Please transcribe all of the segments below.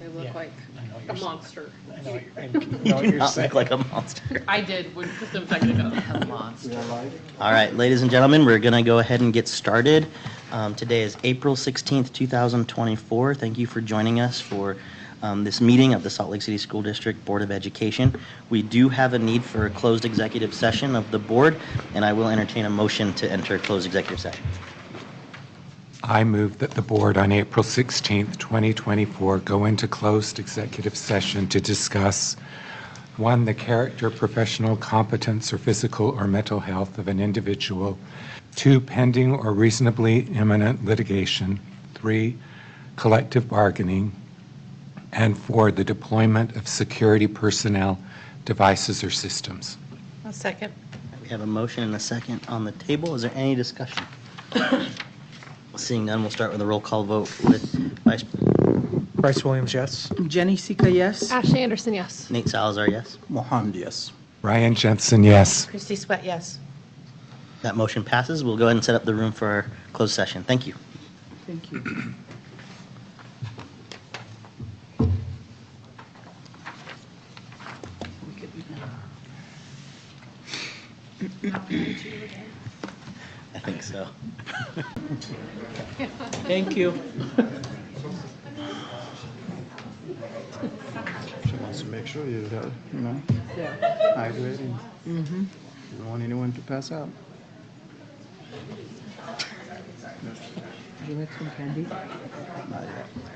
I look like a monster. I know what you're Not saying. look like a monster. I did just a second ago. A monster. All right, ladies and gentlemen, we're going to go ahead and get started. Today is April 16th, 2024. Thank you for joining us for this meeting of the Salt Lake City School District Board of Education. We do have a need for a closed executive session of the board, and I will entertain a motion to enter closed executive session. I move that the board on April 16th, 2024 go into closed executive session to discuss 1, the character, professional competence, or physical or mental health of an individual, 2, pending or reasonably imminent litigation, 3, collective bargaining, and 4, the deployment of security personnel, devices, or systems. A second. We have a motion and a second on the table. Is there any discussion? Seeing none, we'll start with a roll call vote with Vice Bryce Williams, yes. Jenny Sika, yes. Ashley Anderson, yes. Nate Salazar, yes. Mohammed, yes. Ryan Jensen, yes. Christy Sweat, yes. That motion passes. We'll go ahead and set up the room for our closed session. Thank you. Thank you. I think so. Thank you. She wants to make sure you know, hydrated. You don't want anyone to pass out. Would you like some candy?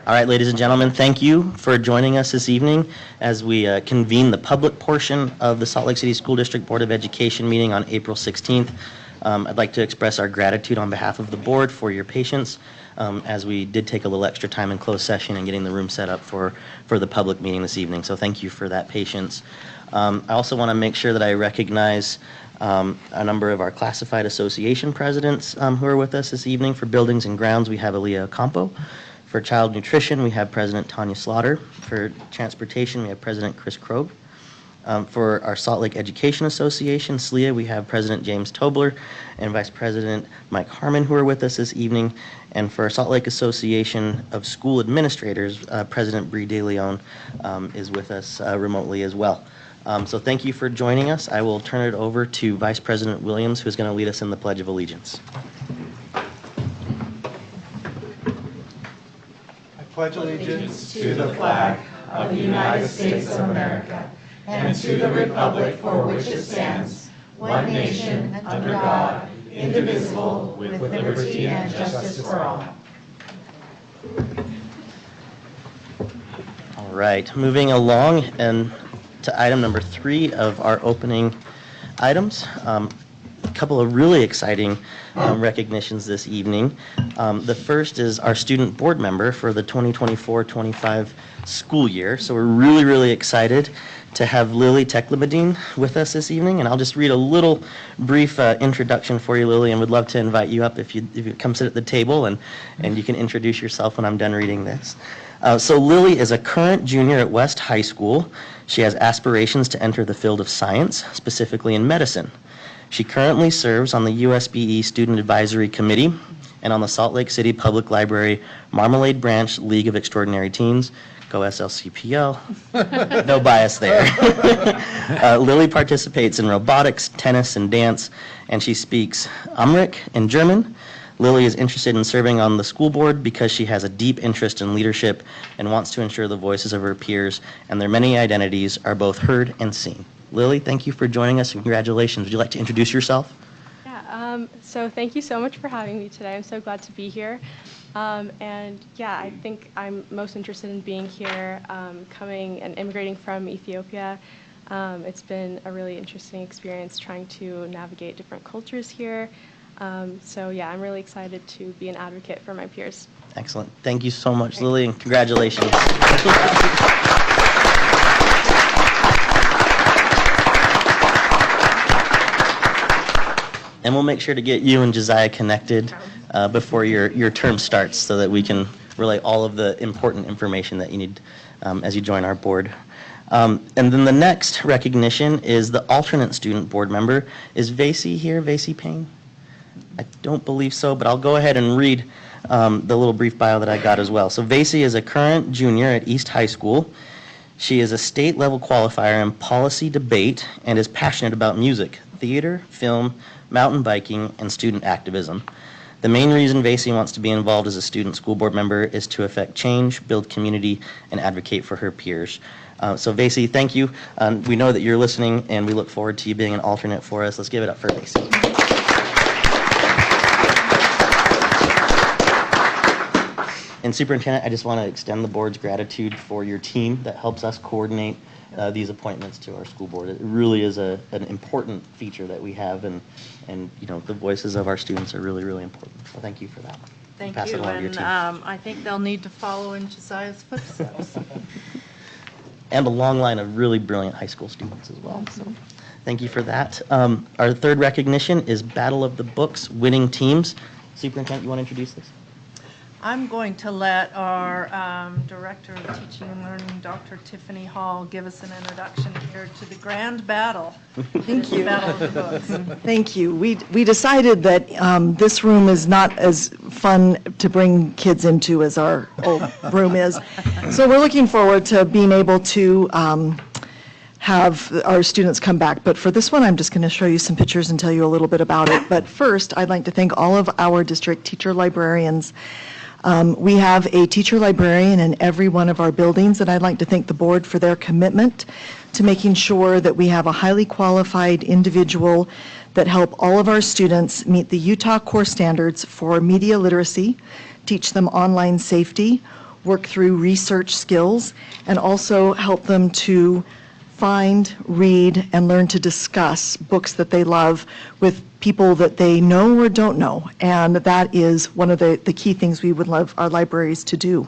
All right, ladies and gentlemen, thank you for joining us this evening as we convene the public portion of the Salt Lake City School District Board of Education meeting on April 16th. I'd like to express our gratitude on behalf of the board for your patience as we did take a little extra time in closed session and getting the room set up for the public meeting this evening. So thank you for that patience. I also want to make sure that I recognize a number of our classified association presidents who are with us this evening. For buildings and grounds, we have Aaliyah Ocampo. For child nutrition, we have President Tanya Slaughter. For transportation, we have President Chris Krogh. For our Salt Lake Education Association, SLEA, we have President James Tobler and Vice President Mike Harmon, who are with us this evening. And for our Salt Lake Association of School Administrators, President Bree DeLeon is with us remotely as well. So thank you for joining us. I will turn it over to Vice President Williams, who's going to lead us in the Pledge of Allegiance. I pledge allegiance to the flag of the United States of America and to the republic for which it stands, one nation, under God, indivisible, with liberty and justice for all. All right, moving along and to item number 3 of our opening items. A couple of really exciting recognitions this evening. The first is our student board member for the 2024-25 school year. So we're really, really excited to have Lily Teklemedine with us this evening, and I'll just read a little brief introduction for you, Lily, and would love to invite you up if you come sit at the table, and you can introduce yourself when I'm done reading this. So Lily is a current junior at West High School. She has aspirations to enter the field of science, specifically in medicine. She currently serves on the USBE Student Advisory Committee and on the Salt Lake City Public Library Marmalade Branch League of Extraordinary Teens. Go SLCPL. No bias there. Lily participates in robotics, tennis, and dance, and she speaks Amharic and German. Lily is interested in serving on the school board because she has a deep interest in leadership and wants to ensure the voices of her peers and their many identities are both heard and seen. Lily, thank you for joining us and congratulations. Would you like to introduce yourself? Yeah, so thank you so much for having me today. I'm so glad to be here. And yeah, I think I'm most interested in being here, coming and immigrating from Ethiopia. It's been a really interesting experience trying to navigate different cultures here. So yeah, I'm really excited to be an advocate for my peers. Excellent. Thank you so much, Lily, and congratulations. And we'll make sure to get you and Josiah connected before your term starts so that we can relay all of the important information that you need as you join our board. And then the next recognition is the alternate student board member. Is Vasey here, Vasey Payne? I don't believe so, but I'll go ahead and read the little brief bio that I got as well. So Vasey is a current junior at East High School. She is a state-level qualifier in policy debate and is passionate about music, theater, film, mountain biking, and student activism. The main reason Vasey wants to be involved as a student school board member is to affect change, build community, and advocate for her peers. So Vasey, thank you. We know that you're listening, and we look forward to you being an alternate for us. Let's give it up for Vasey. And Superintendent, I just want to extend the board's gratitude for your team that helps us coordinate these appointments to our school board. It really is an important feature that we have, and you know, the voices of our students are really, really important. So thank you for that. Thank Pass it you, along to your and team. I think they'll need to follow in Josiah's footsteps. And a long line of really brilliant high school students as well. So thank you for that. Our third recognition is Battle of the Books winning teams. Superintendent, you want to introduce this? I'm going to let our Director of Teaching and Learning, Dr. Tiffany Hall, give us an introduction here to the grand battle. Thank you. Battle of the Books. Thank you. We decided that this room is not as fun to bring kids into as our old room is. So we're looking forward to being able to have our students come back. But for this one, I'm just going to show you some pictures and tell you a little bit about it. But first, I'd like to thank all of our district teacher librarians. We have a teacher librarian in every one of our buildings, and I'd like to thank the board for their commitment to making sure that we have a highly qualified individual that help all of our students meet the Utah core standards for media literacy, teach them online safety, work through research skills, and also help them to find, read, and learn to discuss books that they love with people that they know or don't know. And that is one of the key things we would love our libraries to do.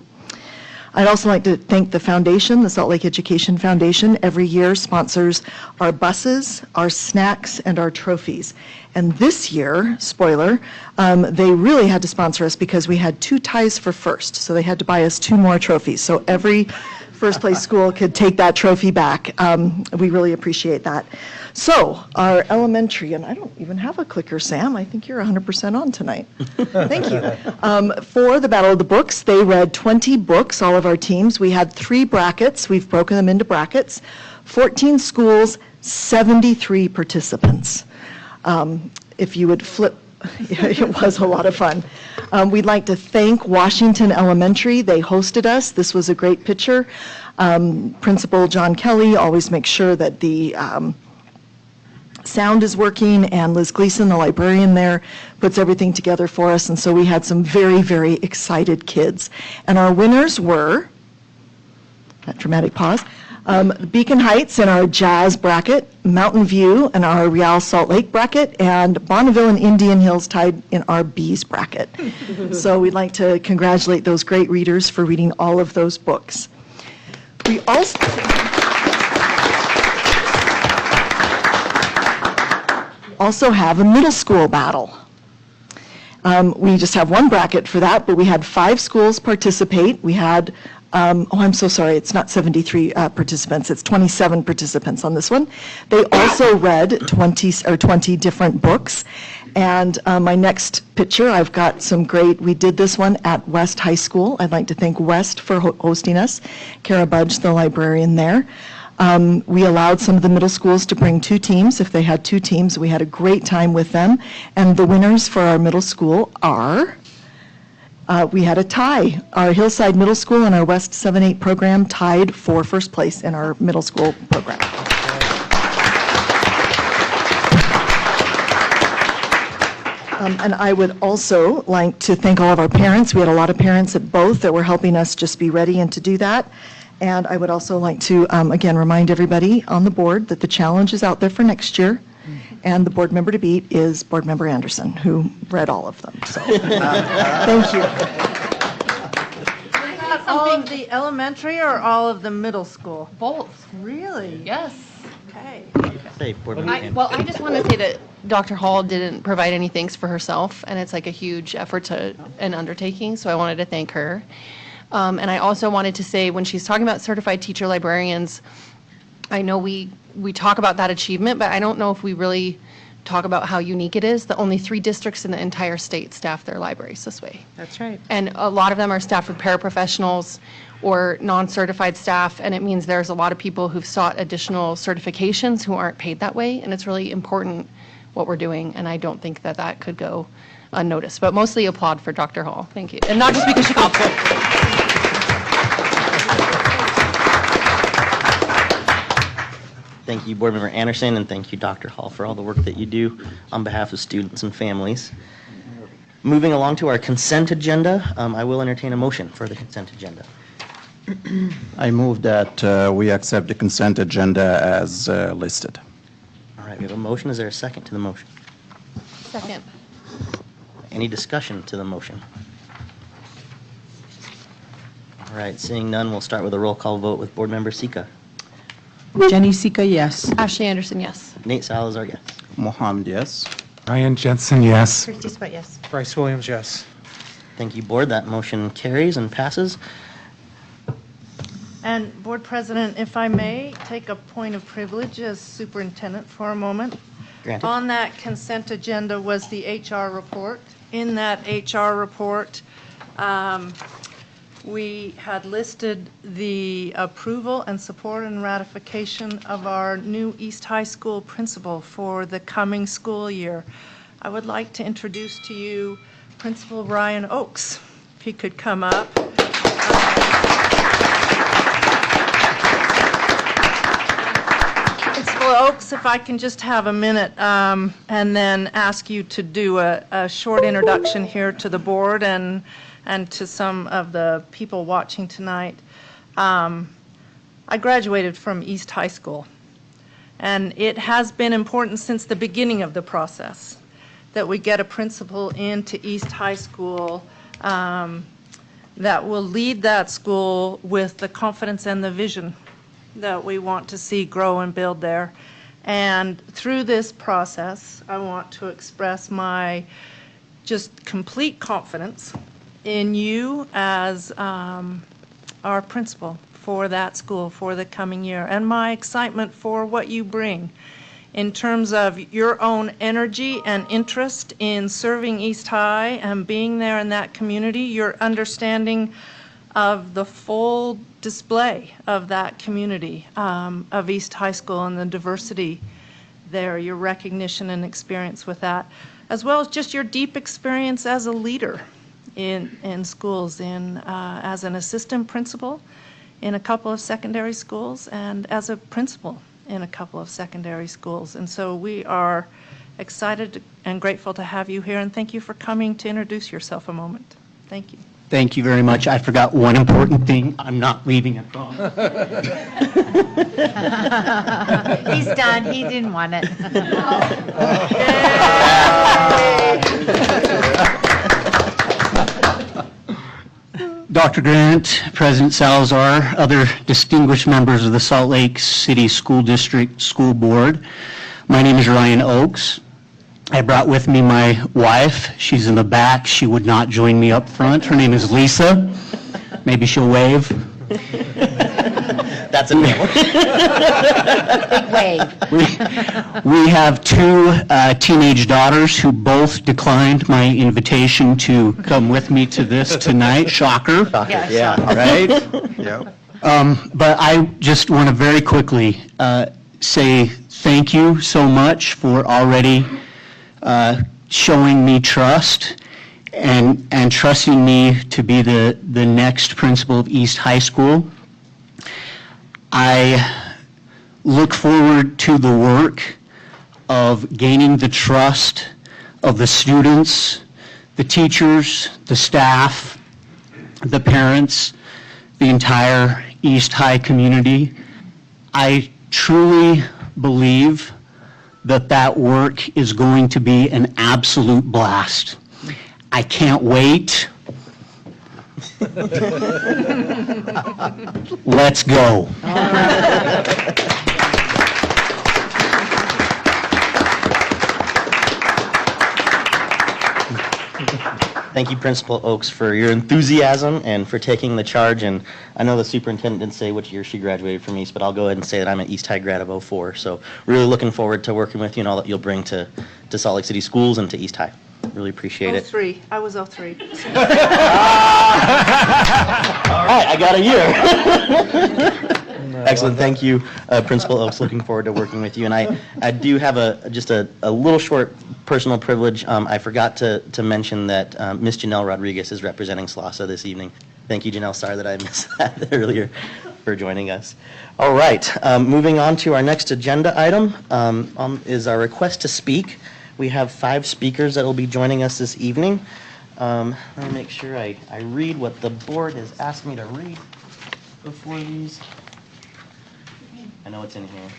I'd also like to thank the foundation, the Salt Lake Education Foundation. Every year sponsors our buses, our snacks, and our trophies. And this year, spoiler, they really had to sponsor us because we had 2 ties for first. So they had to buy us 2 more trophies. So every first place school could take that trophy back. We really appreciate that. So our elementary, and I don't even have a clicker, Sam. I think you're 100% on tonight. Thank you. For the Battle of the Books, they read 20 books, all of our teams. We had 3 brackets. We've broken them into brackets. 14 schools, 73 participants. If you would flip, it was a lot of fun. We'd like to thank Washington Elementary. They hosted us. This was a great picture. Principal John Kelly always makes sure that the sound is working, and Liz Gleason, the librarian there, puts everything together for us. And so we had some very, very excited kids. And our winners were, that dramatic pause, Beacon Heights in our jazz bracket, Mountain View in our Real Salt Lake bracket, and Bonneville and Indian Hills tied in our Bees bracket. So we'd like to congratulate those great readers for reading all of those books. We also have a middle school battle. We just have 1 bracket for that, but we had 5 schools participate. We had I'm so sorry, it's not 73 participants, it's 27 participants on this one. They also read 20 different books. And my next picture, I've got some great, we did this one at West High School. I'd like to thank West for hosting us, Kara Budge, the librarian there. We allowed some of the middle schools to bring 2 teams. If they had 2 teams, we had a great time with them. And the winners for our middle school are... we had a tie. Our Hillside Middle School and our West 7-8 program tied for first place in our middle school program. And I would also like to thank all of our parents. We had a lot of parents at both that were helping us just be ready and to do that. And I would also like to, again, remind everybody on the board that the challenge is out there for next year. And the board member to beat is Board Member Anderson, who read all of them. So, thank you. All of the elementary or all of the middle school? Both. Really? Yes. Okay. Say, Board Member Anderson. Well, I just want to say that Dr. Hall didn't provide any thanks for herself, and it's like a huge effort to an undertaking, so I wanted to thank her. And I also wanted to say, when she's talking about certified teacher librarians, I know we talk about that achievement, but I don't know if we really talk about how unique it is that only 3 districts in the entire state staff their libraries this way. That's right. And a lot of them are staffed with paraprofessionals or non-certified staff, and it means there's a lot of people who've sought additional certifications who aren't paid that way, and it's really important what we're doing, and I don't think that that could go unnoticed. But mostly applaud for Dr. Hall. Thank you. And not just because she called for it. Thank you, Board Member Anderson, and thank you, Dr. Hall, for all the work that you do on behalf of students and families. Moving along to our consent agenda, I will entertain a motion for the consent agenda. I move that we accept the consent agenda as listed. All right, we have a motion. Is there a second to the motion? Second. Any discussion to the motion? All right, seeing none, we'll start with a roll call vote with Board Member Sika. Jenny Sika, yes. Ashley Anderson, yes. Nate Salazar, yes. Mohammed, yes. Ryan Jensen, yes. Christie Spett, yes. Bryce Williams, yes. Thank you, Board. That motion carries and passes. And Board President, if I may take a point of privilege as superintendent for a moment. Granted. On that consent agenda was the HR report. In that HR report, we had listed the approval and support and ratification of our new East High School principal for the coming school year. I would like to introduce to you Principal Ryan Oakes, if he could come up. Principal Oakes, if I can just have a minute and then ask you to do a short introduction here to the board and to some of the people watching tonight. I graduated from East High School, and it has been important since the beginning of the process that we get a principal into East High School that will lead that school with the confidence and the vision that we want to see grow and build there. And through this process, I want to express my just complete confidence in you as our principal for that school for the coming year, and my excitement for what you bring in terms of your own energy and interest in serving East High and being there in that community, your understanding of the full display of that community of East High School and the diversity there, your recognition and experience with that, as well as just your deep experience as a leader in schools, as an assistant principal in a couple of secondary schools and as a principal in a couple of secondary schools. And so we are excited and grateful to have you here, and thank you for coming to introduce yourself a moment. Thank you. Thank you very much. I forgot one important thing. I'm not leaving it wrong. He's done. He didn't want it. Dr. Grant, President Salazar, other distinguished members of the Salt Lake City School District School Board. My name is Ryan Oakes. I brought with me my wife. She's in the back. She would not join me up front. Her name is Lisa. Maybe she'll wave. That's a no. We have 2 teenage daughters who both declined my invitation to come with me to this tonight. Shocker. Yeah. All right? Yep. But I just want to very quickly say thank you so much for already showing me trust and trusting me to be the next principal of East High School. I look forward to the work of gaining the trust of the students, the teachers, the staff, the parents, the entire East High community. I truly believe that work is going to be an absolute blast. I can't wait. Let's go. Thank you, Principal Oakes, for your enthusiasm and for taking the charge. And I know the superintendent didn't say which year she graduated from East, but I'll go ahead and say that I'm an East High grad of '04. So really looking forward to working with you and all that you'll bring to Salt Lake City Schools and to East High. Really appreciate it. 03. I was 03. All right, I got a year. Excellent, thank you, Principal Oakes. Looking forward to working with you. And I do have just a little short personal privilege. I forgot to mention that Miss Janelle Rodriguez is representing SLCSD this evening. Thank you, Janelle. Sorry that I missed that earlier for joining us. All right, moving on to our next agenda item is our request to speak. We have 5 speakers that will be joining us this evening. Let me make sure I read what the board has asked me to read before these. I know it's in here.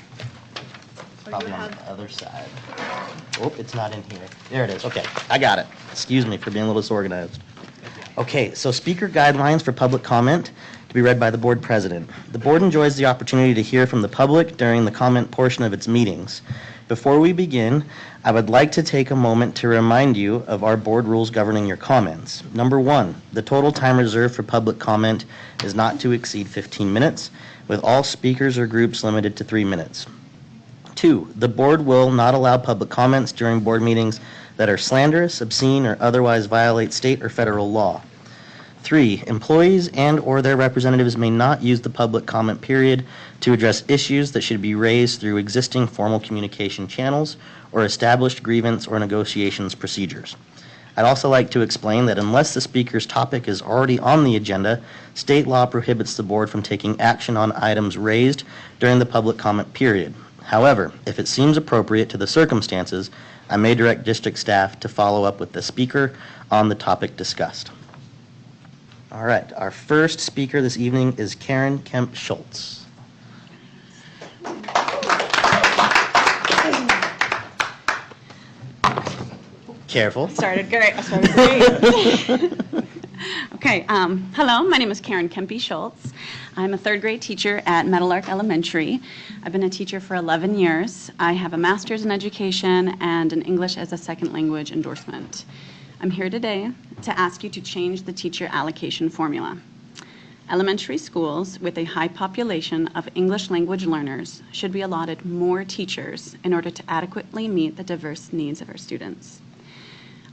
Probably on the other side. Oh, it's not in here. There it is. Okay, I got it. Excuse me for being a little disorganized. Okay, so speaker guidelines for public comment to be read by the board president. The board enjoys the opportunity to hear from the public during the comment portion of its meetings. Before we begin, I would like to take a moment to remind you of our board rules governing your comments. Number 1, the total time reserved for public comment is not to exceed 15 minutes, with all speakers or groups limited to 3 minutes. 2, the board will not allow public comments during board meetings that are slanderous, obscene, or otherwise violate state or federal law. 3, employees and/or their representatives may not use the public comment period to address issues that should be raised through existing formal communication channels or established grievance or negotiations procedures. I'd also like to explain that unless the speaker's topic is already on the agenda, state law prohibits the board from taking action on items raised during the public comment period. However, if it seems appropriate to the circumstances, I may direct district staff to follow up with the speaker on the topic discussed. All right, our first speaker this evening is Karen Kemp Schultz. Careful. Started great. Okay, hello, my name is Karen Kempe Schultz. I'm a 3rd grade teacher at Meadowlark Elementary. I've been a teacher for 11 years. I have a master's in education and an English as a second language endorsement. I'm here today to ask you to change the teacher allocation formula. Elementary schools with a high population of English language learners should be allotted more teachers in order to adequately meet the diverse needs of our students.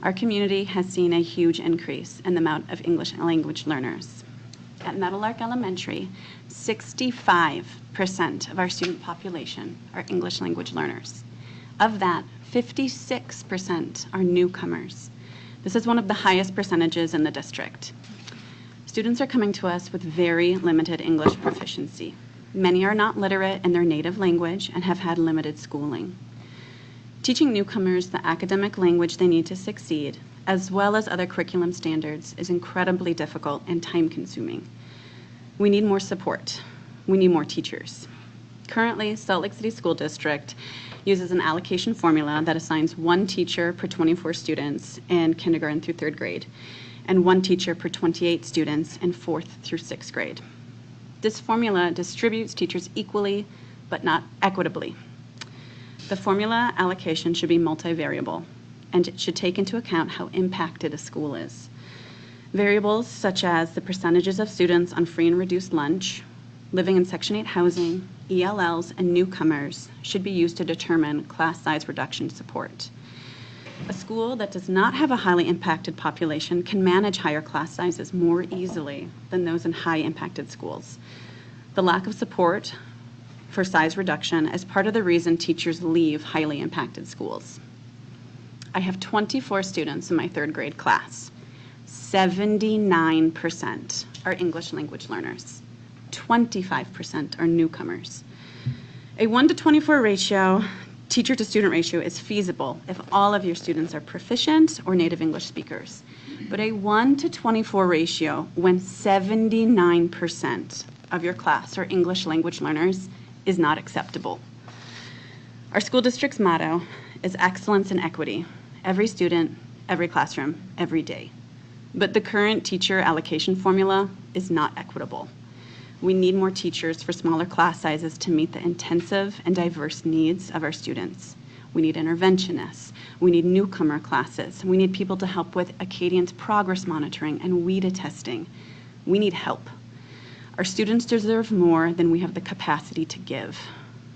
Our community has seen a huge increase in the amount of English language learners. At Meadowlark Elementary, 65% of our student population are English language learners. Of that, 56% are newcomers. This is one of the highest percentages in the district. Students are coming to us with very limited English proficiency. Many are not literate in their native language and have had limited schooling. Teaching newcomers the academic language they need to succeed, as well as other curriculum standards, is incredibly difficult and time-consuming. We need more support. We need more teachers. Currently, Salt Lake City School District uses an allocation formula that assigns 1 teacher per 24 students in kindergarten through 3rd grade, and 1 teacher per 28 students in 4th through 6th grade. This formula distributes teachers equally, but not equitably. The formula allocation should be multivariable, and it should take into account how impacted a school is. Variables such as the percentages of students on free and reduced lunch, living in Section 8 housing, ELLs, and newcomers should be used to determine class size reduction support. A school that does not have a highly impacted population can manage higher class sizes more easily than those in high impacted schools. The lack of support for size reduction is part of the reason teachers leave highly impacted schools. I have 24 students in my 3rd grade class. 79% are English language learners. 25% are newcomers. A 1 to 24 ratio, teacher to student ratio, is feasible if all of your students are proficient or native English speakers. But a 1 to 24 ratio when 79% of your class are English language learners is not acceptable. Our school district's motto is excellence and equity. Every student, every classroom, every day. But the current teacher allocation formula is not equitable. We need more teachers for smaller class sizes to meet the intensive and diverse needs of our students. We need interventionists. We need newcomer classes. We need people to help with Acadian's progress monitoring and WIDA testing. We need help. Our students deserve more than we have the capacity to give.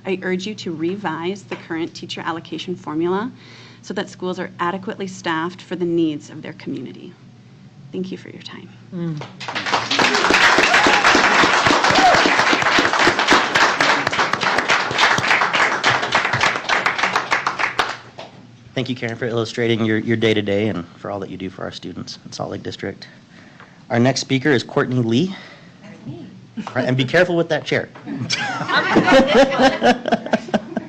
I urge you to revise the current teacher allocation formula so that schools are adequately staffed for the needs of their community. Thank you for your time. Thank you, Karen, for illustrating your day-to-day and for all that you do for our students in Salt Lake District. Our next speaker is Courtney Lee. All right, and be careful with that chair.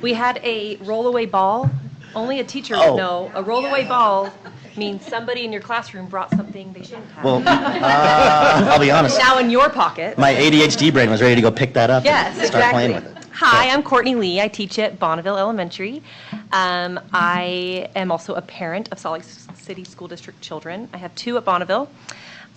We had a rollaway ball. Only a teacher Oh. would know. A rollaway ball means somebody in your classroom brought something they shouldn't have. Well, I'll be honest. Now in your pocket. My ADHD brain was ready to go pick that up Yes, and start exactly. playing with it. Hi, I'm Courtney Lee. I teach at Bonneville Elementary. I am also a parent of Salt Lake City School District children. I have 2 at Bonneville.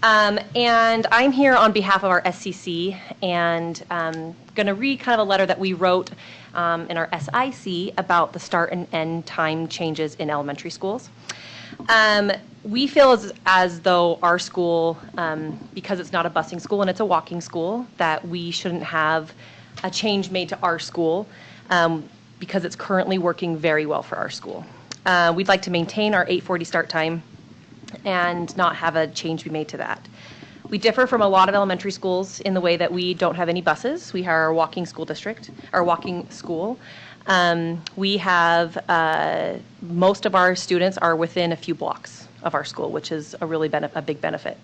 And I'm here on behalf of our SCC and going to read kind of a letter that we wrote in our SIC about the start and end time changes in elementary schools. We feel as though our school, because it's not a busing school and it's a walking school, that we shouldn't have a change made to our school because it's currently working very well for our school. We'd like to maintain our 8:40 start time and not have a change be made to that. We differ from a lot of elementary schools in the way that we don't have any buses. We are a walking school district, or walking school. We have, most of our students are within a few blocks of our school, which is a really a big benefit.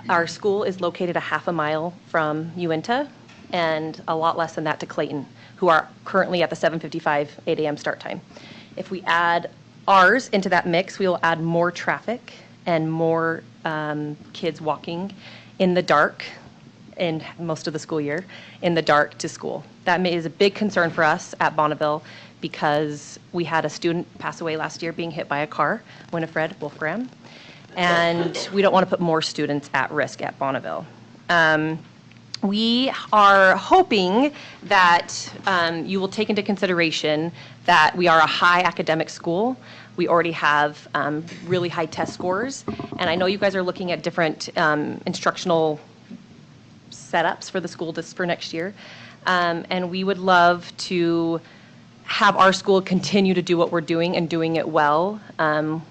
Our school is located a half a mile from Uinta and a lot less than that to Clayton, who are currently at the 7:55, 8 a.m. start time. If we add ours into that mix, we will add more traffic and more kids walking in the dark in most of the school year, in the dark to school. That is a big concern for us at Bonneville because we had a student pass away last year being hit by a car, Winifred Wolfgram, and we don't want to put more students at risk at Bonneville. We are hoping that you will take into consideration that we are a high academic school. We already have really high test scores, and I know you guys are looking at different instructional setups for the school for next year, and we would love to have our school continue to do what we're doing and doing it well.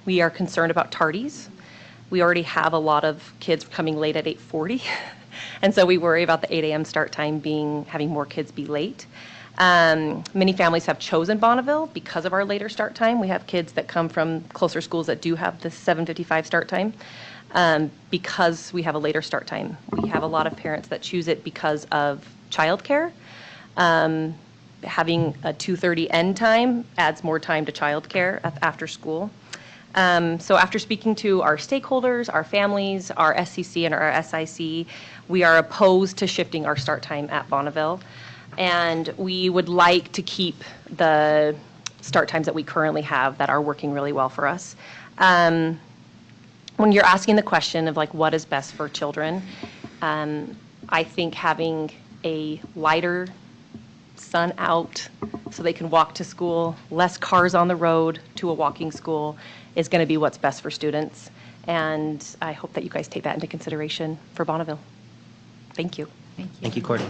We are concerned about tardies. We already have a lot of kids coming late at 8:40. And so we worry about the 8 a.m. start time having more kids be late. Many families have chosen Bonneville because of our later start time. We have kids that come from closer schools that do have the 7:55 start time because we have a later start time. We have a lot of parents that choose it because of childcare. Having a 2:30 end time adds more time to childcare after school. So after speaking to our stakeholders, our families, our SCC and our SIC, we are opposed to shifting our start time at Bonneville. And we would like to keep the start times that we currently have that are working really well for us. When you're asking the question of like what is best for children, I think having a lighter sun out so they can walk to school, less cars on the road to a walking school is going to be what's best for students. And I hope that you guys take that into consideration for Bonneville. Thank you. Thank you, Courtney.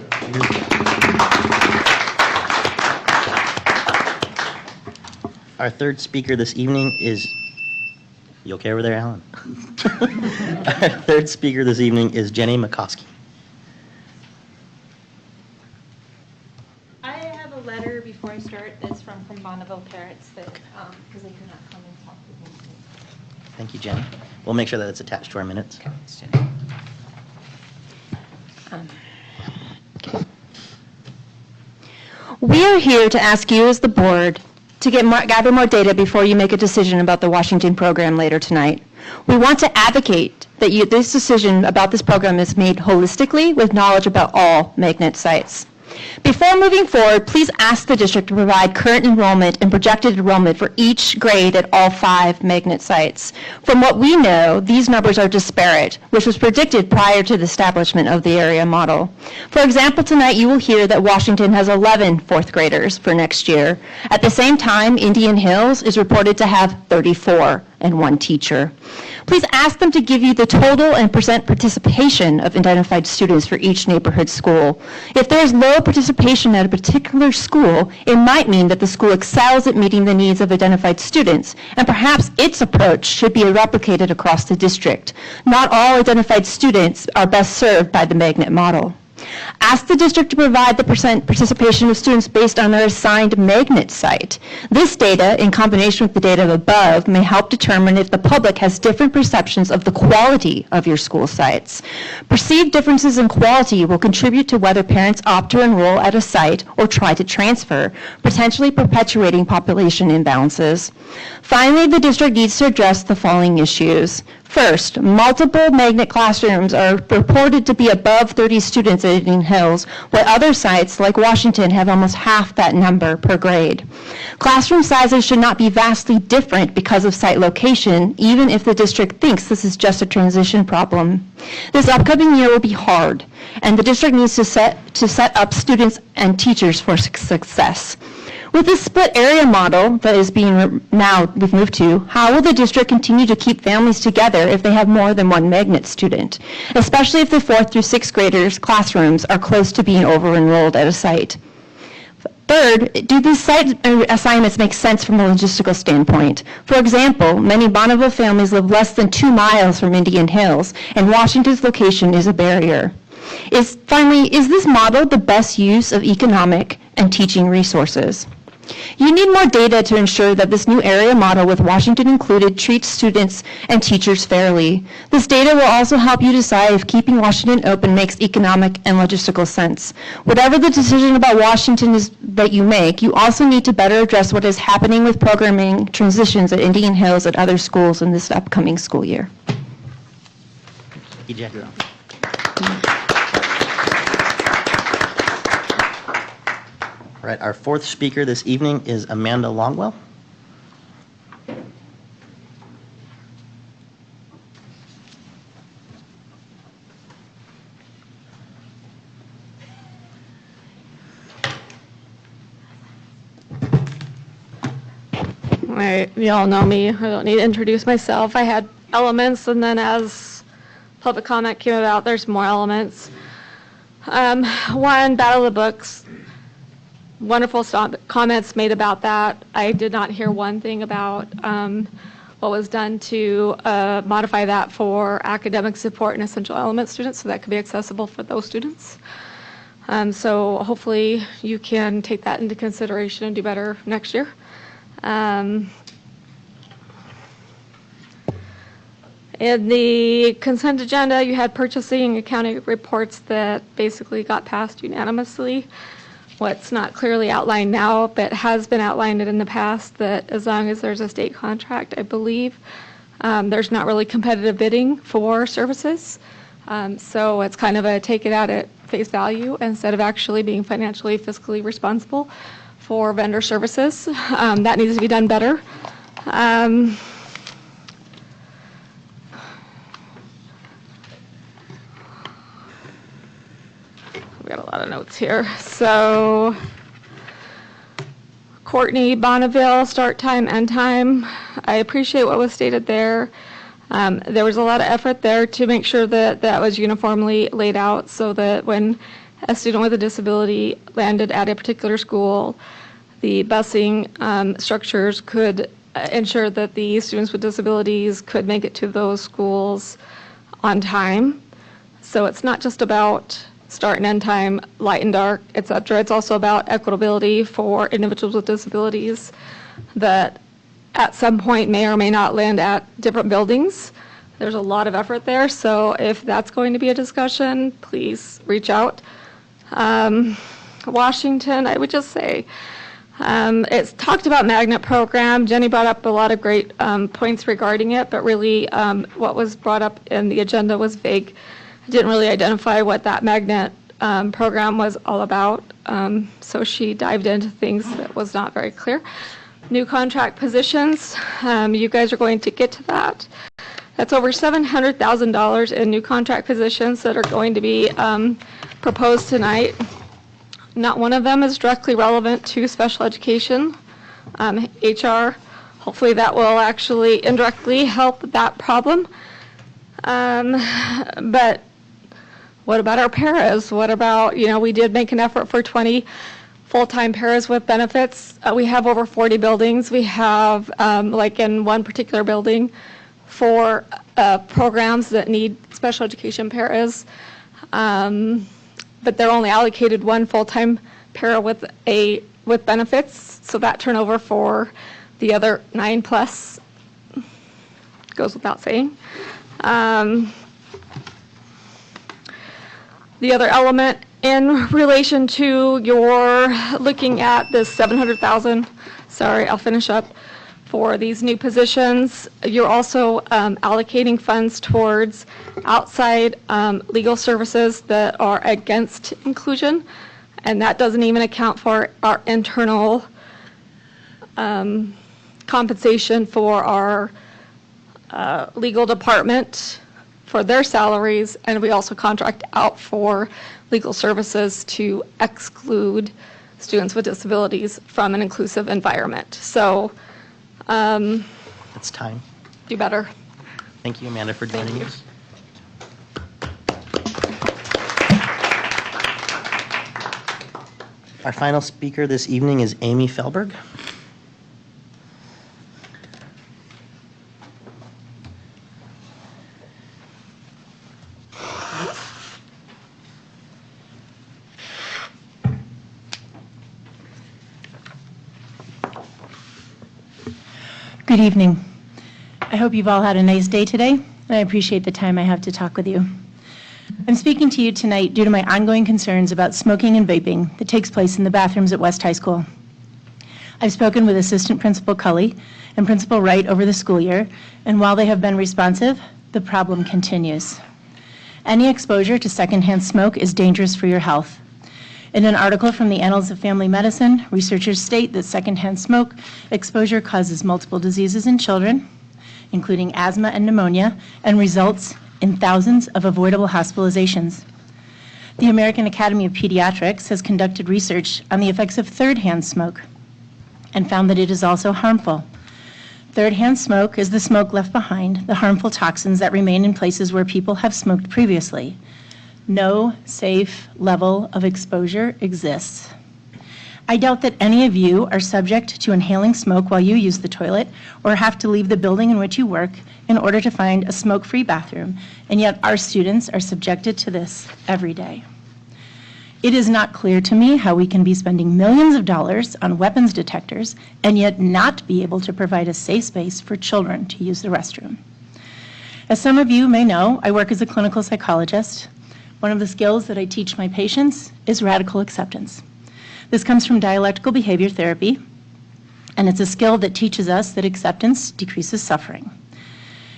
Our third speaker this evening is, you okay over there, Alan? Our third speaker this evening is Jenny McCoskey. I have a letter before I start that's from Bonneville parents that, because they could not come and talk with me. Thank you, Jenny. We'll make sure that it's attached to our minutes. We are here to ask you as the board to gather more data before you make a decision about the Washington program later tonight. We want to advocate that this decision about this program is made holistically with knowledge about all magnet sites. Before moving forward, please ask the district to provide current enrollment and projected enrollment for each grade at all 5 magnet sites. From what we know, these numbers are disparate, which was predicted prior to the establishment of the area model. For example, tonight you will hear that Washington has 11 fourth graders for next year. At the same time, Indian Hills is reported to have 34 and 1 teacher. Please ask them to give you the total and percent participation of identified students for each neighborhood school. If there is low participation at a particular school, it might mean that the school excels at meeting the needs of identified students, and perhaps its approach should be replicated across the district. Not all identified students are best served by the magnet model. Ask the district to provide the percent participation of students based on their assigned magnet site. This data, in combination with the data above, may help determine if the public has different perceptions of the quality of your school sites. Perceived differences in quality will contribute to whether parents opt to enroll at a site or try to transfer, potentially perpetuating population imbalances. Finally, the district needs to address the following issues. First, multiple magnet classrooms are reported to be above 30 students at Indian Hills, while other sites like Washington have almost half that number per grade. Classroom sizes should not be vastly different because of site location, even if the district thinks this is just a transition problem. This upcoming year will be hard, and the district needs to set up students and teachers for success. With this split area model that is being we've moved to, how will the district continue to keep families together if they have more than 1 magnet student, especially if the 4th through 6th graders' classrooms are close to being over-enrolled at a site? Third, do these site assignments make sense from a logistical standpoint? For example, many Bonneville families live less than 2 miles from Indian Hills, and Washington's location is a barrier. Finally, is this model the best use of economic and teaching resources? You need more data to ensure that this new area model with Washington included treats students and teachers fairly. This data will also help you decide if keeping Washington open makes economic and logistical sense. Whatever the decision about Washington is that you make, you also need to better address what is happening with programming transitions at Indian Hills and other schools in this upcoming school year. EJ. All right, our 4th speaker this evening is Amanda Longwell. All right, you all know me. I don't need to introduce myself. I had elements, and then as public comment came about, there's more elements. One, Battle of the Books. Wonderful comments made about that. I did not hear one thing about what was done to modify that for academic support and essential element students, so that could be accessible for those students. So hopefully you can take that into consideration and do better next year. In the consent agenda, you had purchasing and accounting reports that basically got passed unanimously. What's not clearly outlined now, but has been outlined in the past, that as long as there's a state contract, I believe, there's not really competitive bidding for services. So it's kind of a take it out at face value instead of actually being financially, fiscally responsible for vendor services. That needs to be done better. We got a lot of notes here. So Courtney, Bonneville, start time, end time. I appreciate what was stated there. There was a lot of effort there to make sure that that was uniformly laid out so that when a student with a disability landed at a particular school, the busing structures could ensure that the students with disabilities could make it to those schools on time. So it's not just about start and end time, light and dark, et cetera. It's also about equitability for individuals with disabilities that at some point may or may not land at different buildings. There's a lot of effort there, so if that's going to be a discussion, please reach out. Washington, I would just say, it's talked about magnet program. Jenny brought up a lot of great points regarding it, but really what was brought up in the agenda was vague. Didn't really identify what that magnet program was all about. So she dived into things that was not very clear. New contract positions, you guys are going to get to that. That's over $700,000 in new contract positions that are going to be proposed tonight. Not one of them is directly relevant to special education, HR. Hopefully that will actually indirectly help that problem. But what about our paras? What about, we did make an effort for 20 full-time paras with benefits. We have over 40 buildings. We have, like in one particular building, 4 programs that need special education paras. But they're only allocated 1 full-time para with benefits. So that turnover for the other 9 plus goes without saying. The other element in relation to your looking at this 700,000, sorry, I'll finish up, for these new positions, you're also allocating funds towards outside legal services that are against inclusion, and that doesn't even account for our internal compensation for our legal department for their salaries, and we also contract out for legal services to exclude students with disabilities from an inclusive environment. So, It's time. do better. Thank you, Amanda, for joining us. Our final speaker this evening is Amy Felberg. Good evening. I hope you've all had a nice day today, and I appreciate the time I have to talk with you. I'm speaking to you tonight due to my ongoing concerns about smoking and vaping that takes place in the bathrooms at West High School. I've spoken with Assistant Principal Cully and Principal Wright over the school year, and while they have been responsive, the problem continues. Any exposure to secondhand smoke is dangerous for your health. In an article from the Annals of Family Medicine, researchers state that secondhand smoke exposure causes multiple diseases in children, including asthma and pneumonia, and results in thousands of avoidable hospitalizations. The American Academy of Pediatrics has conducted research on the effects of third-hand smoke and found that it is also harmful. Third-hand smoke is the smoke left behind, the harmful toxins that remain in places where people have smoked previously. No safe level of exposure exists. I doubt that any of you are subject to inhaling smoke while you use the toilet or have to leave the building in which you work in order to find a smoke-free bathroom, and yet our students are subjected to this every day. It is not clear to me how we can be spending millions of dollars on weapons detectors and yet not be able to provide a safe space for children to use the restroom. As some of you may know, I work as a clinical psychologist. One of the skills that I teach my patients is radical acceptance. This comes from dialectical behavior therapy, and it's a skill that teaches us that acceptance decreases suffering.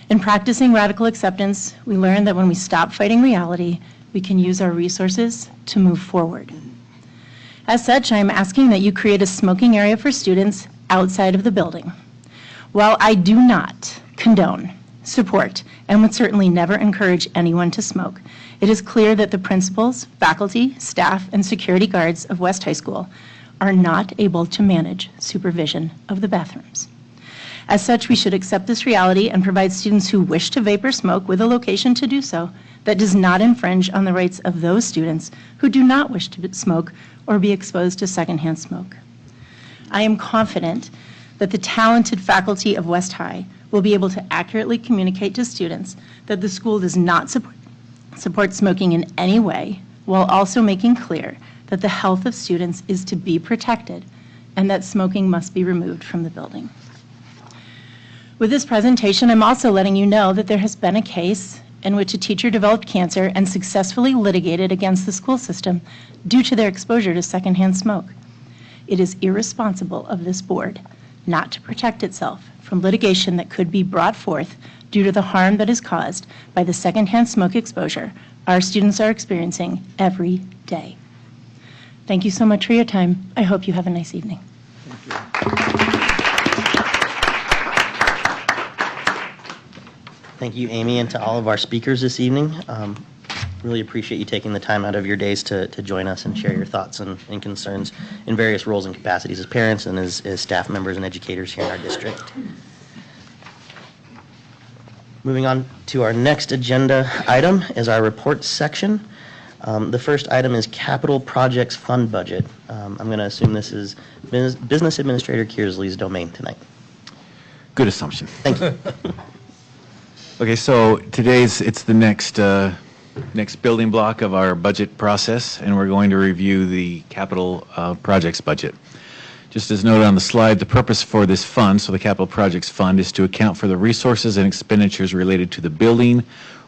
In practicing radical acceptance, we learn that when we stop fighting reality, we can use our resources to move forward. As such, I am asking that you create a smoking area for students outside of the building. While I do not condone, support, and would certainly never encourage anyone to smoke, it is clear that the principals, faculty, staff, and security guards of West High School are not able to manage supervision of the bathrooms. As such, we should accept this reality and provide students who wish to vape or smoke with a location to do so that does not infringe on the rights of those students who do not wish to smoke or be exposed to secondhand smoke. I am confident that the talented faculty of West High will be able to accurately communicate to students that the school does not support smoking in any way, while also making clear that the health of students is to be protected and that smoking must be removed from the building. With this presentation, I'm also letting you know that there has been a case in which a teacher developed cancer and successfully litigated against the school system due to their exposure to secondhand smoke. It is irresponsible of this board not to protect itself from litigation that could be brought forth due to the harm that is caused by the secondhand smoke exposure our students are experiencing every day. Thank you so much for your time. I hope you have a nice evening. Thank you, Amy, and to all of our speakers this evening. Really appreciate you taking the time out of your days to join us and share your thoughts and concerns in various roles and capacities as parents and as staff members and educators here in our district. Moving on to our next agenda item is our reports section. The first item is Capital Projects Fund Budget. I'm going to assume this is Business Administrator Kearsley's domain tonight. Good assumption. Thank you. Okay, so it's the next building block of our budget process, and we're going to review the capital projects budget. Just as noted on the slide, the purpose for this fund, so the Capital Projects Fund, is to account for the resources and expenditures related to the building,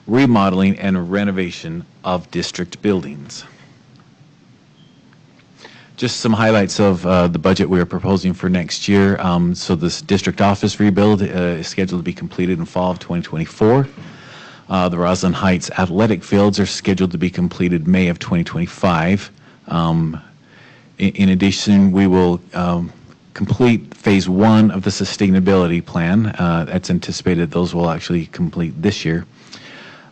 remodeling, and renovation of district buildings. Just some highlights of the budget we are proposing for next year. So this district office rebuild is scheduled to be completed in fall of 2024. The Roslyn Heights athletic fields are scheduled to be completed May of 2025. In addition, we will complete phase 1 of the sustainability plan. That's anticipated those will actually complete this year.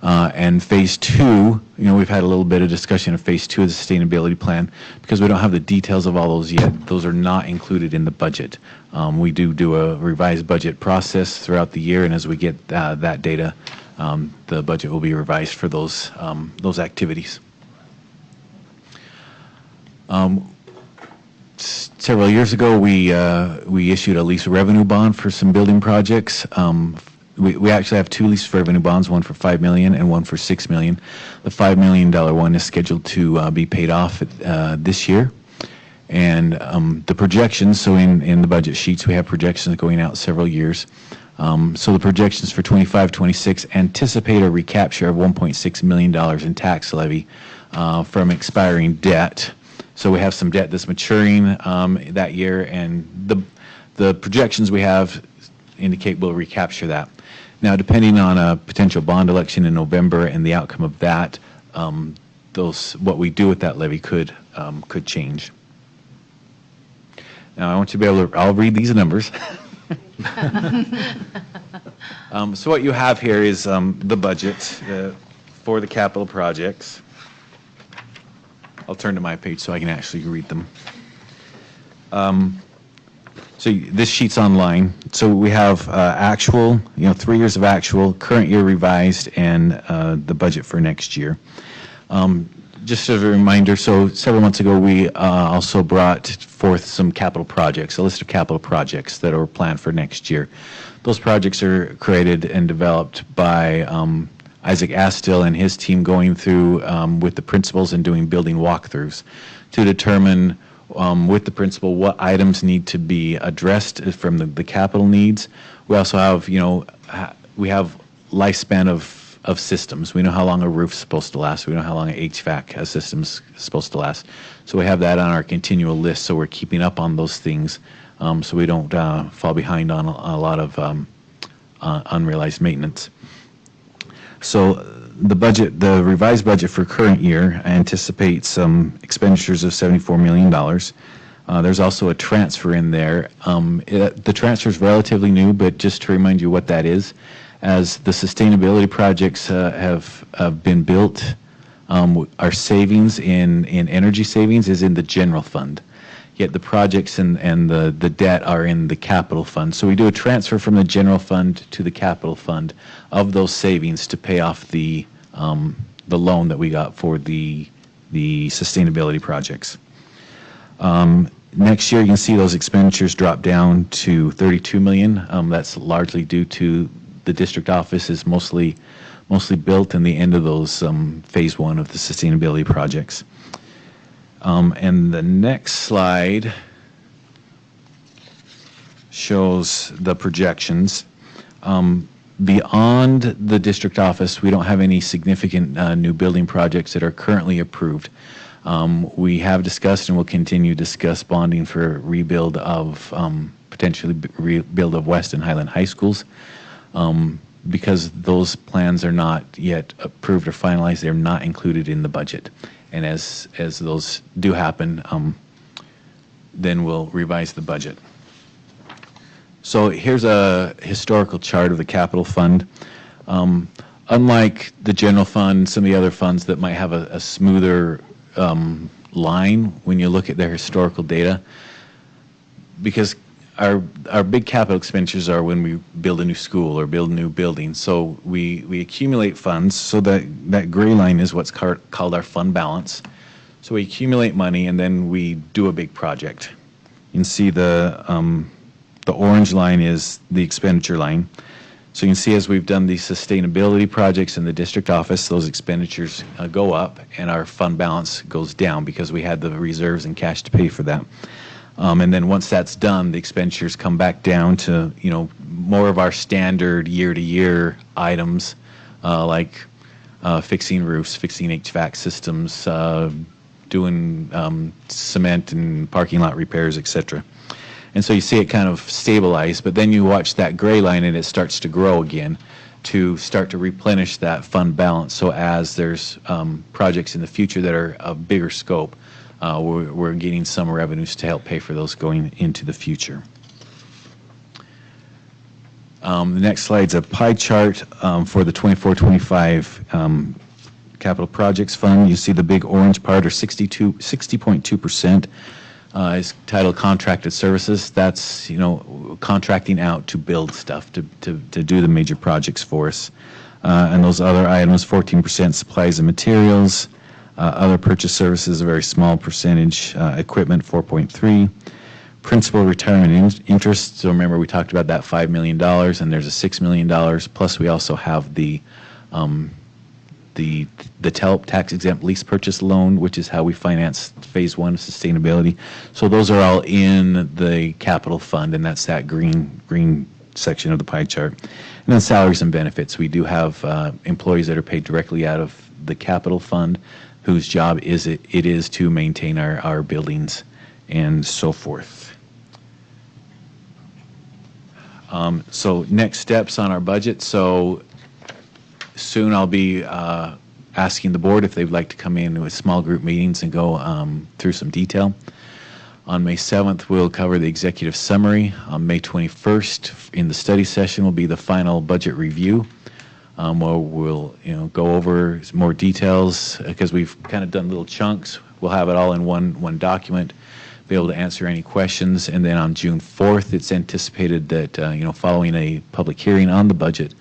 And phase 2, we've had a little bit of discussion of phase 2 of the sustainability plan because we don't have the details of all those yet. Those are not included in the budget. We do a revised budget process throughout the year, and as we get that data, the budget will be revised for those activities. Several years ago, we issued a lease revenue bond for some building projects. We actually have 2 lease revenue bonds, one for $5 million and one for $6 million. The $5 million one is scheduled to be paid off this year. And the projections, so in the budget sheets, we have projections going out several years. So the projections for 25-26 anticipate a recapture of $1.6 million in tax levy from expiring debt. So we have some debt that's maturing that year, and the projections we have indicate we'll recapture that. Now, depending on a potential bond election in November and the outcome of that, what we do with that levy could change. Now, I want you to be able to, I'll read these numbers. So what you have here is the budget for the capital projects. I'll turn to my page so I can actually read them. So this sheet's online. So we have actual, 3 years of actual, current year revised, and the budget for next year. Just as a reminder, so several months ago we also brought forth some capital projects, a list of capital projects that are planned for next year. Those projects are created and developed by Isaac Astill and his team going through with the principals and doing building walkthroughs to determine with the principal what items need to be addressed from the capital needs. We also have, we have lifespan of systems. We know how long a roof's supposed to last. We know how long an HVAC system's supposed to last. So we have that on our continual list, so we're keeping up on those things so we don't fall behind on a lot of unrealized maintenance. So the revised budget for current year anticipates some expenditures of $74 million. There's also a transfer in there. The transfer is relatively new, but just to remind you what that is, as the sustainability projects have been built, our savings in energy savings is in the general fund. Yet the projects and the debt are in the capital fund. So we do a transfer from the general fund to the capital fund of those savings to pay off the loan that we got for the sustainability projects. Next year, you can see those expenditures drop down to $32 million. That's largely due to the district office is mostly built in the end of those phase 1 of the sustainability projects. And the next slide shows the projections. Beyond the district office, we don't have any significant new building projects that are currently approved. We have discussed and will continue to discuss bonding for rebuild of potentially rebuild of West and Highland High Schools. because those plans are not yet approved or finalized, they're not included in the budget. And as those do happen, then we'll revise the budget. So here's a historical chart of the capital fund. Unlike the general fund, some of the other funds that might have a smoother line when you look at their historical data, because our big capital expenditures are when we build a new school or build a new building. So we accumulate funds, so that gray line is what's called our fund balance. So we accumulate money and then we do a big project. You can see the orange line is the expenditure line. So you can see as we've done these sustainability projects in the district office, those expenditures go up and our fund balance goes down because we had the reserves and cash to pay for that. And then once that's done, the expenditures come back down to, more of our standard year-to-year items, like fixing roofs, fixing HVAC systems, doing cement and parking lot repairs, etc. And so you see it kind of stabilize, but then you watch that gray line and it starts to grow again to start to replenish that fund balance. So as there's projects in the future that are of bigger scope, we're getting some revenues to help pay for those going into the future. The next slide's a pie chart for the 24-25 capital projects fund. You see the big orange part, or 60.2%, is titled contracted services. That's contracting out to build stuff, to do the major projects for us. And those other items, 14% supplies and materials. Other purchase services, a very small percentage. Equipment, 4.3. Principal retirement interest. So remember, we talked about that $5 million, and there's a $6 million. Plus, we also have the TELP, tax exempt lease purchase loan, which is how we finance phase one of sustainability. So those are all in the capital fund, and that's that green section of the pie chart. And then salaries and benefits. We do have employees that are paid directly out of the capital fund, whose job it is to maintain our buildings and so forth. So next steps on our budget. So soon I'll be asking the board if they'd like to come in with small group meetings and go through some detail. On May 7th, we'll cover the executive summary. On May 21st, in the study session, will be the final budget review. Where we'll go over more details because we've kind of done little chunks. We'll have it all in one document, be able to answer any questions. And then on June 4th, it's anticipated that following a public hearing on the budget,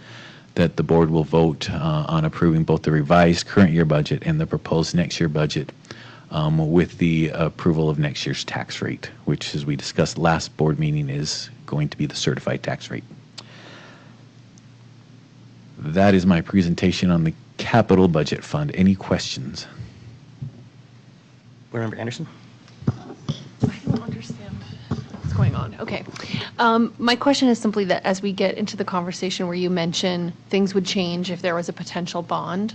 that the board will vote on approving both the revised current year budget and the proposed next year budget, with the approval of next year's tax rate, which, as we discussed last board meeting, is going to be the certified tax rate. That is my presentation on the capital budget fund. Any questions? Board Member Anderson? I don't understand what's going on. Okay. My question is simply that as we get into the conversation where you mention things would change if there was a potential bond,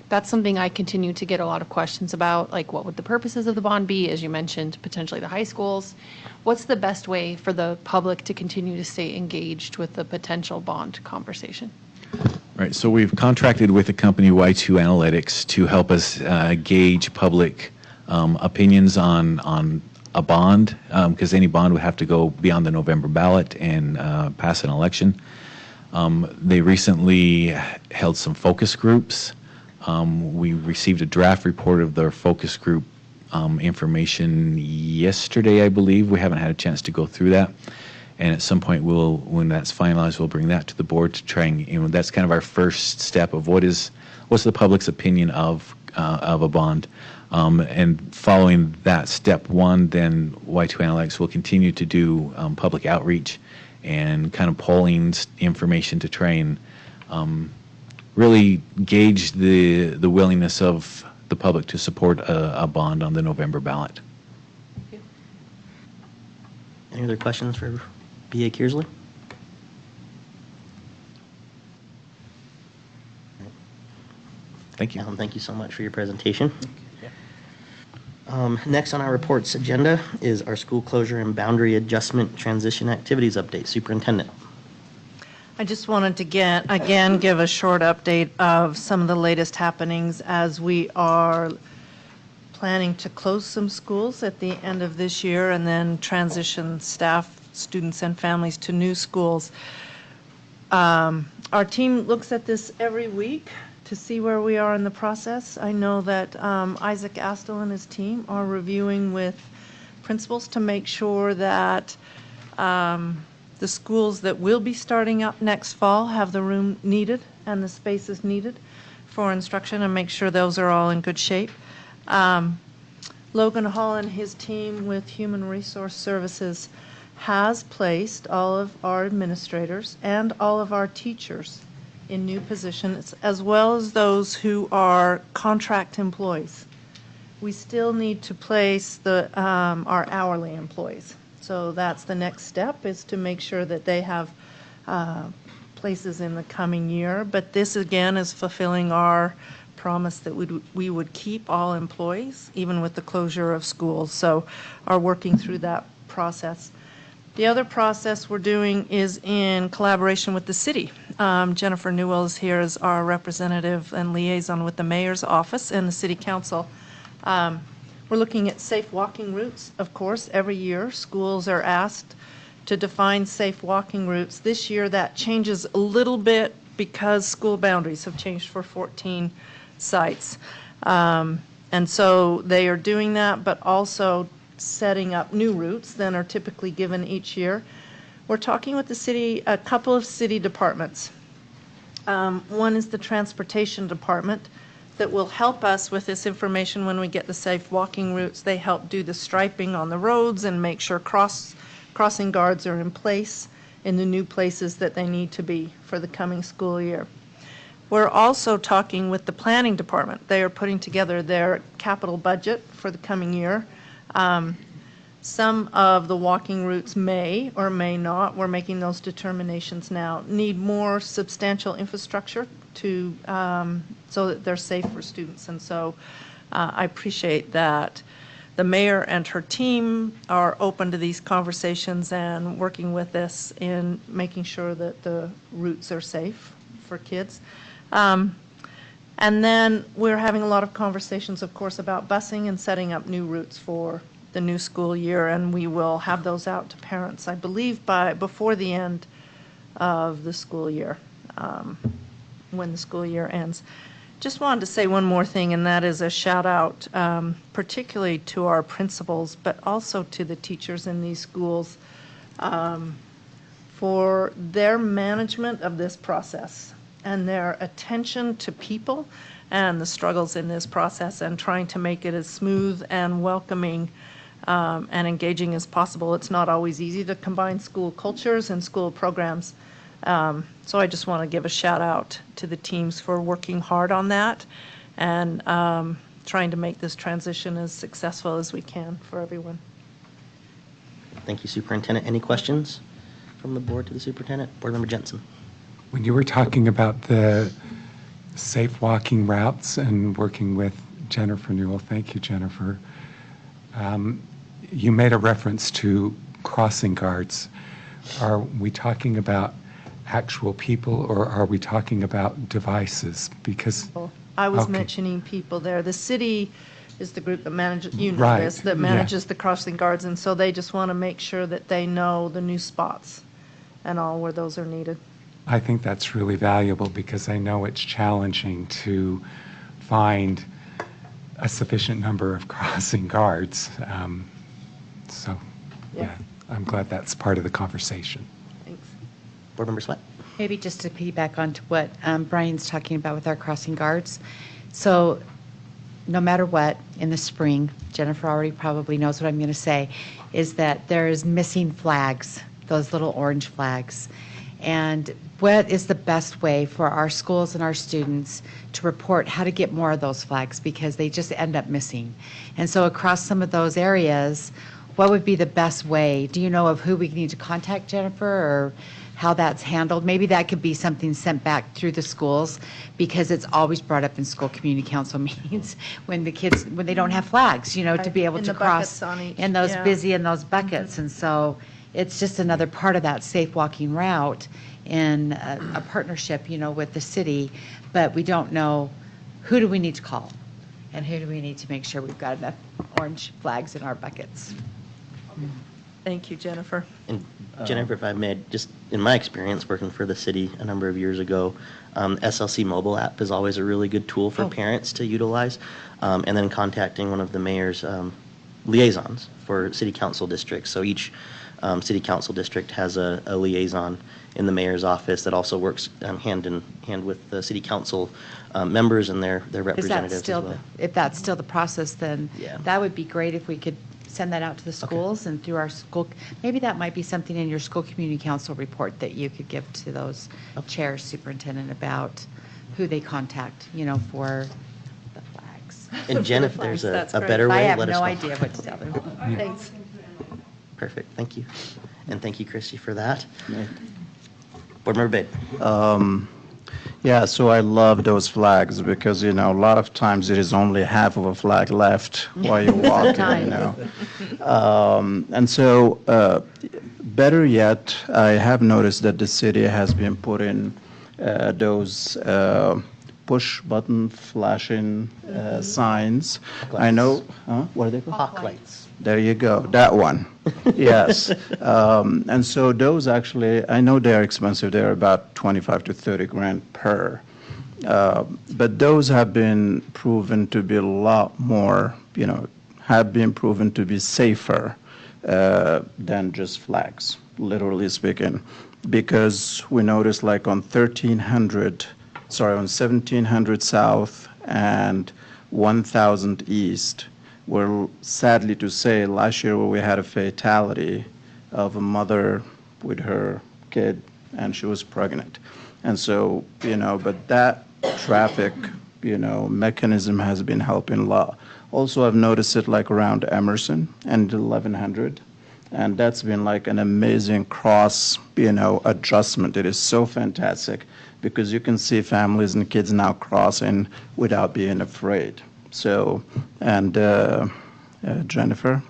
that's something I continue to get a lot of questions about, like what would the purposes of the bond be, as you mentioned, potentially the high schools. What's the best way for the public to continue to stay engaged with the potential bond conversation? Right, so we've contracted with the company Y2 Analytics to help us gauge public opinions on a bond, because any bond would have to go beyond the November ballot and pass an election. They recently held some focus groups. We received a draft report of their focus group information yesterday, I believe. We haven't had a chance to go through that. And at some point, when that's finalized, we'll bring that to the board to try and, that's kind of our first step of what's the public's opinion of a bond. And following that step one, then Y2 Analytics will continue to do public outreach and kind of polling information to try and really gauge the willingness of the public to support a bond on the November ballot. Any other questions for B.A. Kearsley? Thank you. Thank you so much for your presentation. Next on our reports agenda is our school closure and boundary adjustment transition activities update. Superintendent. I just wanted to again give a short update of some of the latest happenings as we are planning to close some schools at the end of this year and then transition staff, students, and families to new schools. Our team looks at this every week to see where we are in the process. I know that Isaac Astle and his team are reviewing with principals to make sure that the schools that will be starting up next fall have the room needed and the spaces needed for instruction, and make sure those are all in good shape. Logan Hall and his team with Human Resource Services has placed all of our administrators and all of our teachers in new positions, as well as those who are contract employees. We still need to place our hourly employees. So that's the next step, is to make sure that they have places in the coming year. But this, again, is fulfilling our promise that we would keep all employees, even with the closure of schools. So are working through that process. The other process we're doing is in collaboration with the city. Jennifer Newell is here as our representative and liaison with the mayor's office and the city council. We're looking at safe walking routes, of course. Every year, schools are asked to define safe walking routes. This year, that changes a little bit because school boundaries have changed for 14 sites. And so they are doing that, but also setting up new routes that are typically given each year. We're talking with the city, a couple of city departments. One is the transportation department that will help us with this information when we get the safe walking routes. They help do the striping on the roads and make sure crossing guards are in place in the new places that they need to be for the coming school year. We're also talking with the planning department. They are putting together their capital budget for the coming year. Some of the walking routes may or may not, we're making those determinations now, need more substantial infrastructure to so that they're safe for students. And so I appreciate that the mayor and her team are open to these conversations and working with us in making sure that the routes are safe for kids. And then we're having a lot of conversations, of course, about busing and setting up new routes for the new school year, and we will have those out to parents, I believe, before the end of the school year, when the school year ends. Just wanted to say one more thing, and that is a shout out, particularly to our principals, but also to the teachers in these schools for their management of this process and their attention to people and the struggles in this process, and trying to make it as smooth and welcoming and engaging as possible. It's not always easy to combine school cultures and school programs. So I just want to give a shout out to the teams for working hard on that and trying to make this transition as successful as we can for everyone. Thank you, Superintendent. Any questions from the board to the superintendent? Board Member Jensen. When you were talking about the safe walking routes and working with Jennifer Newell, thank you, Jennifer. You made a reference to crossing guards. Are we talking about actual people, or are we talking about devices? Because I was okay. mentioning people there. The city is the group that manages, you know Right, this, that manages the crossing guards, and so they just want to make sure that they know the new spots and all where those are needed. I think that's really valuable, because I know it's challenging to find a sufficient number of crossing guards. So, yeah, I'm glad that's part of the conversation. Thanks. Board Member Sweat. Maybe just to piggyback onto what Brian's talking about with our crossing guards. So no matter what, in the spring, Jennifer already probably knows what I'm going to say, is that there's missing flags, those little orange flags. And what is the best way for our schools and our students to report how to get more of those flags, because they just end up missing? And so across some of those areas, what would be the best way? Do you know of who we need to contact, Jennifer, or how that's handled? Maybe that could be something sent back through the schools, because it's always brought up in school community council meetings when the kids, when they don't have flags, you know, to be able In to the cross buckets on each, in those yeah. busy in those buckets. And so, it's just another part of that safe walking route in a partnership, with the city, but we don't know who do we need to call and who do we need to make sure we've got enough orange flags in our buckets. Thank you, Jennifer. And Jennifer, if I may, just in my experience working for the city a number of years ago, SLC mobile app is always a really good tool for parents to utilize. And then contacting one of the mayor's liaisons for city council districts. So each city council district has a liaison in the mayor's office that also works hand in hand with the city council members and their representatives as well. If that's still the process, then Yeah. that would be great if we could send that out to the schools and through our school. Maybe that might be something in your school community council report that you could give to those chairs, superintendent, about who they contact, for the flags. And Jen, if there's a That's great. better I way, have let us no know. idea what to tell them. Thanks. Perfect, thank you. And thank you, Christy, for that. Board Member Bade. Yeah, so I love those flags because, a lot of times there is only half of a flag left while you're walking, And so, better yet, I have noticed that the city has been putting those push button flashing signs. I know, what are they called? Hawk lights. There you go, that one. Yes. And so those actually, I know they're expensive. They're about 25 to 30 grand per. But those have been proven to be a lot more, have been proven to be safer than just flags, literally speaking. Because we noticed like on 1700 South and 1000 East, well, sadly to say, last year we had a fatality of a mother with her kid, and she was pregnant. And so, but that traffic, mechanism has been helping a lot. Also, I've noticed it like around Emerson and 1100, and that's been like an amazing cross, adjustment. It is so fantastic because you can see families and kids now crossing without being afraid. So, and Jennifer,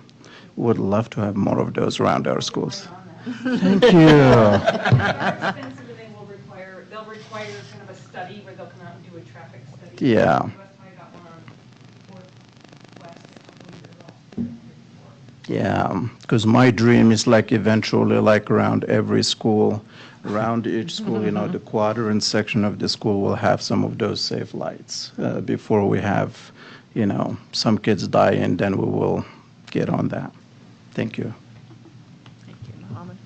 would love to have more of those around our schools. Thank you. They'll require kind of a study where they'll come out and do a traffic study. Yeah. Yeah, because my dream is like eventually like around every school, around each school, the quadrant section of the school will have some of those safe lights before we have, some kids die, and then we will get on that. Thank you. Thank you, Mohammed.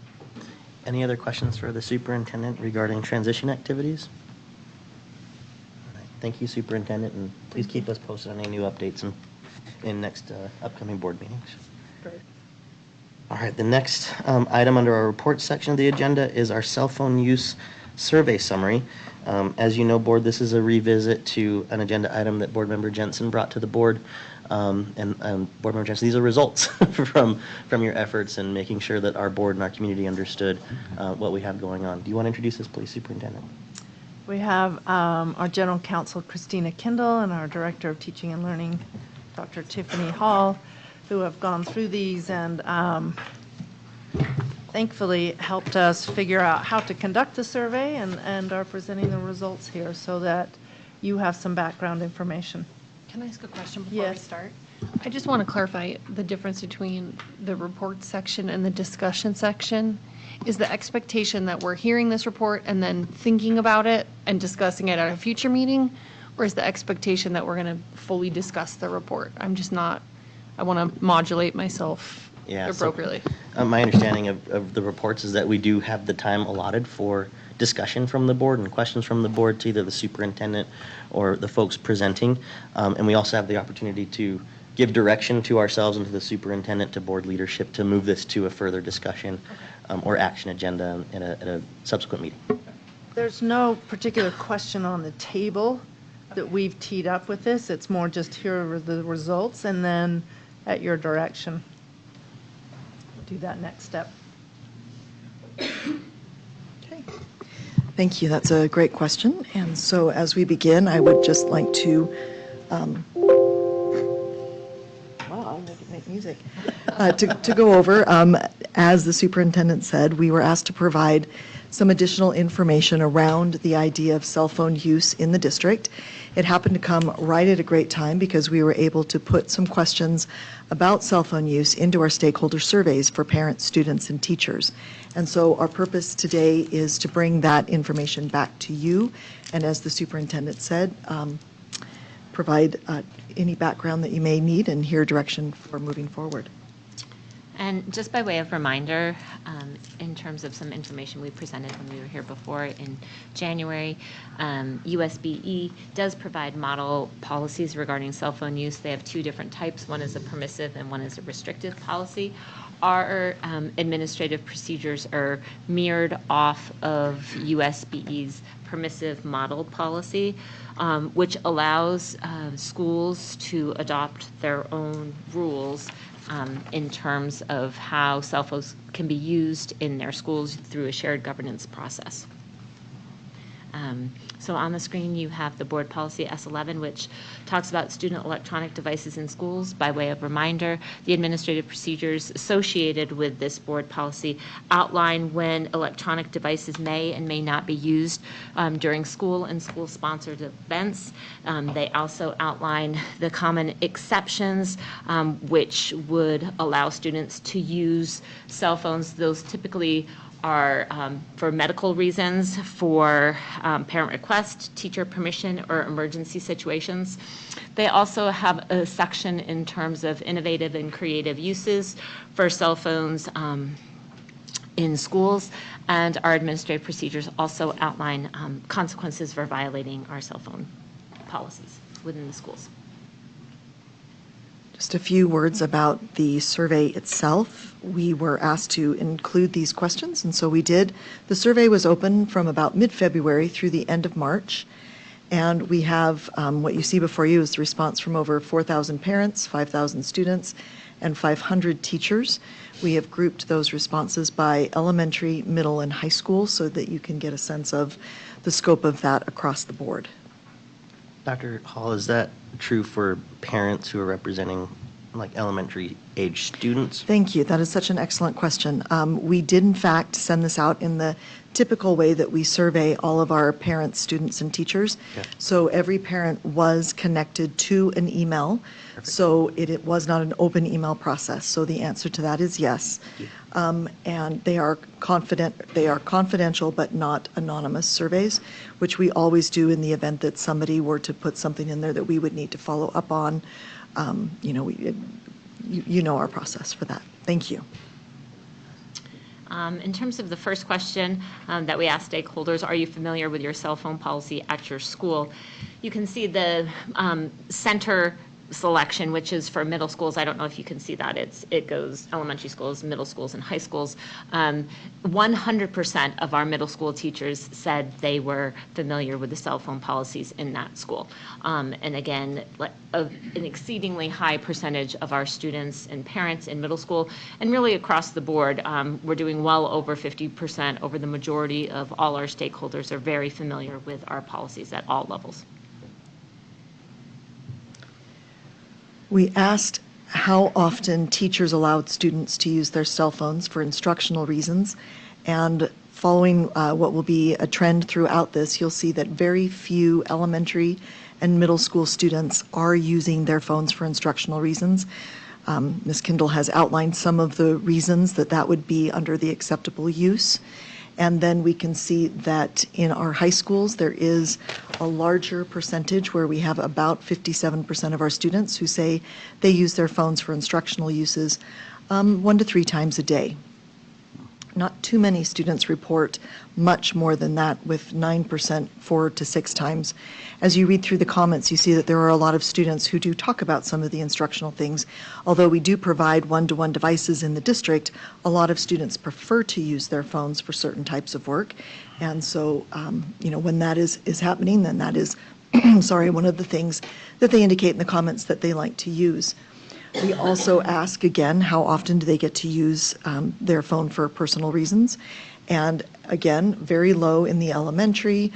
Any other questions for the superintendent regarding transition activities? All right, thank you, superintendent, and please keep us posted on any new updates in next upcoming board meetings. Great. All right, the next item under our report section of the agenda is our cell phone use survey summary. As you know, board, this is a revisit to an agenda item that board member Jensen brought to the board. And board member Jensen, these are results from your efforts in making sure that our board and our community understood what we have going on. Do you want to introduce us, please, superintendent? We have our general counsel, Christina Kindle, and our director of teaching and learning, Dr. Tiffany Hall, who have gone through these and thankfully helped us figure out how to conduct the survey and are presenting the results here so that you have some background information. Can I ask a question before we Yes. start? I just want to clarify the difference between the report section and the discussion section. Is the expectation that we're hearing this report and then thinking about it and discussing it at a future meeting? Or is the expectation that we're going to fully discuss the report? I'm just not, I want to modulate myself appropriately. So, my understanding of the reports is that we do have the time allotted for discussion from the board and questions from the board to either the superintendent or the folks presenting. And we also have the opportunity to give direction to ourselves and to the superintendent, to board leadership, to move this to a further discussion or action agenda at a subsequent meeting. There's no particular question on the table that we've teed up with this. It's more just here are the results, and then at your direction, do that next step. Thank you. That's a great question. And so as we begin, I would just like to, wow, I'll make music, to go over, as the superintendent said, we were asked to provide some additional information around the idea of cell phone use in the district. It happened to come right at a great time because we were able to put some questions about cell phone use into our stakeholder surveys for parents, students, and teachers. And so our purpose today is to bring that information back to you, and as the superintendent said, provide any background that you may need and hear direction for moving forward. And just by way of reminder, in terms of some information we presented when we were here before in January, USBE does provide model policies regarding cell phone use. They have two different types. One is a permissive and one is a restrictive policy. Our administrative procedures are mirrored off of USBE's permissive model policy, which allows schools to adopt their own rules in terms of how cell phones can be used in their schools through a shared governance process. So on the screen you have the board policy S11, which talks about student electronic devices in schools. By way of reminder, the administrative procedures associated with this board policy outline when electronic devices may and may not be used during school and school-sponsored events. They also outline the common exceptions which would allow students to use cell phones. Those typically are for medical reasons, for parent request, teacher permission, or emergency situations. They also have a section in terms of innovative and creative uses for cell phones in schools, and our administrative procedures also outline consequences for violating our cell phone policies within the schools. Just a few words about the survey itself. We were asked to include these questions, and so we did. The survey was open from about mid-February through the end of March, and we have what you see before you is the response from over 4,000 parents, 5,000 students, and 500 teachers. We have grouped those responses by elementary, middle, and high school so that you can get a sense of the scope of that across the board. Dr. Hall, is that true for parents who are representing like elementary age students? Thank you. That is such an excellent question. We did in fact send this out in the typical way that we survey all of our parents, students, and teachers. Okay. So every parent was connected to an email. Perfect. So it was not an open email process. So the answer to that is yes. And they are confidential but not anonymous surveys, which we always do in the event that somebody were to put something in there that we would need to follow up on. You know our process for that. Thank you. In terms of the first question that we asked stakeholders, are you familiar with your cell phone policy at your school? You can see the center selection, which is for middle schools. I don't know if you can see that. It goes elementary schools, middle schools, and high schools. 100% of our middle school teachers said they were familiar with the cell phone policies in that school. And again, an exceedingly high percentage of our students and parents in middle school, and really across the board, we're doing well over 50%. Over the majority of all our stakeholders are very familiar with our policies at all levels. We asked how often teachers allowed students to use their cell phones for instructional reasons, and following what will be a trend throughout this, you'll see that very few elementary and middle school students are using their phones for instructional reasons. Ms. Kindle has outlined some of the reasons that would be under the acceptable use. And then we can see that in our high schools, there is a larger percentage where we have about 57% of our students who say they use their phones for instructional uses 1 to 3 times a day. Not too many students report much more than that, with 9% 4 to 6 times. As you read through the comments, you see that there are a lot of students who do talk about some of the instructional things. Although we do provide one-to-one devices in the district, a lot of students prefer to use their phones for certain types of work. And so, when that is happening, then that is, one of the things that they indicate in the comments that they like to use. We also ask, again, how often do they get to use their phone for personal reasons? And again, very low in the elementary,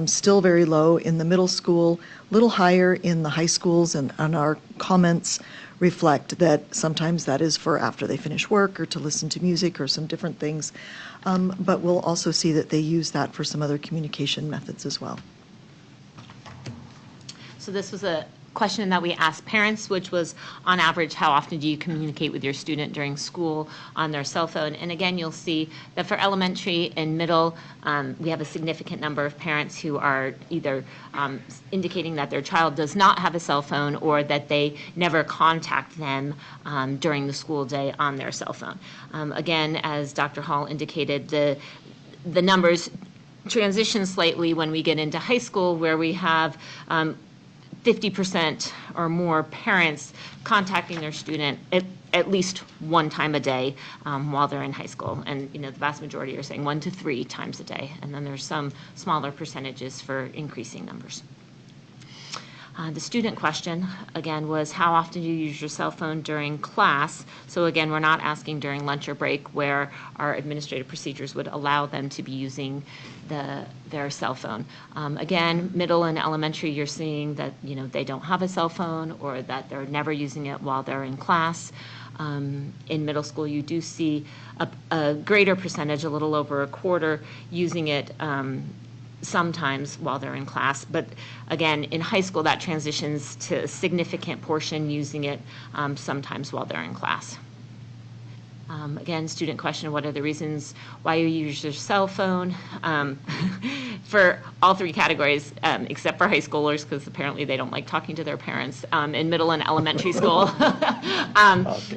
still very low in the middle school, little higher in the high schools, and our comments reflect that sometimes that is for after they finish work or to listen to music or some different things. But we'll also see that they use that for some other communication methods as well. So this was a question that we asked parents, which was, on average, how often do you communicate with your student during school on their cell phone? And again, you'll see that for elementary and middle, we have a significant number of parents who are either indicating that their child does not have a cell phone or that they never contact them during the school day on their cell phone. Again, as Dr. Hall indicated, the numbers transition slightly when we get into high school, where we have 50% or more parents contacting their student at least one time a day while they're in high school. And, the vast majority are saying 1 to 3 times a day. And then there's some smaller percentages for increasing numbers. The student question, again, was how often do you use your cell phone during class? So again, we're not asking during lunch or break, where our administrative procedures would allow them to be using their cell phone. Again, middle and elementary, you're seeing that they don't have a cell phone or that they're never using it while they're in class. In middle school, you do see a greater percentage, a little over a quarter, using it sometimes while they're in class. But again, in high school, that transitions to a significant portion using it sometimes while they're in class. Again, student question, what are the reasons why you use your cell phone? For all 3 categories, except for high schoolers, because apparently they don't like talking to their parents. In middle and elementary school,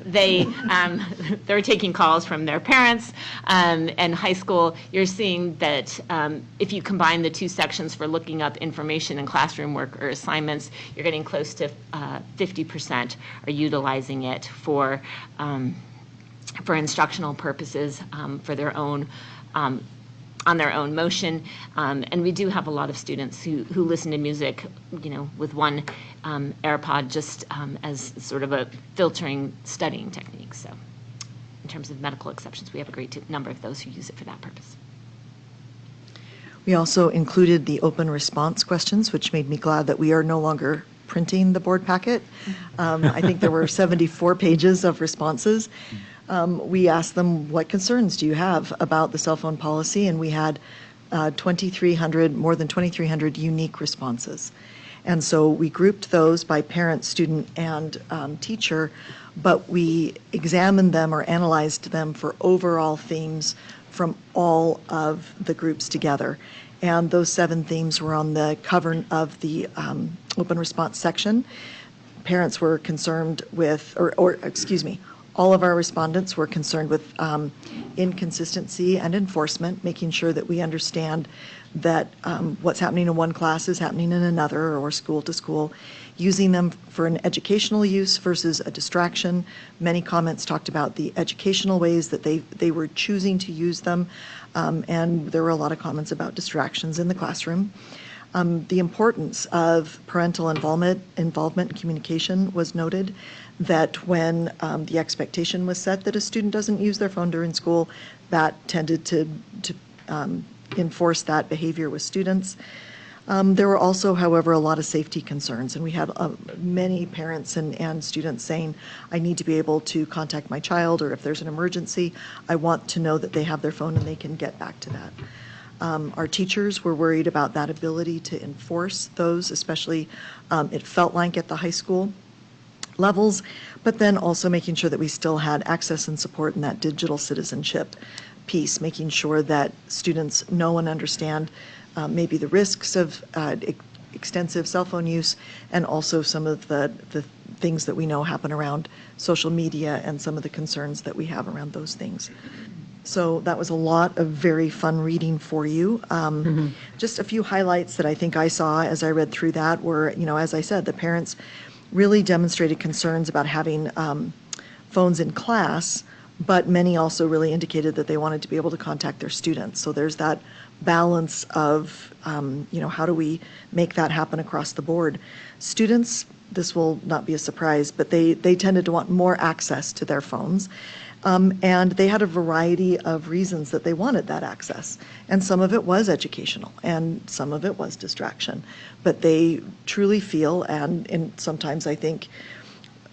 they're taking calls from their parents. And high school, you're seeing that if you combine the 2 sections for looking up information in classroom work or assignments, you're getting close to 50% are utilizing it for instructional purposes, for their own, on their own motion. And we do have a lot of students who listen to music, with one AirPod, just as sort of a filtering studying technique. So in terms of medical exceptions, we have a great number of those who use it for that purpose. We also included the open response questions, which made me glad that we are no longer printing the board packet. I think there were 74 pages of responses. We asked them, what concerns do you have about the cell phone policy? And we had more than 2,300 unique responses. And so we grouped those by parent, student, and teacher, but we examined them or analyzed them for overall themes from all of the groups together. And those 7 themes were on the cover of the open response section. Parents were concerned with, all of our respondents were concerned with inconsistency and enforcement, making sure that we understand that what's happening in one class is happening in another, or school to school, using them for an educational use versus a distraction. Many comments talked about the educational ways that they were choosing to use them, and there were a lot of comments about distractions in the classroom. The importance of parental involvement and communication was noted, that when the expectation was set that a student doesn't use their phone during school, that tended to enforce that behavior with students. There were also, however, a lot of safety concerns, and we had many parents and students saying, I need to be able to contact my child, or if there's an emergency, I want to know that they have their phone and they can get back to that. Our teachers were worried about that ability to enforce those, especially it felt like at the high school levels, but then also making sure that we still had access and support in that digital citizenship piece, making sure that students know and understand maybe the risks of extensive cell phone use, and also some of the things that we know happen around social media and some of the concerns that we have around those things. So that was a lot of very fun reading for you. Just a few highlights that I think I saw as I read through that were, as I said, the parents really demonstrated concerns about having phones in class, but many also really indicated that they wanted to be able to contact their students. So there's that balance of, how do we make that happen across the board? Students, this will not be a surprise, but they tended to want more access to their phones. And they had a variety of reasons that they wanted that access. And some of it was educational, and some of it was distraction. But they truly feel, and sometimes I think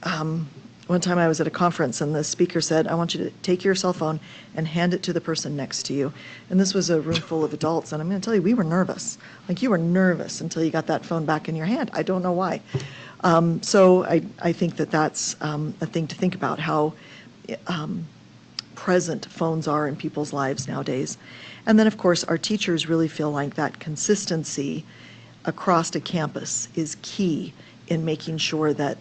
one time I was at a conference and the speaker said, I want you to take your cell phone and hand it to the person next to you. And this was a room full of adults, and I'm going to tell you, we were nervous. Like, you were nervous until you got that phone back in your hand. I don't know why. So I think that that's a thing to think about, how present phones are in people's lives nowadays. And then, of course, our teachers really feel like that consistency across a campus is key in making sure that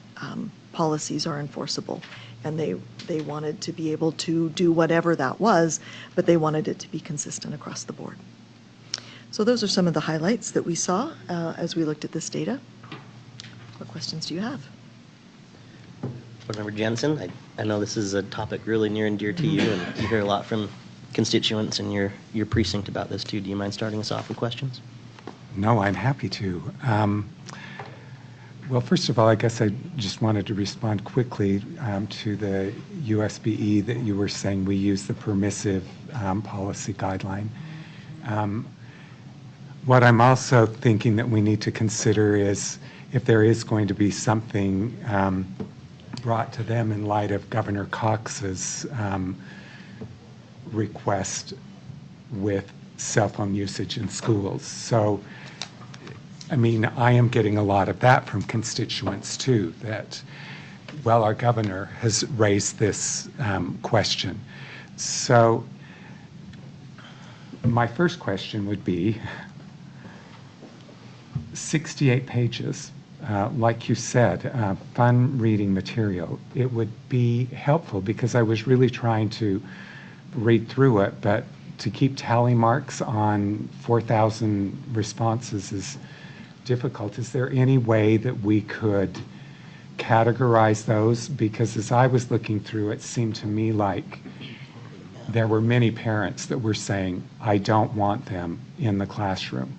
policies are enforceable. And they wanted to be able to do whatever that was, but they wanted it to be consistent across the board. So those are some of the highlights that we saw as we looked at this data. What questions do you have? Board Member Jensen, I know this is a topic really near and dear to you, and you hear a lot from constituents in your precinct about this too. Do you mind starting us off with questions? No, I'm happy to. Well, first of all, I guess I just wanted to respond quickly to the USBE that you were saying we use the permissive policy guideline. What I'm also thinking that we need to consider is if there is going to be something brought to them in light of Governor Cox's request with cell phone usage in schools. So, I mean, I am getting a lot of that from constituents too, that, well, our governor has raised this question. So my first question would be 68 pages, like you said, fun reading material. It would be helpful because I was really trying to read through it, but to keep tally marks on 4,000 responses is difficult. Is there any way that we could categorize those? Because as I was looking through, it seemed to me like there were many parents that were saying, I don't want them in the classroom.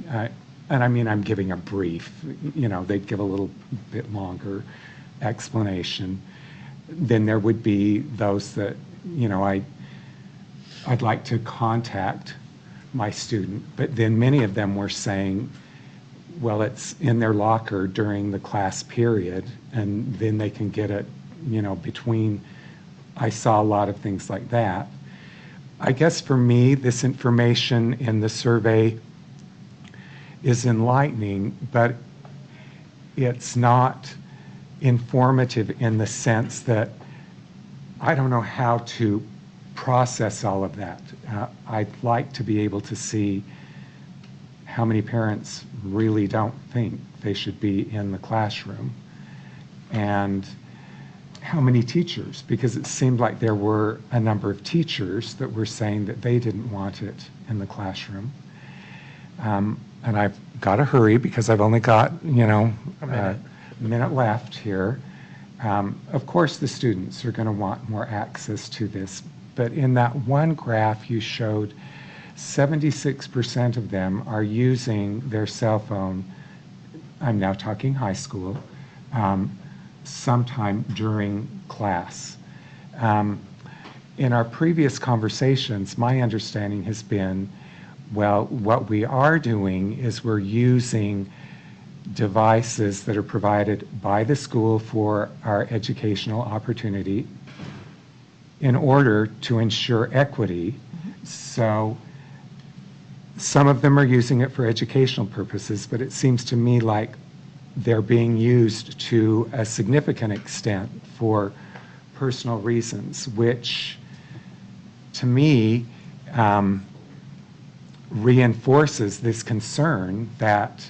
And I mean, I'm giving a brief, you know, they'd give a little bit longer explanation. Then there would be those that, you know, I'd like to contact my student, but then many of them were saying, well, it's in their locker during the class period, and then they can get it, you know, between. I saw a lot of things like that. I guess for me, this information in the survey is enlightening, but it's not informative in the sense that I don't know how to process all of that. I'd like to be able to see how many parents really don't think they should be in the classroom, and how many teachers, because it seemed like there were a number of teachers that were saying that they didn't want it in the classroom. And I've got to hurry because I've only got, you know, a minute left here. Of course, the students are going to want more access to this, but in that one graph you showed, 76% of them are using their cell phone, I'm now talking high school, sometime during class. In our previous conversations, my understanding has been, well, what we are doing is we're using devices that are provided by the school for our educational opportunity in order to ensure equity. So some of them are using it for educational purposes, but it seems to me like they're being used to a significant extent for personal reasons, which to me reinforces this concern that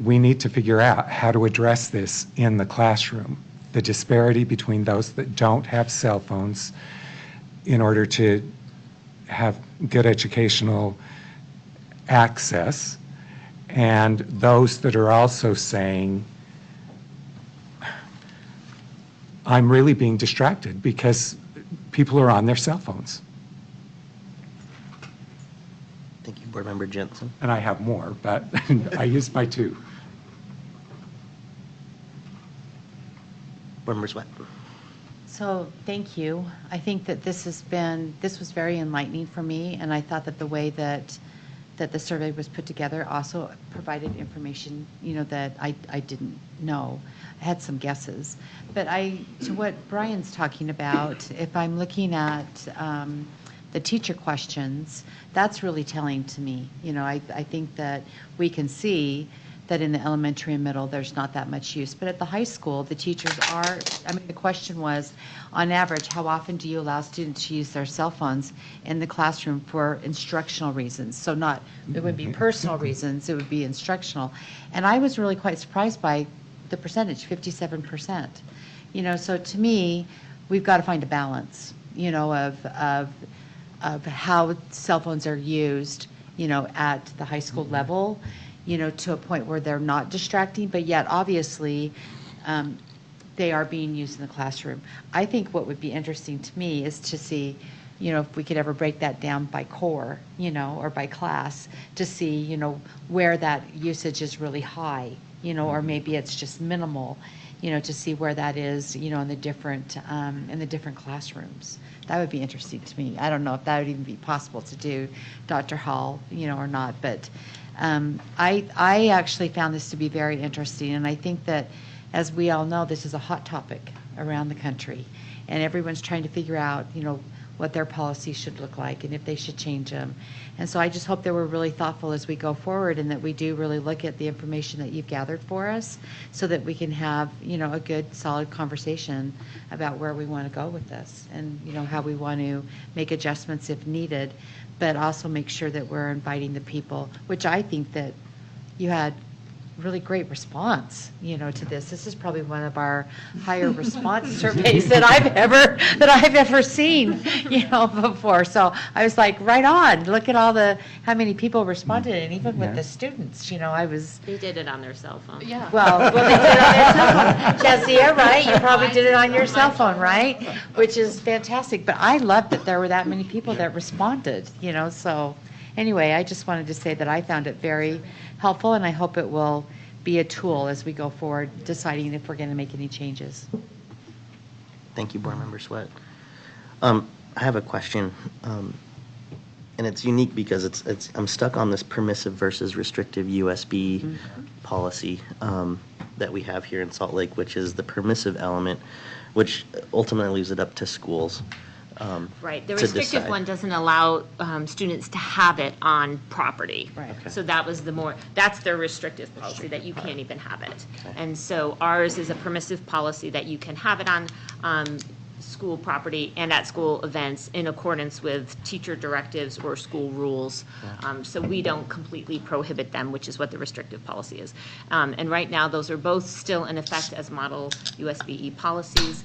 we need to figure out how to address this in the classroom. The disparity between those that don't have cell phones in order to have good educational access, and those that are also saying, I'm really being distracted because people are on their cell phones. Thank you, Board Member Jensen. And I have more, but I used my two. Board Member Sweat. So, thank you. I think that this was very enlightening for me, and I thought that the way that that the survey was put together also provided information, that I didn't know. I had some guesses. But to what Brian's talking about, if I'm looking at the teacher questions, that's really telling to me. I think that we can see that in the elementary and middle, there's not that much use. But at the high school, the teachers are, the question was, on average, how often do you allow students to use their cell phones in the classroom for instructional reasons? So it would be personal reasons, it would be instructional. And I was really quite surprised by the percentage, 57%. So to me, we've got to find a balance, of how cell phones are used, at the high school level, to a point where they're not distracting, but yet obviously they are being used in the classroom. I think what would be interesting to me is to see, if we could ever break that down by core, or by class, to see, where that usage is really high, or maybe it's just minimal, to see where that is, in the different classrooms. That would be interesting to me. I don't know if that would even be possible to do, Dr. Hall, or not, but I actually found this to be very interesting, and I think that, as we all know, this is a hot topic around the country, and everyone's trying to figure out, what their policies should look like and if they should change them. And so I just hope that we're really thoughtful as we go forward and that we do really look at the information that you've gathered for us so that we can have, a good, solid conversation about where we want to go with this and, how we want to make adjustments if needed, but also make sure that we're inviting the people, which I think that you had really great response, to this. This is probably one of our higher response surveys that I've ever seen, before. So I was like, right on. Look at how many people responded, and even with the students, They did it on their cell phone. Yeah. Well, they did it on their cell phone. Jessia, right? You probably did it on your cell phone, right? Which is fantastic. But I love that there were that many people that responded, so anyway, I just wanted to say that I found it very helpful, and I hope it will be a tool as we go forward, deciding if we're going to make any changes. Thank you, Board Member Sweat. I have a question, and it's unique because I'm stuck on this permissive versus restrictive USB policy that we have here in Salt Lake, which is the permissive element, which ultimately leaves it up to schools. Right. The restrictive one doesn't allow students to have it on property. Right. Okay. So that's their restrictive policy, that you can't even have it. Okay. And so ours is a permissive policy that you can have it on school property and at school events in accordance with teacher directives or school rules. So we don't completely prohibit them, which is what the restrictive policy is. And right now, those are both still in effect as model USBE policies.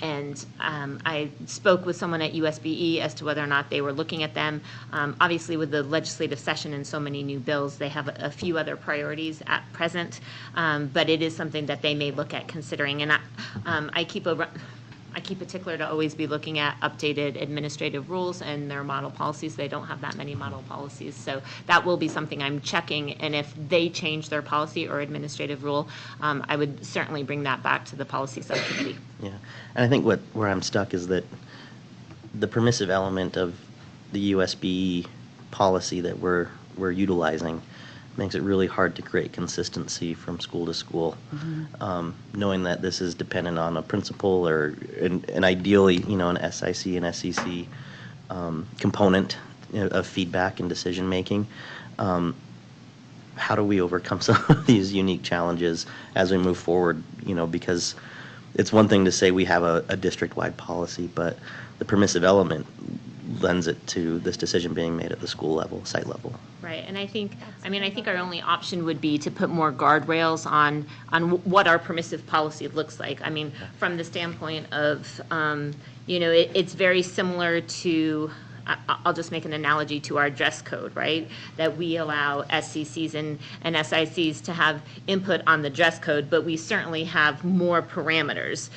And I spoke with someone at USBE as to whether or not they were looking at them. Obviously, with the legislative session and so many new bills, they have a few other priorities at present, but it is something that they may look at considering. And I keep a tickler to always be looking at updated administrative rules and their model policies. They don't have that many model policies, so that will be something I'm checking. And if they change their policy or administrative rule, I would certainly bring that back to the policy subcommittee. Yeah, and I think where I'm stuck is that the permissive element of the USB policy that we're utilizing makes it really hard to create consistency from school to school, knowing that this is dependent on a principal and ideally, an SIC and SEC component of feedback and decision making. How do we overcome some of these unique challenges as we move forward? Because it's one thing to say we have a district-wide policy, but the permissive element lends it to this decision being made at the school level, site level. Right, and I think our only option would be to put more guardrails on what our permissive policy looks like. I mean, from the standpoint of, it's very similar to, I'll just make an analogy to our dress code, right? That we allow SCCs and SICs to have input on the dress code, but we certainly have more parameters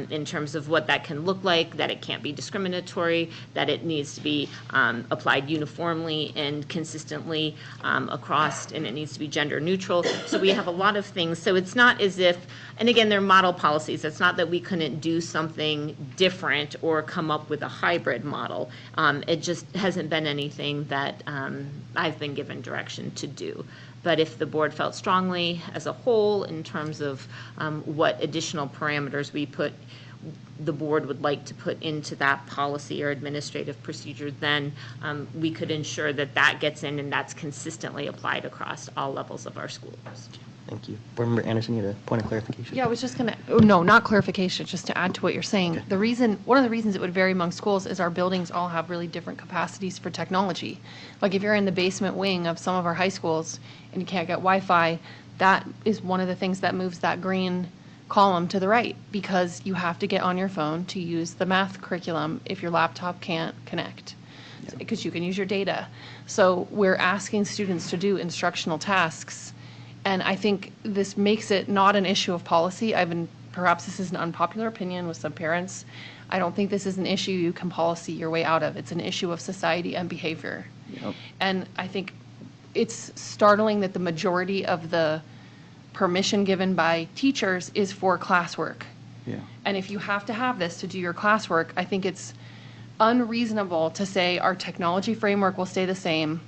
in terms of what that can look like, that it can't be discriminatory, that it needs to be applied uniformly and consistently across, and it needs to be gender neutral. So we have a lot of things. So it's not as if, and again, they're model policies. It's not that we couldn't do something different or come up with a hybrid model. It just hasn't been anything that I've been given direction to do. But if the board felt strongly as a whole in terms of what additional parameters the board would like to put into that policy or administrative procedure, then we could ensure that that gets in and that's consistently applied across all levels of our schools. Thank you. Board Member Anderson, you had a point of clarification? Yeah, I was just going to, no, not clarification, just to add to what you're saying. One of the reasons it would vary among schools is our buildings all have really different capacities for technology. Like if you're in the basement wing of some of our high schools and you can't get Wi-Fi, that is one of the things that moves that green column to the right, because you have to get on your phone to use the math curriculum if your laptop can't connect, because you can use your data. So we're asking students to do instructional tasks, and I think this makes it not an issue of policy. Perhaps this is an unpopular opinion with some parents. I don't think this is an issue you can policy your way out of. It's an issue of society and behavior. Yep. And I think it's startling that the majority of the permission given by teachers is for classwork. Yeah. And if you have to have this to do your classwork, I think it's unreasonable to say our technology framework will stay the same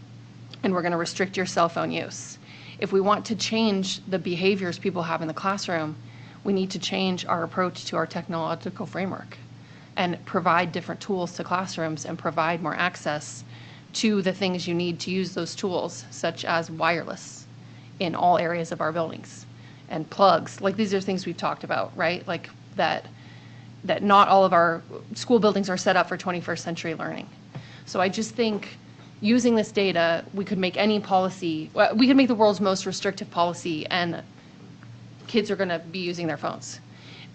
and we're going to restrict your cell phone use. If we want to change the behaviors people have in the classroom, we need to change our approach to our technological framework and provide different tools to classrooms and provide more access to the things you need to use those tools, such as wireless in all areas of our buildings and plugs. Like these are things we've talked about, right? Like that not all of our school buildings are set up for 21st century learning. So I just think using this data, we could make any policy, we could make the world's most restrictive policy and kids are going to be using their phones.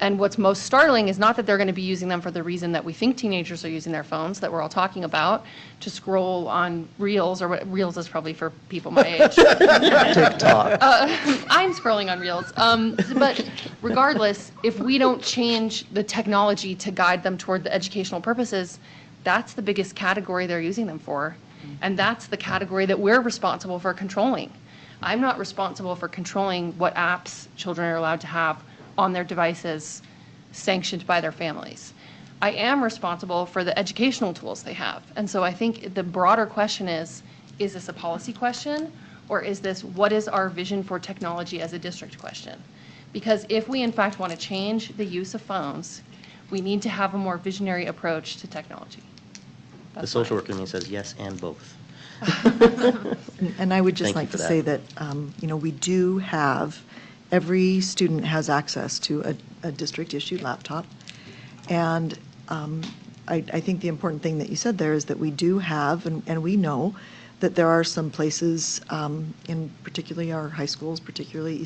And what's most startling is not that they're going to be using them for the reason that we think teenagers are using their phones, that we're all talking about, to scroll on Reels, or what Reels is probably for people my age. TikTok. I'm scrolling on Reels. But regardless, if we don't change the technology to guide them toward the educational purposes, that's the biggest category they're using them for. And that's the category that we're responsible for controlling. I'm not responsible for controlling what apps children are allowed to have on their devices sanctioned by their families. I am responsible for the educational tools they have. And so I think the broader question is this a policy question, or is this what is our vision for technology as a district question? Because if we in fact want to change the use of phones, we need to have a more visionary approach to technology. The social worker in me says yes and both. And I would just Thank you like for to that. say that, we do have, every student has access to a district-issued laptop. And I think the important thing that you said there is that we do have, and we know that there are some places, in particularly our high schools, particularly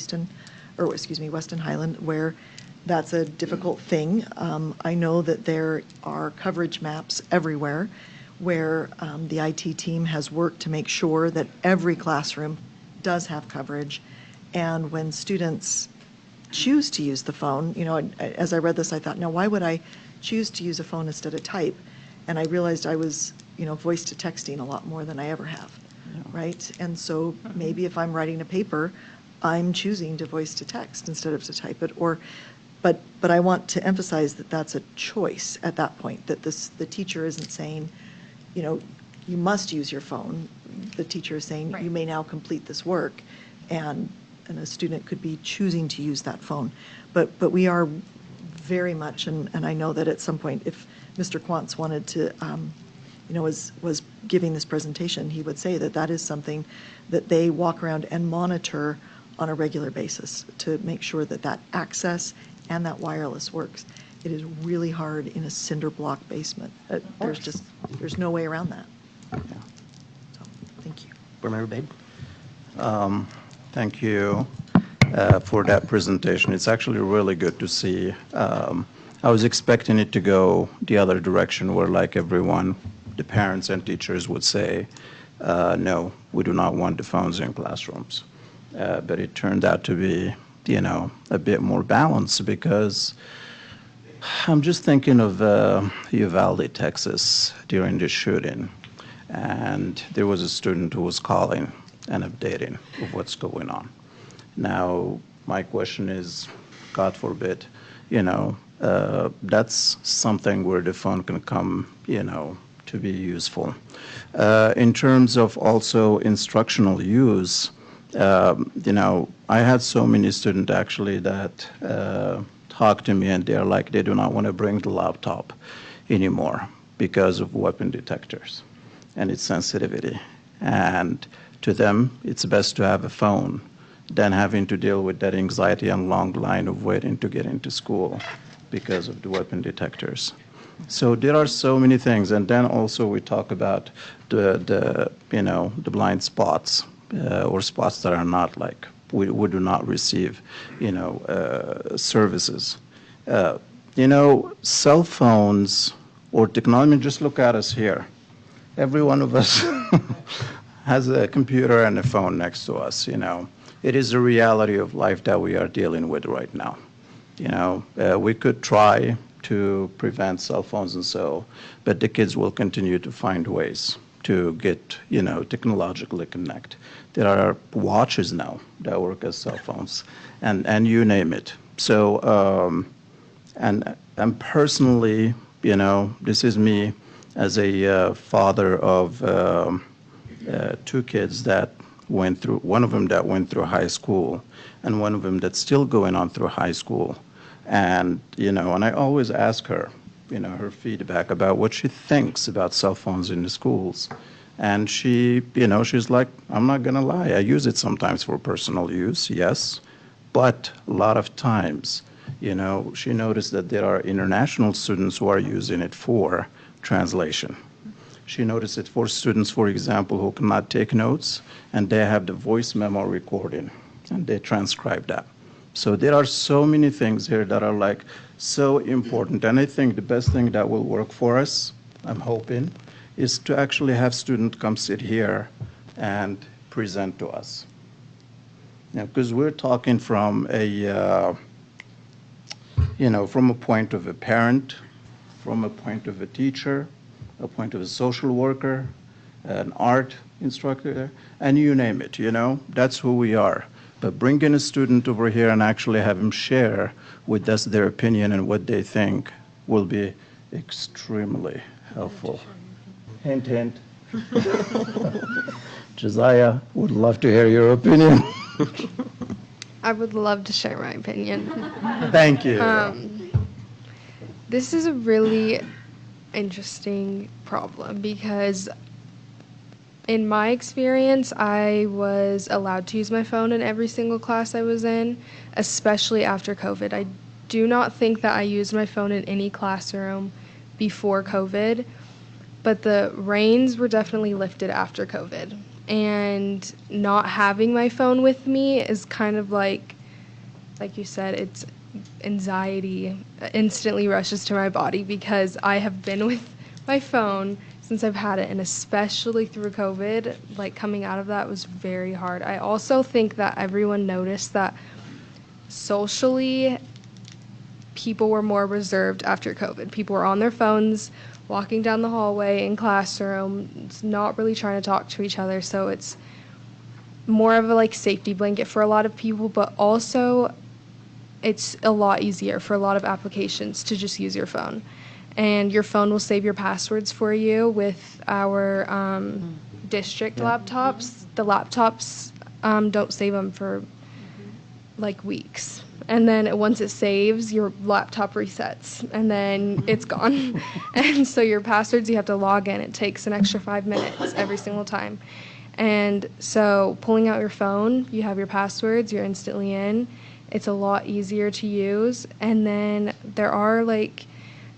Weston Highland, where that's a difficult thing. I know that there are coverage maps everywhere where the IT team has worked to make sure that every classroom does have coverage. And when students choose to use the phone, as I read this, I thought, now why would I choose to use a phone instead of type? And I realized I was, voice to texting a lot more than I ever have, right? And so maybe if I'm writing a paper, I'm choosing to voice to text instead of to type it. But I want to emphasize that that's a choice at that point, that the teacher isn't saying, you must use your phone. The teacher is saying, you may now complete this work. And a student could be choosing to use that phone. But we are very much, and I know that at some point, if Mr. Quantz wanted to, was giving this presentation, he would say that is something that they walk around and monitor on a regular basis to make sure that access and that wireless works. It is really hard in a cinder block basement. There's no way around that. So, thank you. Board Member Babe? Thank you for that presentation. It's actually really good to see. I was expecting it to go the other direction where like everyone, the parents and teachers would say, no, we do not want the phones in classrooms. But it turned out to be, a bit more balanced because I'm just thinking of Uvalde, Texas during the shooting. And there was a student who was calling and updating of what's going on. Now, my question is, God forbid, that's something where the phone can come, to to be useful. In terms of also instructional use, I had so many students actually that talk to me and they're like they do not want to bring the laptop anymore because of weapon detectors and its sensitivity. And to them, it's best to have a phone than having to deal with that anxiety and long line of waiting to get into school because of the weapon detectors. So there are so many things. And then also we talk about the blind spots or spots that are not like, we do not receive, services. Cell phones or technology, just look at us here. Every one of us has a computer and a phone next to us, It is a reality of life that we are dealing with right now. We could try to prevent cell phones and so, but the kids will continue to find ways to get, technologically connect. There are watches now that work as cell phones, and you name it. So, and personally, this is me as a father of two kids that went through, one of them that went through high school, and one of them that's still going on through high school. And, and I always ask her, her feedback about what she thinks about cell phones in the schools. And she, she's like, I'm not going to lie. I use it sometimes for personal use, yes. But a lot of times, she noticed that there are international students who are using it for translation. She noticed it for students, for example, who cannot take notes, and they have the voice memo recording, and they transcribe that. So there are so many things here that are like so important. And I think the best thing that will work for us, I'm hoping, is to actually have students come sit here and present to us. Because we're talking from a, from a point of a parent, from a point of a teacher, a point of a social worker, an art instructor, and you name it, that's who we are. But bringing a student over here and actually have them share with us their opinion and what they think will be extremely helpful. Hint, hint. Josiah would love to hear your opinion. I would love to share my opinion. Thank you. This is a really interesting problem because in my experience, I was allowed to use my phone in every single class I was in, especially after COVID. I do not think that I used my phone in any classroom before COVID, but the reins were definitely lifted after COVID. And not having my phone with me is kind of like you said, it's anxiety instantly rushes to my body because I have been with my phone since I've had it, and especially through COVID, like coming out of that was very hard. I also think that everyone noticed that socially, people were more reserved after COVID. People were on their phones, walking down the hallway in classrooms, not really trying to talk to each other. So it's more of a safety blanket for a lot of people, but also it's a lot easier for a lot of applications to just use your phone. And your phone will save your passwords for you with our district laptops. The laptops don't save them for weeks. And then once it saves, your laptop resets, and then it's gone. And so your passwords, you have to log in. It takes an extra 5 minutes every single time. And so pulling out your phone, you have your passwords, you're instantly in. It's a lot easier to use. And then there are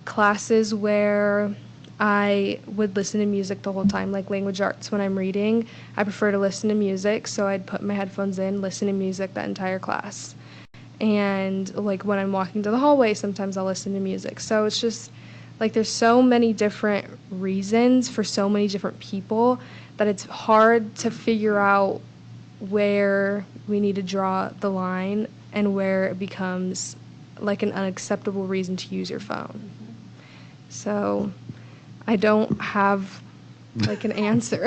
classes where I would listen to music the whole time, like language arts when I'm reading. I prefer to listen to music, so I'd put my headphones in, listen to music that entire class. And when I'm walking to the hallway, sometimes I'll listen to music. So it's just there's so many different reasons for so many different people that it's hard to figure out where we need to draw the line and where it becomes an unacceptable reason to use your phone. So I don't have an answer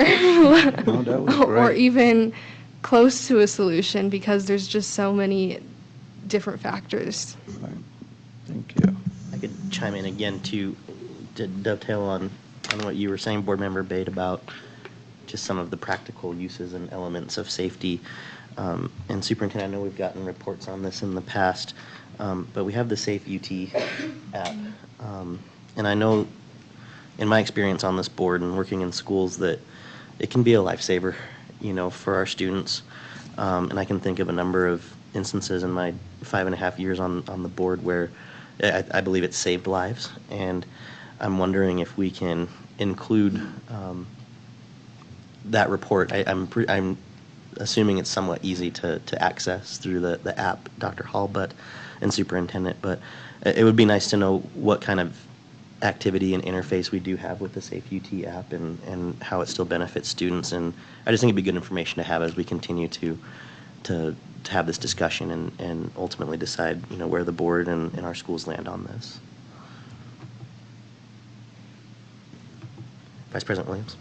or even close to a solution because there's just so many different factors. Thank you. I could chime in again to dovetail on on what you were saying, Board Member Bate, about just some of the practical uses and elements of safety. And Superintendent, I know we've gotten reports on this in the past, but we have the Safe UT app. And I know in my experience on this board and working in schools that it can be a lifesaver, for our students. And I can think of a number of instances in my 5.5 years on the board where I believe it saved lives. And I'm wondering if we can include that report. I'm assuming it's somewhat easy to access through the app, Dr. Hall, and Superintendent, but it would be nice to know what kind of activity and interface we do have with the Safe UT app and how it still benefits students. And I just think it'd be good information to have as we continue to have this discussion and ultimately decide, where the board and our schools land on this. Vice President Williams.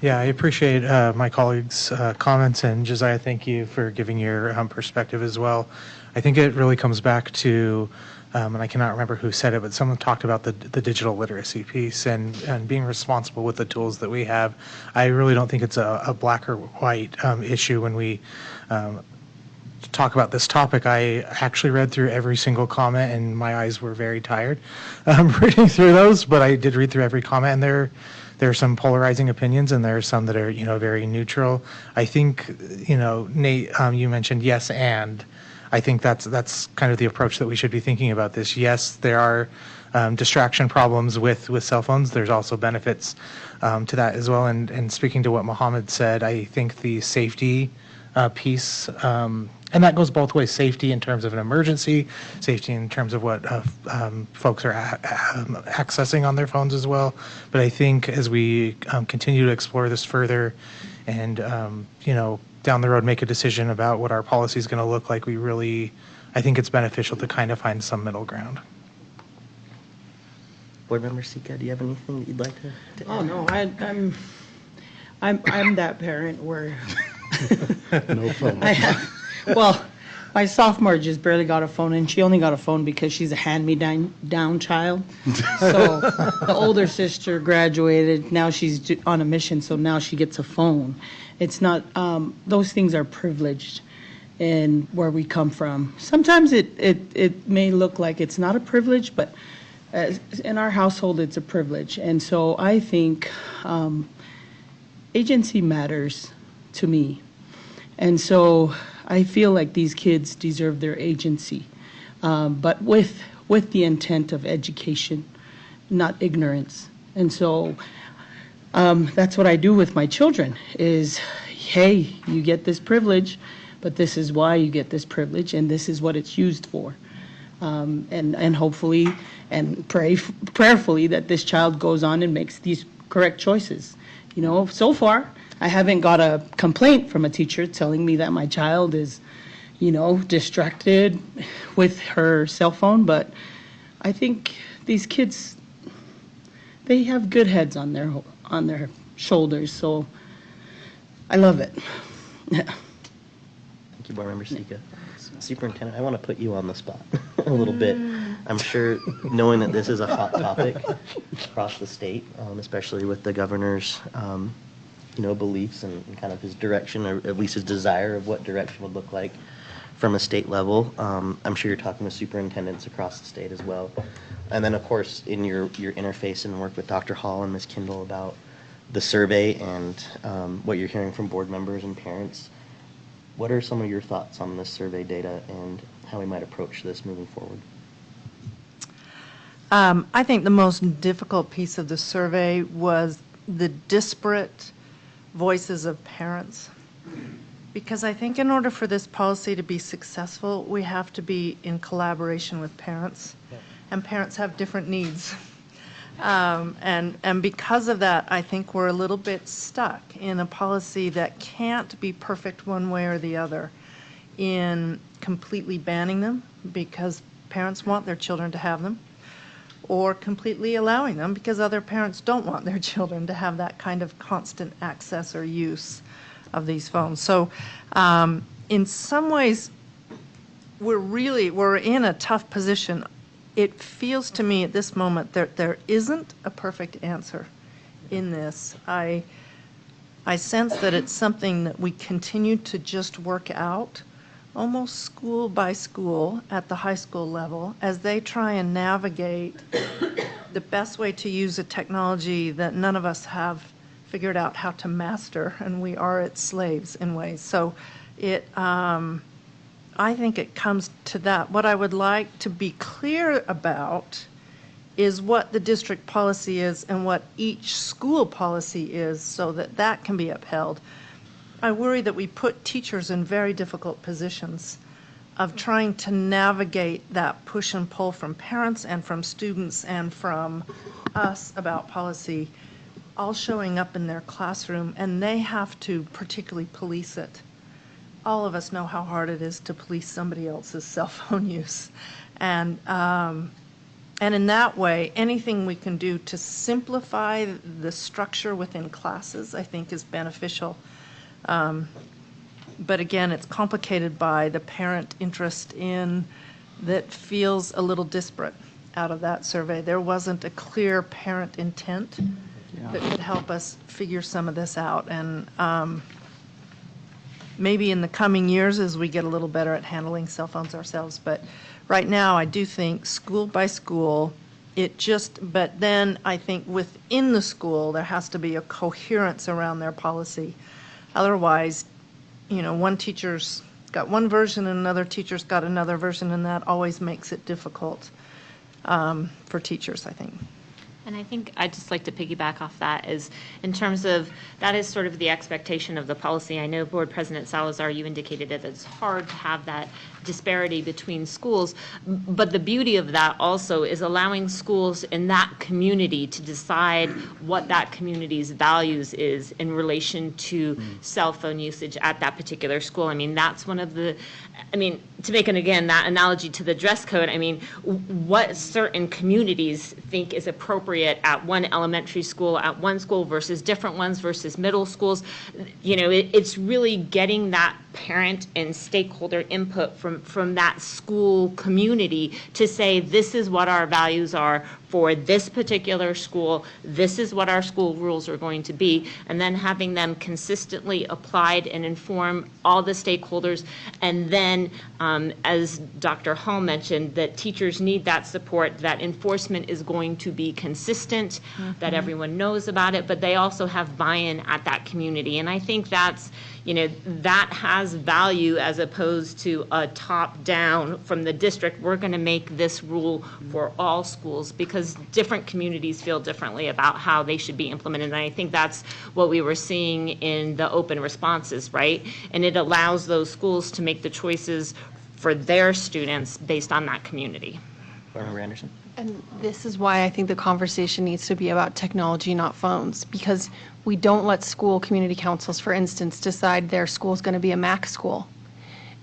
Yeah, I appreciate my colleagues' comments, and Josiah, thank you for giving your perspective as well. I think it really comes back to, and I cannot remember who said it, but someone talked about the digital literacy piece and being responsible with the tools that we have. I really don't think it's a black or white issue when we talk about this topic. I actually read through every single comment, and my eyes were very tired reading through those, but I did read through every comment, and there are some polarizing opinions, and there are some that are, very neutral. I think, Nate, you mentioned yes, and I think that's kind of the approach that we should be thinking about this. Yes, there are distraction problems with cell phones. There's also benefits to that as well. And speaking to what Mohammed said, I think the safety piece, and that goes both ways, safety in terms of an emergency, safety in terms of what folks are accessing on their phones as well. But I think as we continue to explore this further and, down the road make a decision about what our policy is going to look like, I think it's beneficial to kind of find some middle ground. Board Member Sika, do you have anything that you'd like to add? Oh, no, I'm that parent where No phone. well, my sophomore just barely got a phone, and she only got a phone because she's a hand-me-down child. So the older sister graduated, now she's on a mission, so now she gets a phone. It's not, those things are privileged in where we come from. Sometimes it may look like it's not a privilege, but in our household, it's a privilege. And so I think agency matters to me. And so I feel like these kids deserve their agency, but with the intent of education, not ignorance. And so that's what I do with my children is, hey, you get this privilege, but this is why you get this privilege, and this is what it's used for. And hopefully and prayerfully that this child goes on and makes these correct choices. So far, I haven't got a complaint from a teacher telling me that my child is, distracted with her cell phone, but I think these kids, they have good heads on their shoulders, so I love it. Yeah. Thank you, Board Member Sika. Superintendent, I want to put you on the spot a little bit. I'm sure, knowing that this is a hot topic across the state, especially with the governor's, beliefs and kind of his direction, or at least his desire of what direction would look like from a state level. I'm sure you're talking with superintendents across the state as well. And then, of course, in your interface and work with Dr. Hall and Ms. Kindle about the survey and what you're hearing from board members and parents, what are some of your thoughts on this survey data and how we might approach this moving forward? I think the most difficult piece of the survey was the disparate voices of parents. Because I think in order for this policy to be successful, we have to be in collaboration with parents. And parents have different needs. And because of that, I think we're a little bit stuck in a policy that can't be perfect one way or the other in completely banning them because parents want their children to have them, or completely allowing them because other parents don't want their children to have that kind of constant access or use of these phones. So in some ways, we're in a tough position. It feels to me at this moment that there isn't a perfect answer in this. I sense that it's something that we continue to just work out, almost school by school at the high school level, as they try and navigate the best way to use a technology that none of us have figured out how to master, and we are its slaves in ways. So I think it comes to that. What I would like to be clear about is what the district policy is and what each school policy is, so that that can be upheld. I worry that we put teachers in very difficult positions of trying to navigate that push and pull from parents and from students and from us about policy, all showing up in their classroom, and they have to particularly police it. All of us know how hard it is to police somebody else's cell phone use. And in that way, anything we can do to simplify the structure within classes, I think, is beneficial. But again, it's complicated by the parent interest in that feels a little disparate out of that survey. There wasn't a clear parent intent that could help us figure some of this out. And maybe in the coming years as we get a little better at handling cell phones ourselves. But right now, I do think school by school, but then I think within the school, there has to be a coherence around their policy. Otherwise, one teacher's got one version and another teacher's got another version, and that always makes it difficult for teachers, I think. And I think I'd just like to piggyback off that is in terms of that is sort of the expectation of the policy. I know Board President Salazar, you indicated that it's hard to have that disparity between schools, but the beauty of that also is allowing schools in that community to decide what that community's values is in relation to cell phone usage at that particular school. I mean, that's one of the, to make that analogy to the dress code, what certain communities think is appropriate at one elementary school, at one school versus different ones versus middle schools, it's really getting that parent and stakeholder input from that school community to say, this is what our values are for this particular school, this is what our school rules are going to be, and then having them consistently applied and inform all the stakeholders. And then, as Dr. Hall mentioned, that teachers need that support, that enforcement is going to be consistent, that everyone knows about it, but they also have buy-in at that community. And I think that's, that has value as opposed to a top-down from the district. We're going to make this rule for all schools because different communities feel differently about how they should be implemented. And I think that's what we were seeing in the open responses, right? And it allows those schools to make the choices for their students based on that community. Board Member Anderson. And this is why I think the conversation needs to be about technology, not phones, because we don't let school community councils, for instance, decide their school is going to be a Mac school.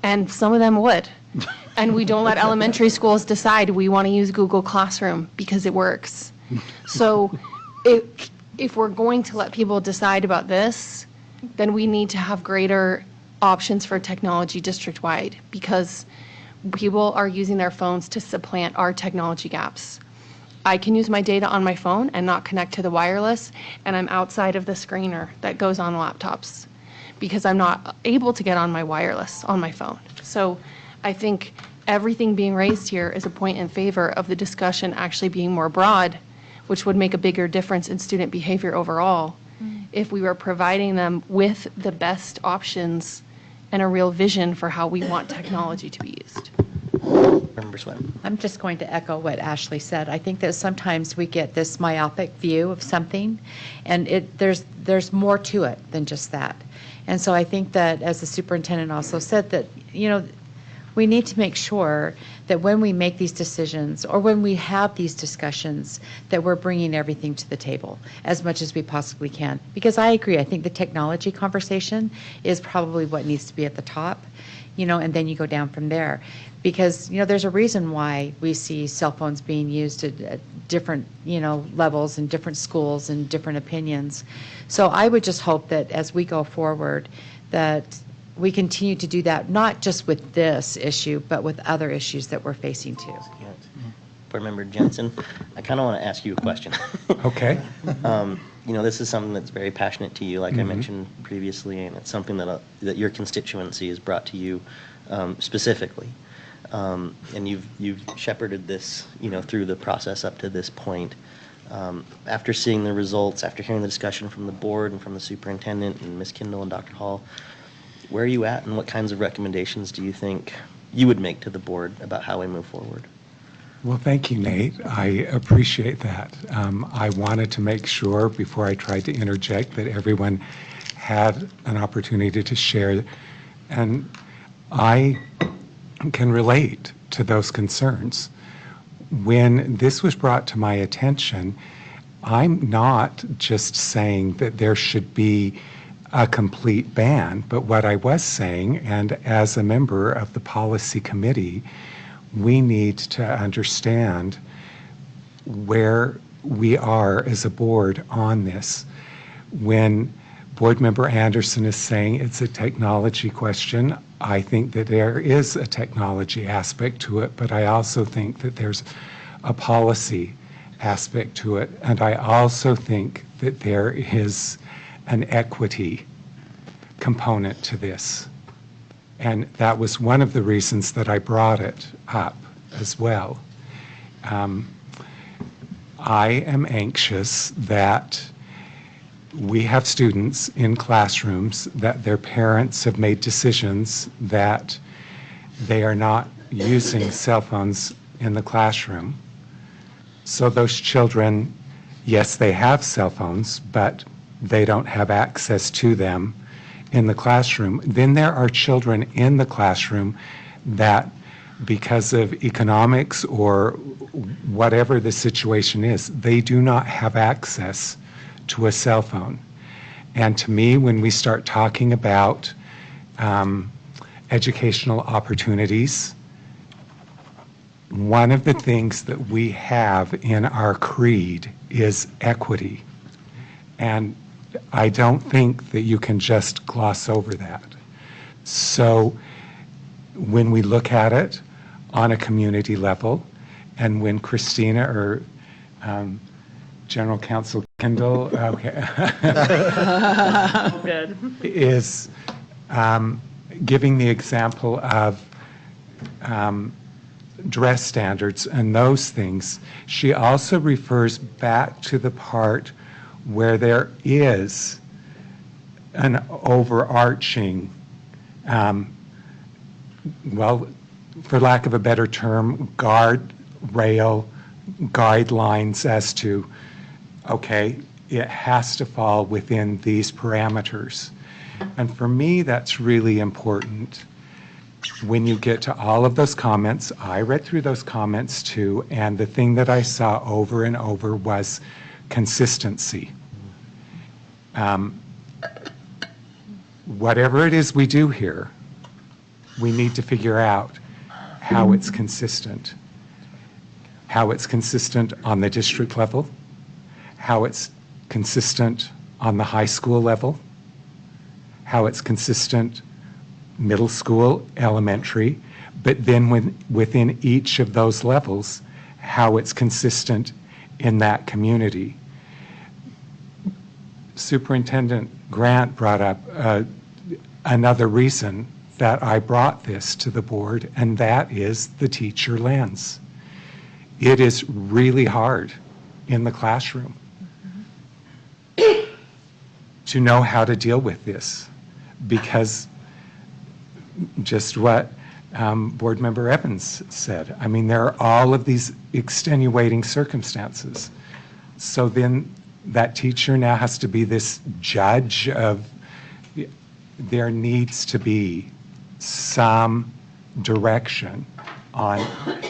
And some of them would. And we don't let elementary schools decide we want to use Google Classroom because it works. So if we're going to let people decide about this, then we need to have greater options for technology district-wide, because people are using their phones to supplant our technology gaps. I can use my data on my phone and not connect to the wireless, and I'm outside of the screener that goes on laptops because I'm not able to get on my wireless on my phone. So I think everything being raised here is a point in favor of the discussion actually being more broad, which would make a bigger difference in student behavior overall if we were providing them with the best options and a real vision for how we want technology to be used. Member Swim. I'm just going to echo what Ashley said. I think that sometimes we get this myopic view of something, and there's more to it than just that. And so I think that, as the superintendent also said, that we need to make sure that when we make these decisions or when we have these discussions, that we're bringing everything to the table as much as we possibly can. Because I agree, I think the technology conversation is probably what needs to be at the top, and then you go down from there. Because, there's a reason why we see cell phones being used at different, levels in different schools and different opinions. So I would just hope that as we go forward, that we continue to do that, not just with this issue, but with other issues that we're facing too. Board Member Jensen, I kind of want to ask you a question. Okay. This is something that's very passionate to you, like I Mhm. mentioned previously, and it's something that your constituency has brought to you specifically. And you've shepherded this, through the process up to this point. After seeing the results, after hearing the discussion from the board and from the superintendent and Ms. Kindle and Dr. Hall, where are you at, and what kinds of recommendations do you think you would make to the board about how we move forward? Well, thank you, Nate. I appreciate that. I wanted to make sure before I tried to interject that everyone had an opportunity to share. And I can relate to those concerns. When this was brought to my attention, I'm not just saying that there should be a complete ban, but what I was saying, and as a member of the policy committee, we need to understand where we are as a board on this. When Board Member Anderson is saying it's a technology question, I think that there is a technology aspect to it, but I also think that there's a policy aspect to it, and I also think that there is an equity component to this. And that was one of the reasons that I brought it up as well. I am anxious that we have students in classrooms that their parents have made decisions that they are not using cell phones in the classroom. So those children, yes, they have cell phones, but they don't have access to them in the classroom. Then there are children in the classroom that, because of economics or whatever the situation is, they do not have access to a cell phone. And to me, when we start talking about educational opportunities, one of the things that we have in our creed is equity. And I don't think that you can just gloss over that. So when we look at it on a community level, and when Christina or General Counsel Kendall is giving the example of dress standards and those things, she also refers back to the part where there is an overarching, well, for lack of a better term, guardrail, guidelines as to, okay, it has to fall within these parameters. And for me, that's really important. When you get to all of those comments, I read through those comments too, and the thing that I saw over and over was consistency. Whatever it is we do here, we need to figure out how it's consistent. How it's consistent on the district level, how it's consistent on the high school level, how it's consistent middle school, elementary, but then within each of those levels, how it's consistent in that community. Superintendent Grant brought up another reason that I brought this to the board, and that is the teacher lens. It is really hard in the classroom to know how to deal with this, because just what Board Member Evans said. I mean, there are all of these extenuating circumstances. So then that teacher now has to be this judge of, there needs to be some direction on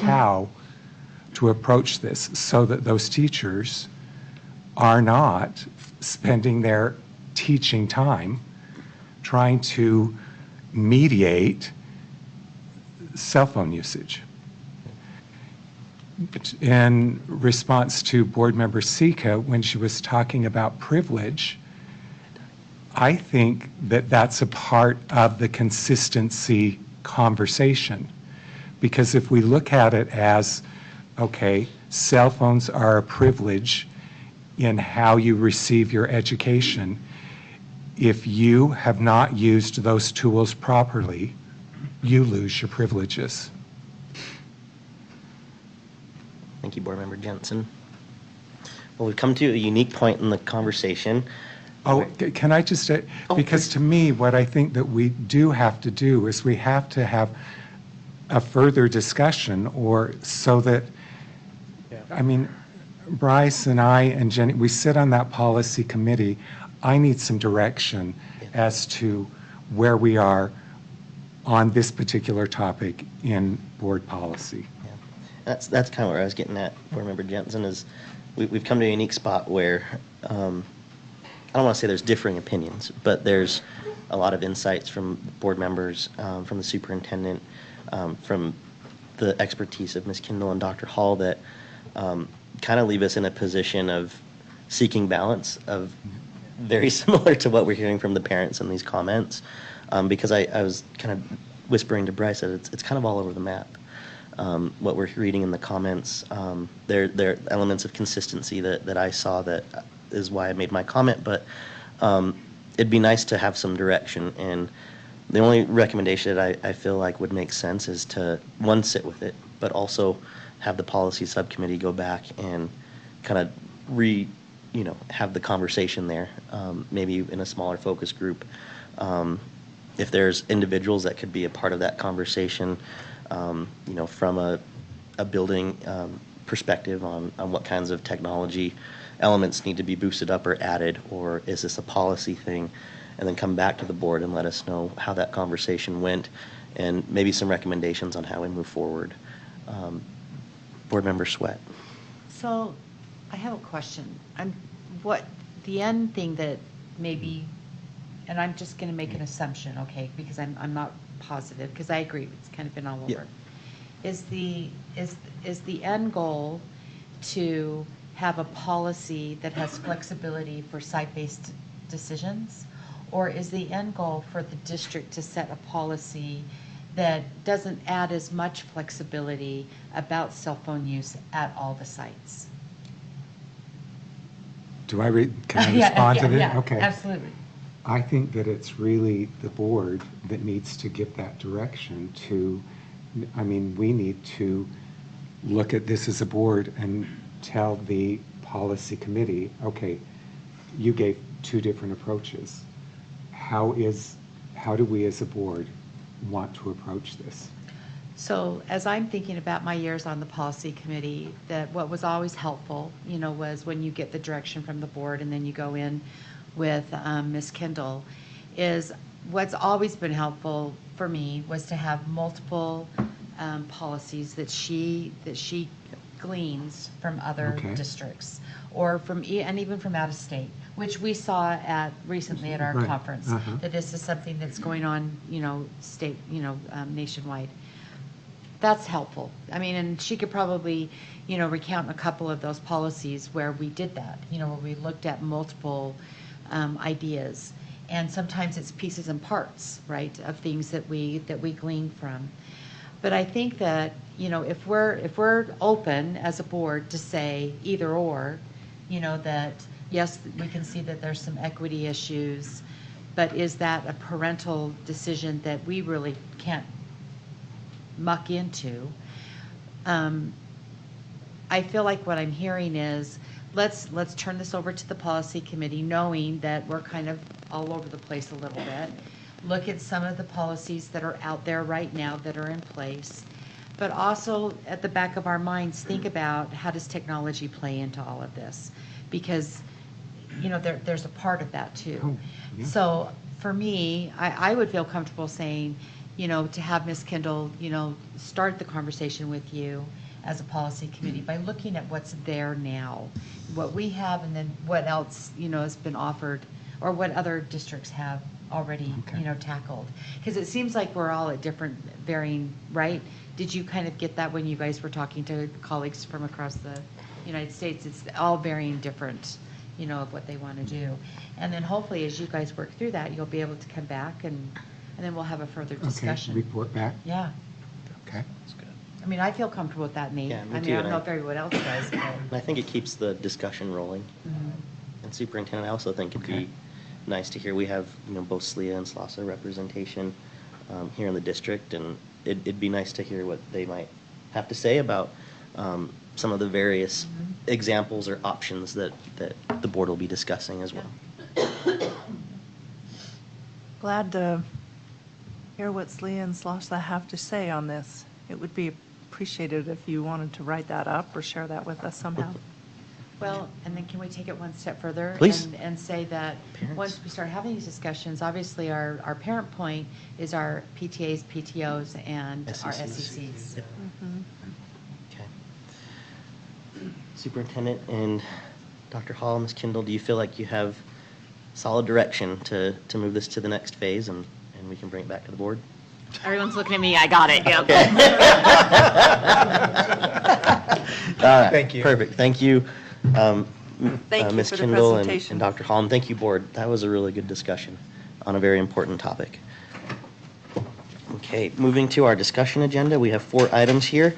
how to approach this so that those teachers are not spending their teaching time trying to mediate cell phone usage. In response to Board Member Sika, when she was talking about privilege, I think that that's a part of the consistency conversation. Because if we look at it as okay, cell phones are a privilege in how you receive your education. If you have not used those tools properly, you lose your privileges. Thank you, Board Member Jensen. Well, we've come to a unique point in the conversation. Oh, can I just, because to me, what I think that we do have to do is we have to have a further discussion, or so that, I mean, Bryce and I and Jenny, we sit on that policy committee. I need some direction as to where we are on this particular topic in board policy. Yeah. That's kind of where I was getting at, Board Member Jensen, is we've come to a unique spot where I don't want to say there's differing opinions, but there's a lot of insights from board members, from the superintendent, from the expertise of Ms. Kindle and Dr. Hall that kind of leave us in a position of seeking balance, of very similar to what we're hearing from the parents in these comments, because I was kind of whispering to Bryce that it's kind of all over the map. What we're reading in the comments, there are elements of consistency that I saw that is why I made my comment, but it'd be nice to have some direction. And the only recommendation that I feel like would make sense is to, one, sit with it, but also have the policy subcommittee go back and kind of have the conversation there, maybe in a smaller focus group. If there's individuals that could be a part of that conversation, from a building perspective on what kinds of technology elements need to be boosted up or added, or is this a policy thing, and then come back to the board and let us know how that conversation went and maybe some recommendations on how we move forward. Board Member Sweat. So I have a question. What the end thing that maybe, and I'm just going to make an assumption, okay, because I'm not positive, because I agree, it's kind of been all over. Yeah. Is the end goal to have a policy that has flexibility for site-based decisions? Or is the end goal for the district to set a policy that doesn't add as much flexibility about cell phone use at all the sites? Can I respond to this? Yeah, okay. absolutely. I think that it's really the board that needs to give that direction to, we need to look at this as a board and tell the policy committee, okay, you gave two different approaches. How do we as a board want to approach this? So as I'm thinking about my years on the policy committee, that what was always helpful, was when you get the direction from the board and then you go in with Ms. Kindle, is what's always been helpful for me was to have multiple policies that she gleans from other districts, or and even from out of state, which we saw recently at our conference. That this is something that's going on, state, nationwide. That's helpful. And she could probably, recount a couple of those policies where we did that, where we looked at multiple ideas. And sometimes it's pieces and parts, right, of things that we glean from. But I think that, if we're open as a board to say either or, that yes, we can see that there's some equity issues, but is that a parental decision that we really can't muck into? I feel like what I'm hearing is let's turn this over to the policy committee, knowing that we're kind of all over the place a little bit. Look at some of the policies that are out there right now that are in place, but also at the back of our minds, think about how does technology play into all of this? Because, there's a part of that too. Oh, yeah. So for me, I would feel comfortable saying, to have Ms. Kindle, start the conversation with you as a policy committee by looking at what's there now, what we have, and then what else, has been offered, or what other districts have already, tackled. Because it seems like we're all at different varying, right? Did you kind of get that when you guys were talking to colleagues from across the United States? It's all varying different, of what they want to do. And then hopefully as you guys work through that, you'll be able to come back and then we'll have a further discussion. Okay, report back? Yeah. Okay. I mean, I feel comfortable with that, Nate. Yeah, me I mean, too, I and don't know I- if everyone else does, but. And I think it keeps the discussion rolling. Mhm. And Superintendent, I also think it'd be nice to hear, we have, both SLEA and SLOSA representation here in the district, and it'd be nice to hear what they might have to say about some of the various examples or options that the board will be discussing as well. Glad to hear what SLEA and SLOSA have to say on this. It would be appreciated if you wanted to write that up or share that with us somehow. Well, and then can we take it one step further? Please. And say that Parents. once we start having these discussions, obviously our parent point is our PTAs, PTOs, and our SECs. Mhm. Okay. Superintendent and Dr. Hall, Ms. Kindle, do you feel like you have solid direction to move this to the next phase and we can bring it back to the board? Everyone's looking at me, I got it, yep. All right. Thank you. Perfect. Thank you, Thank you Ms. for the Kindle presentation. and Dr. Hall, and thank you, board. That was a really good discussion on a very important topic. Okay, moving to our discussion agenda, we have 4 items here.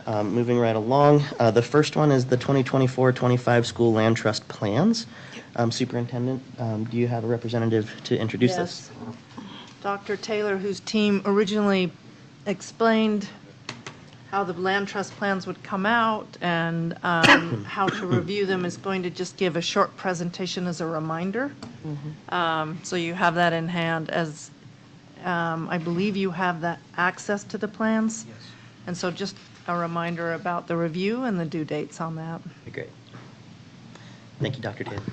Moving right along, the first one is the 2024-25 school land trust plans. Superintendent, do you have a representative to introduce this? Yes. Dr. Taylor, whose team originally explained how the land trust plans would come out and how to review them, is going to just give a short presentation as a reminder. So you have that in hand as, I believe you have that access to the plans? Yes. And so just a reminder about the review and the due dates on that. Great. Thank you, Dr. Taylor.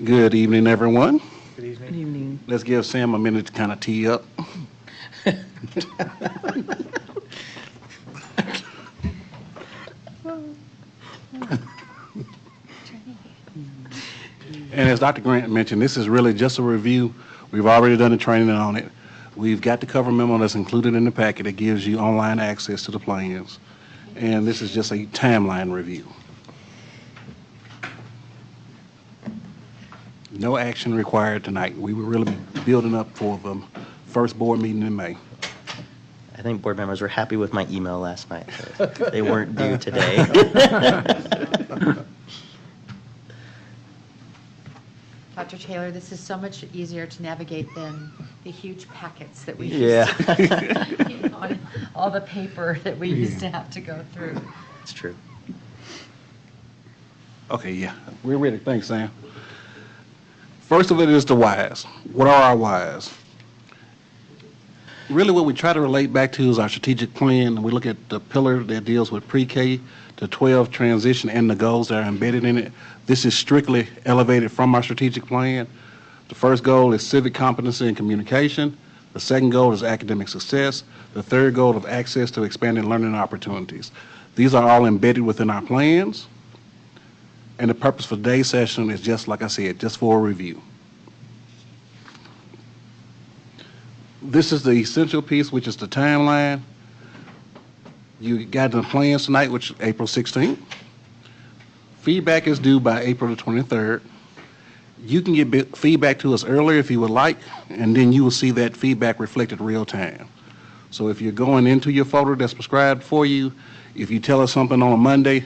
Good evening, everyone. Good evening. Good evening. Let's give Sam a minute to kind of tee up. And as Dr. Grant mentioned, this is really just a review. We've already done the training on it. We've got the cover memo that's included in the packet that gives you online access to the plans. And this is just a timeline review. No action required tonight. We were really building up for the first board meeting in May. I think board members were happy with my email last night. They weren't due today. Dr. Taylor, this is so much easier to navigate than the huge packets that we Yeah. used to, you know, all the paper that we used to have to go through. It's true. Okay, yeah, we're ready. Thanks, Sam. First of it is the whys. What are our whys? Really what we try to relate back to is our strategic plan. We look at the pillar that deals with pre-K to 12 transition and the goals that are embedded in it. This is strictly elevated from our strategic plan. The first goal is civic competency and communication. The second goal is academic success. The third goal of access to expanded learning opportunities. These are all embedded within our plans. And the purpose for today's session is just like I said, just for a review. This is the essential piece, which is the timeline. You got the plans tonight, which is April 16th. Feedback is due by April the 23rd. You can get feedback to us earlier if you would like, and then you will see that feedback reflected real time. So if you're going into your folder that's prescribed for you, if you tell us something on a Monday,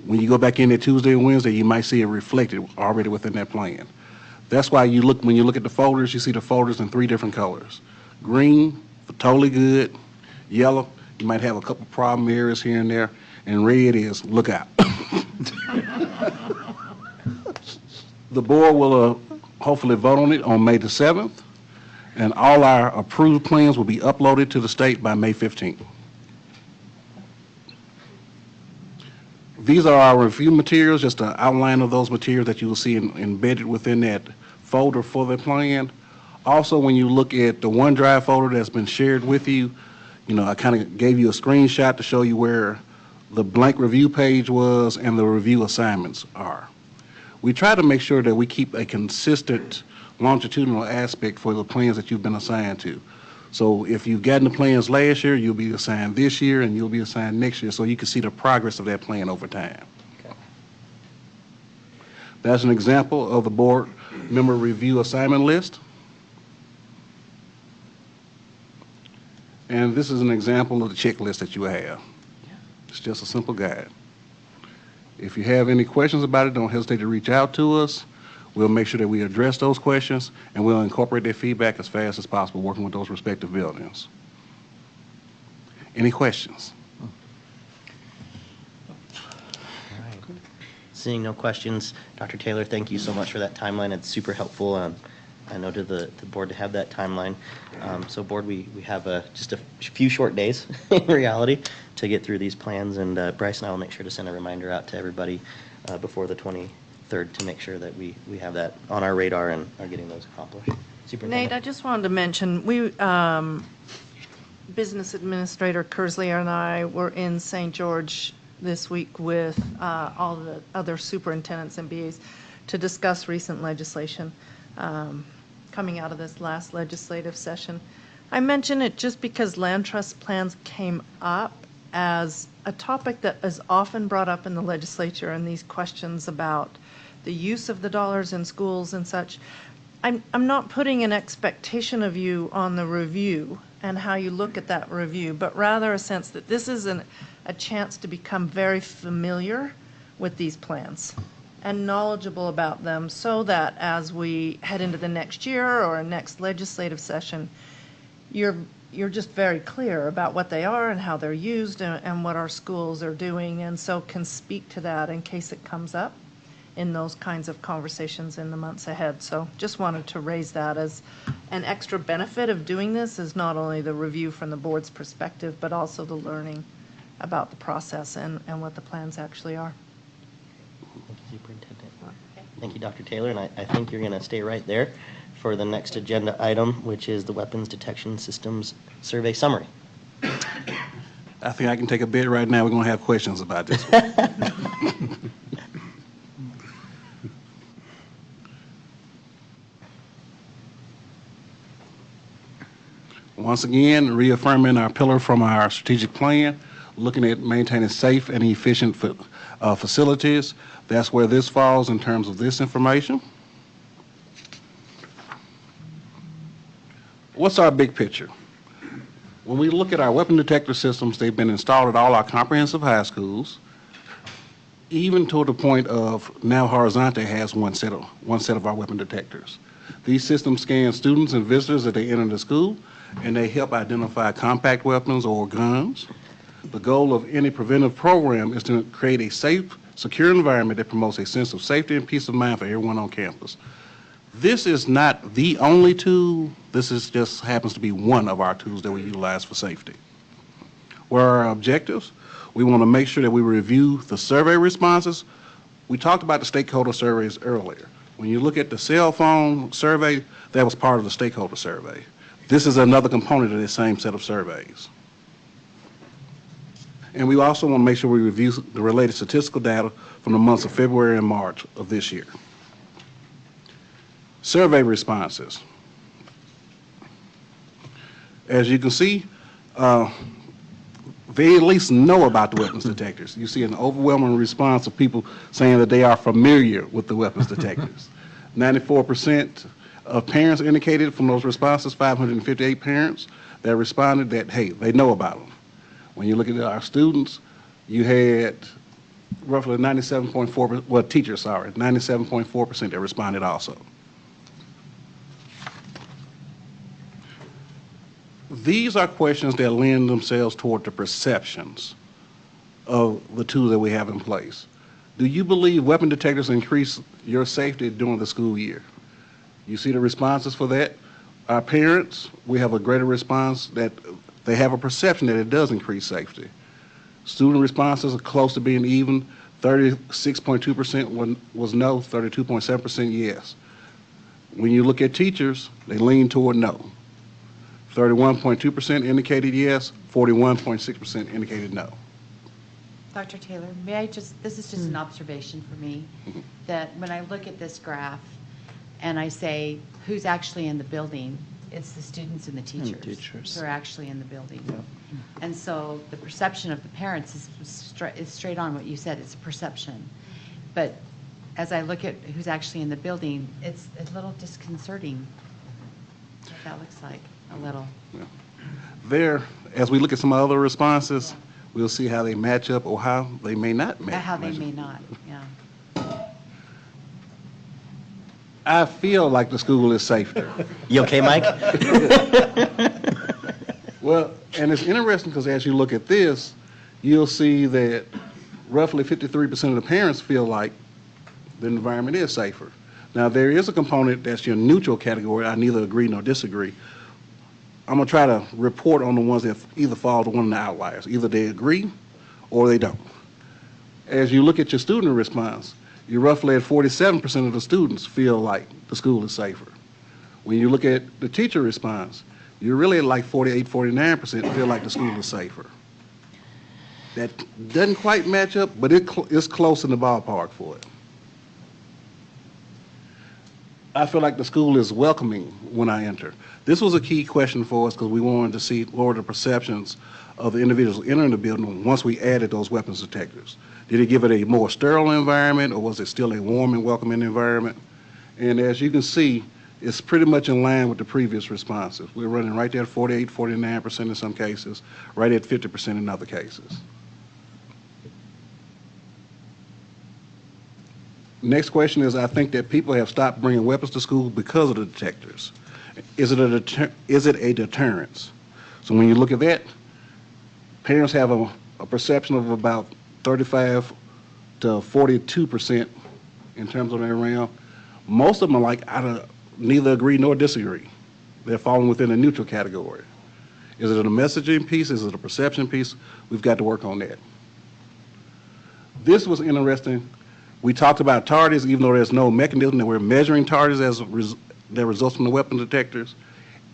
when you go back in there Tuesday and Wednesday, you might see it reflected already within that plan. That's why when you look at the folders, you see the folders in 3 different colors. Green, for totally good. Yellow, you might have a couple problem areas here and there. And red is, look out. The board will hopefully vote on it on May the 7th. And all our approved plans will be uploaded to the state by May 15th. These are our review materials, just an outline of those materials that you will see embedded within that folder for the plan. Also, when you look at the OneDrive folder that's been shared with you, I kind of gave you a screenshot to show you where the blank review page was and the review assignments are. We try to make sure that we keep a consistent longitudinal aspect for the plans that you've been assigned to. So if you've gotten the plans last year, you'll be assigned this year and you'll be assigned next year so you can see the progress of that plan over time. Okay. That's an example of the board member review assignment list. And this is an example of the checklist that you have. It's just a simple guide. If you have any questions about it, don't hesitate to reach out to us. We'll make sure that we address those questions, and we'll incorporate their feedback as fast as possible, working with those respective buildings. Any questions? Seeing no questions, Dr. Taylor, thank you so much for that timeline. It's super helpful. I know to the board to have that timeline. So board, we have just a few short days in reality to get through these plans, and Bryce and I will make sure to send a reminder out to everybody before the 23rd to make sure that we have that on our radar and are getting those accomplished. Nate, I just wanted to mention, Business Administrator Kersley and I were in St. George this week with all the other superintendents and BAs to discuss recent legislation coming out of this last legislative session. I mention it just because land trust plans came up as a topic that is often brought up in the legislature, and these questions about the use of the dollars in schools and such. I'm not putting an expectation of you on the review and how you look at that review, but rather a sense that this is a chance to become very familiar with these plans and knowledgeable about them, so that as we head into the next year or a next legislative session, you're just very clear about what they are and how they're used and what our schools are doing, and so can speak to that in case it comes up in those kinds of conversations in the months ahead. So just wanted to raise that as an extra benefit of doing this, is not only the review from the board's perspective, but also the learning about the process and what the plans actually are. Thank you, Superintendent. Thank you, Dr. Taylor, and I think you're going to stay right there for the next agenda item, which is the Weapons Detection Systems Survey Summary. I think I can take a bid right now. We're going to have questions about this one. Once again, reaffirming our pillar from our strategic plan, looking at maintaining safe and efficient facilities. That's where this falls in terms of this information. What's our big picture? When we look at our weapon detector systems, they've been installed at all our comprehensive high schools, even to the point of now Horizonte has one set of our weapon detectors. These systems scan students and visitors as they enter the school, and they help identify compact weapons or guns. The goal of any preventive program is to create a safe, secure environment that promotes a sense of safety and peace of mind for everyone on campus. This is not the only tool. This is just happens to be one of our tools that we utilize for safety. What are our objectives? We want to make sure that we review the survey responses. We talked about the stakeholder surveys earlier. When you look at the cell phone survey, that was part of the stakeholder survey. This is another component of the same set of surveys. And we also want to make sure we review the related statistical data from the months of February and March of this year. Survey responses. As you can see, they at least know about the weapons detectors. You see an overwhelming response of people saying that they are familiar with the weapons detectors. 94% of parents indicated from those responses, 558 parents that responded that, hey, they know about them. When you look at our students, you had roughly 97.4%, well, teachers, sorry, 97.4% that responded also. These are questions that lend themselves toward the perceptions of the tools that we have in place. Do you believe weapon detectors increase your safety during the school year? You see the responses for that? Our parents, we have a greater response that they have a perception that it does increase safety. Student responses are close to being even. 36.2% was no, 32.7% yes. When you look at teachers, they lean toward no. 31.2% indicated yes, 41.6% indicated no. Dr. Taylor, may I just, this is just an observation for me, that when I look at this graph and I say who's actually in the building, it's the students and the teachers who are actually in the building. Yep. And so the perception of the parents is straight on what you said, it's a perception. But as I look at who's actually in the building, it's a little disconcerting what that looks like, a little. Yeah. There, as we look at some other responses, we'll see how they match up or how they may not match. How they may not, yeah. I feel like the school is safer. You okay, Mike? Well, and it's interesting because as you look at this, you'll see that roughly 53% of the parents feel like the environment is safer. Now, there is a component that's your neutral category. I neither agree nor disagree. I'm going to try to report on the ones that either fall to one of the outliers. Either they agree or they don't. As you look at your student response, you're roughly at 47% of the students feel like the school is safer. When you look at the teacher response, you're really at like 48, 49% feel like the school is safer. That doesn't quite match up, but it's close in the ballpark for it. I feel like the school is welcoming when I enter. This was a key question for us because we wanted to see what were the perceptions of the individuals entering the building once we added those weapons detectors. Did it give it a more sterile environment, or was it still a warm and welcoming environment? And as you can see, it's pretty much in line with the previous responses. We're running right there at 48, 49% in some cases, right at 50% in other cases. Next question is, I think that people have stopped bringing weapons to school because of the detectors. Is it a deterrence? So when you look at that, parents have a perception of about 35 to 42% in terms of their realm. Most of them are like, neither agree nor disagree. They're falling within a neutral category. Is it a messaging piece? Is it a perception piece? We've got to work on that. This was interesting. We talked about tardies, even though there's no mechanism that we're measuring tardies as that results from the weapon detectors.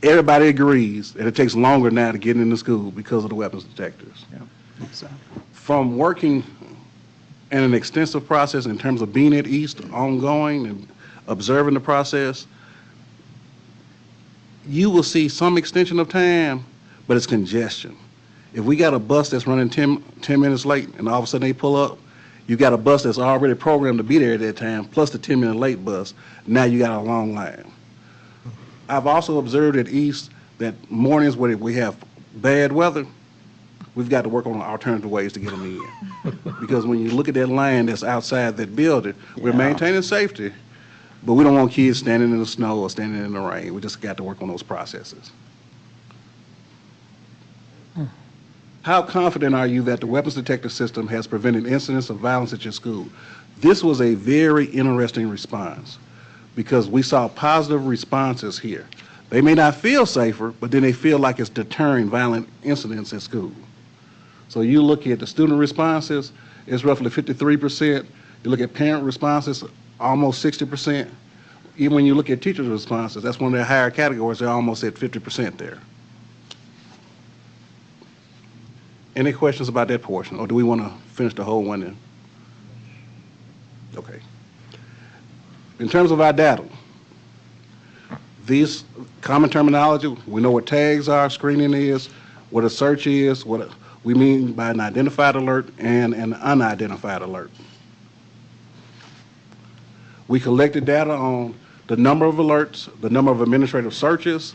Everybody agrees that it takes longer now to get into school because of the weapons detectors. Yeah, exactly. From working in an extensive process in terms of being at East ongoing and observing the process, you will see some extension of time, but it's congestion. If we got a bus that's running 10 minutes late and all of a sudden they pull up, you got a bus that's already programmed to be there at that time, plus the 10-minute late bus. Now you got a long line. I've also observed at East that mornings where we have bad weather, we've got to work on alternative ways to get them in. Because when you look at that line that's outside that building, we're maintaining safety, but we don't want kids standing in the snow or standing in the rain. We just got to work on those processes. How confident are you that the weapons detector system has prevented incidents of violence at your school? This was a very interesting response because we saw positive responses here. They may not feel safer, but then they feel like it's deterring violent incidents at school. So you look at the student responses, it's roughly 53%. You look at parent responses, almost 60%. Even when you look at teachers' responses, that's one of their higher categories, they're almost at 50% there. Any questions about that portion, or do we want to finish the whole one then? Okay. In terms of our data, these common terminology, we know what tags are, screening is, what a search is, what we mean by an identified alert and an unidentified alert. We collected data on the number of alerts, the number of administrative searches,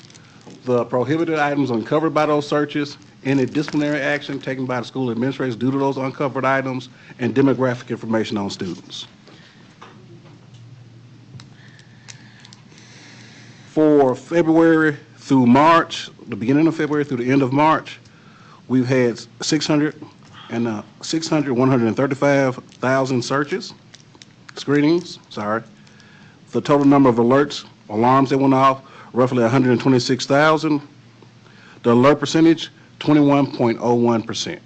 the prohibited items uncovered by those searches, any disciplinary action taken by the school administrators due to those uncovered items, and demographic information on students. For February through March, the beginning of February through the end of March, we've had 135,000 searches, screenings, sorry. The total number of alerts, alarms that went off, roughly 126,000. The alert percentage, 21.01%.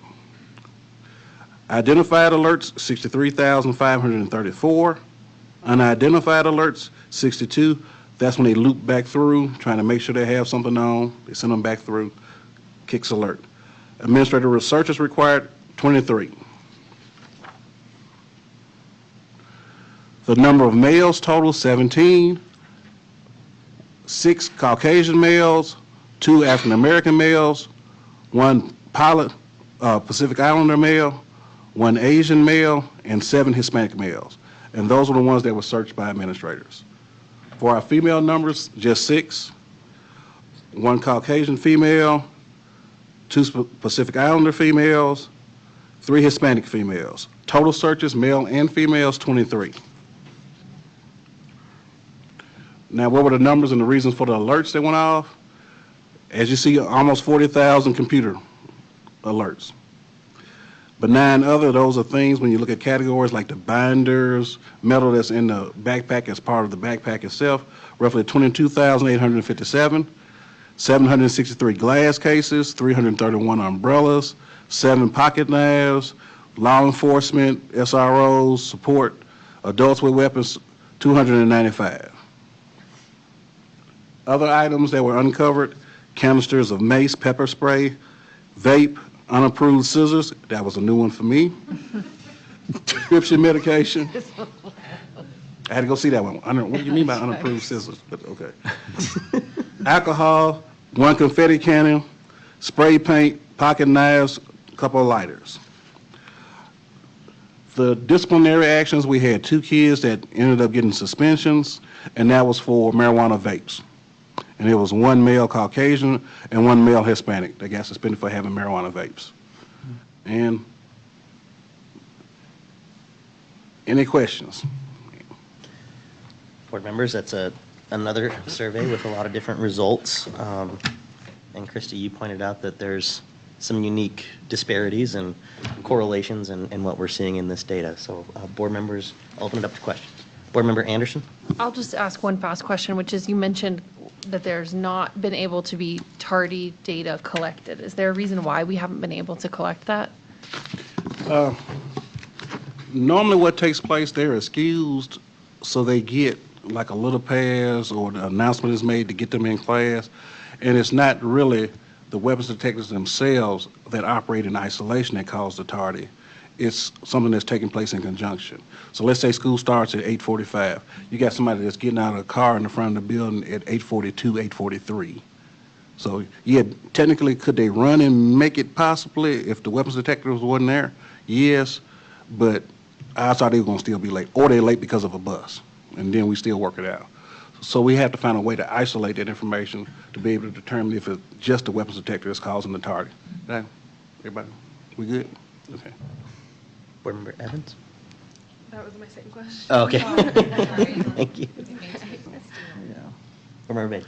Identified alerts, 63,534. Unidentified alerts, 62. That's when they loop back through, trying to make sure they have something on. They send them back through, kicks alert. Administrative research required, 23. The number of males total, 17. 6 Caucasian males, 2 African American males, 1 Pacific Islander male, 1 Asian male, and 7 Hispanic males. And those were the ones that were searched by administrators. For our female numbers, just 6, 1 Caucasian female, 2 Pacific Islander females, 3 Hispanic females. Total searches, male and females, 23. Now, what were the numbers and the reasons for the alerts that went off? As you see, almost 40,000 computer alerts. But 9 other of those are things, when you look at categories like the binders, metal that's in the backpack as part of the backpack itself, roughly 22,857, 763 glass cases, 331 umbrellas, 7 pocket knives, law enforcement, SROs, support, adults with weapons, 295. Other items that were uncovered, canisters of mace, pepper spray, vape, unapproved scissors, that was a new one for me, prescription medication. I had to go see that one. What do you mean by unapproved scissors? But okay. Alcohol, 1 confetti cannon, spray paint, pocket knives, a couple of lighters. The disciplinary actions, we had 2 kids that ended up getting suspensions, and that was for marijuana vapes. And it was 1 male Caucasian and 1 male Hispanic that got suspended for having marijuana vapes. And any questions? Board members, that's another survey with a lot of different results. And Christy, you pointed out that there's some unique disparities and correlations in what we're seeing in this data. So board members, I'll open it up to questions. Board member Anderson? I'll just ask one fast question, which is you mentioned that there's not been able to be tardy data collected. Is there a reason why we haven't been able to collect that? Normally what takes place, they're excused, so they get like a little pass or the announcement is made to get them in class. And it's not really the weapons detectives themselves that operate in isolation that cause the tardy. It's something that's taking place in conjunction. So let's say school starts at 8:45. You got somebody that's getting out of the car in the front of the building at 8:42, 8:43. So yeah, technically, could they run and make it possibly if the weapons detectives wasn't there? Yes, but I thought they were going to still be late, or they're late because of a bus, and then we still work it out. So we have to find a way to isolate that information to be able to determine if it's just the weapons detective that's causing the target. Okay, everybody, we good? Okay. Board member Evans? That was my second question. Oh, okay. Thank you. Board member Bailey.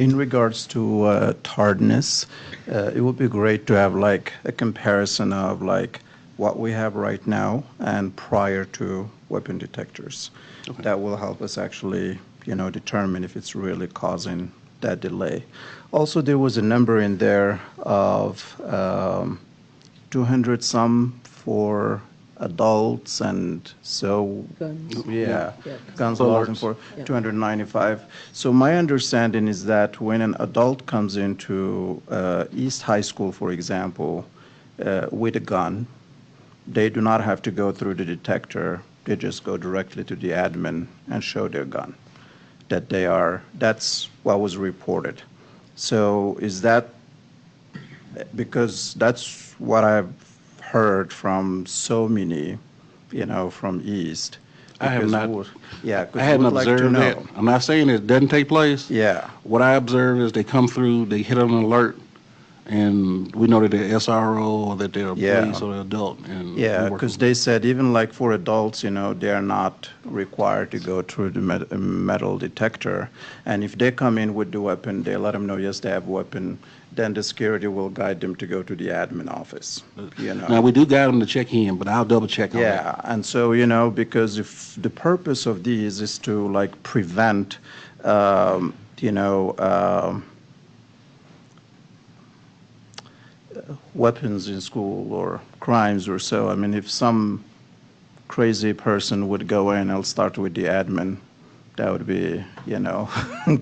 In regards to tardiness, it would be great to have like a comparison of like what we have right now and prior to weapon detectors. Okay. That will help us actually, determine if it's really causing that delay. Also, there was a number in there of 200 some for adults, and so Guns. yeah, Yeah. guns Bullets. laws for Yeah. 295. So my understanding is that when an adult comes into East High School, for example, with a gun, they do not have to go through the detector. They just go directly to the admin and show their gun. That's what was reported. So is that, because that's what I've heard from so many, from East. I have Because not. Yeah, 'cause I hadn't we'd like to observed that. know. I'm not saying it doesn't take place. Yeah. What I observe is they come through, they hit an alert, and we know that they're SRO or that they're Yeah. police or they're adult. And Yeah, we work because they said even like for adults, they are not required to go through the metal detector. And if they come in with the weapon, they let them know, yes, they have a weapon. Then the security will guide them to go to the admin office, Now, we do guide them to check in, but I'll double check on that. Yeah, and so, because if the purpose of these is to like prevent, weapons in school or crimes or so, I mean, if some crazy person would go in, I'll start with the admin, that would be,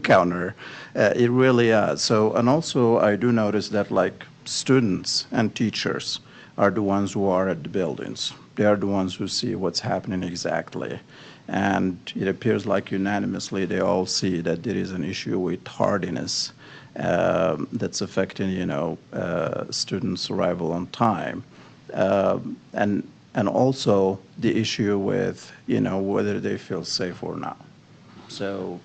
counter. It really is. So, and also I do notice that like students and teachers are the ones who are at the buildings. They are the ones who see what's happening exactly. And it appears like unanimously they all see that there is an issue with tardiness that's affecting, students' arrival on time. And also the issue with, whether they feel safe or not. So,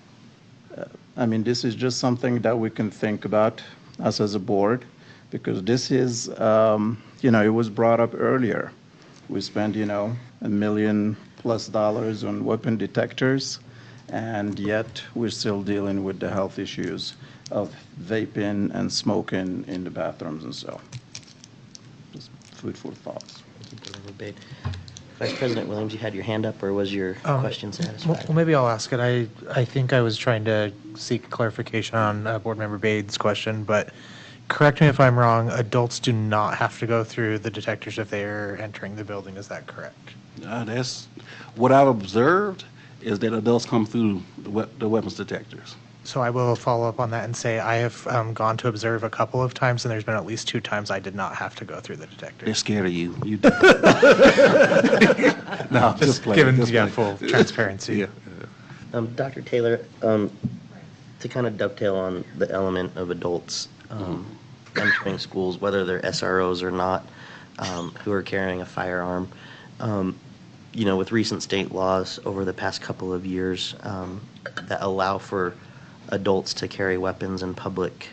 this is just something that we can think about us as a board because this is, it was brought up earlier. We spent, $1 million+ on weapon detectors, and yet we're still dealing with the health issues of vaping and smoking in the bathrooms and so. Just food for thoughts. Vice President Williams, you had your hand up, or was your question satisfied? Well, maybe I'll ask it. I think I was trying to seek clarification on Board Member Bade's question, but correct me if I'm wrong, adults do not have to go through the detectors if they are entering the building. Is that correct? That's what I've observed, is that adults come through the weapons detectors. So I will follow up on that and say I have gone to observe a couple of times, and there's been at least 2 times I did not have to go through the detector. They're scared of you. No, just given full transparency. Yeah. Dr. Taylor, to kind of dovetail on the element of adults entering schools, whether they're SROs or not, who are carrying a firearm, with recent state laws over the past couple of years that allow for adults to carry weapons in public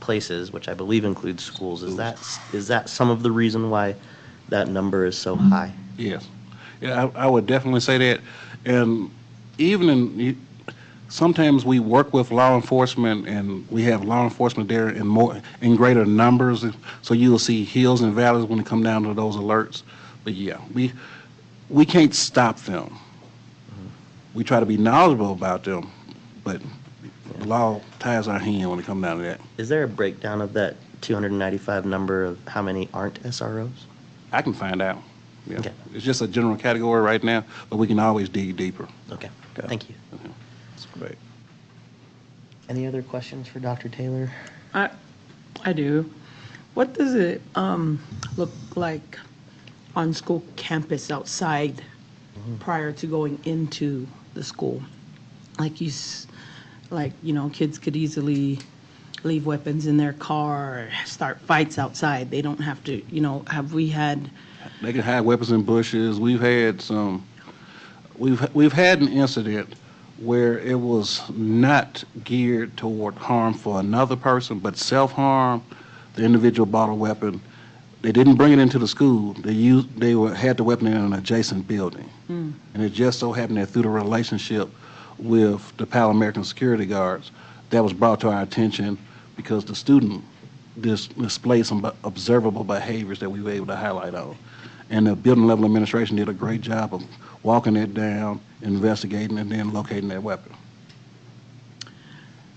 places, which I believe includes schools. Is that some of the reason why that number is so high? Yes. Yeah, I would definitely say that. And even sometimes we work with law enforcement, and we have law enforcement there in greater numbers. So you'll see hills and valleys when it come down to those alerts. But yeah, we can't stop them. We try to be knowledgeable about them, but the law ties our hand when it comes down to that. Is there a breakdown of that 295 number of how many aren't SROs? I can find out. Yeah. Okay. It's just a general category right now, but we can always dig deeper. Okay. Thank you. That's great. Any other questions for Dr. Taylor? I do. What does it look like on school campus outside prior to going into the school? Kids could easily leave weapons in their car or start fights outside. They don't have to, have we had... They can hide weapons in bushes. We've had an incident where it was not geared toward harm for another person, but self-harm. The individual bought a weapon. They didn't bring it into the school. They had the weapon in an adjacent building. And it just so happened that through the relationship with the Palo American security guards, that was brought to our attention because the student displayed some observable behaviors that we were able to highlight on. And the building level administration did a great job of walking it down, investigating, and then locating that weapon.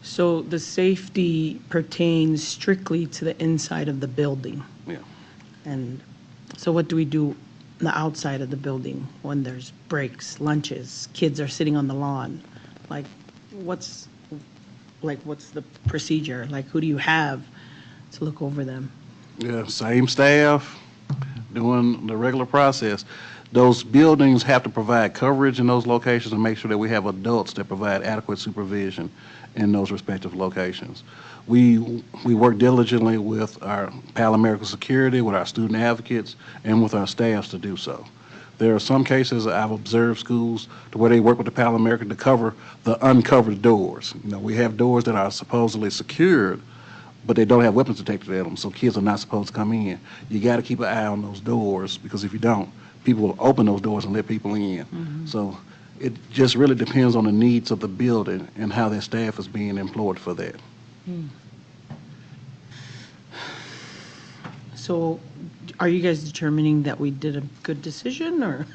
So the safety pertains strictly to the inside of the building? Yeah. And so what do we do on the outside of the building when there's breaks, lunches, kids are sitting on the lawn? What's the procedure? Who do you have to look over them? Yeah, same staff doing the regular process. Those buildings have to provide coverage in those locations and make sure that we have adults that provide adequate supervision in those respective locations. We work diligently with our Palo American security, with our student advocates, and with our staffs to do so. There are some cases I've observed schools to where they work with the Palo American to cover the uncovered doors. We have doors that are supposedly secured, but they don't have weapons detected at them, so kids are not supposed to come in. You got to keep an eye on those doors, because if you don't, people will open those doors and let people in. So it just really depends on the needs of the building and how their staff is being employed for that. So are you guys determining that we did a good decision, or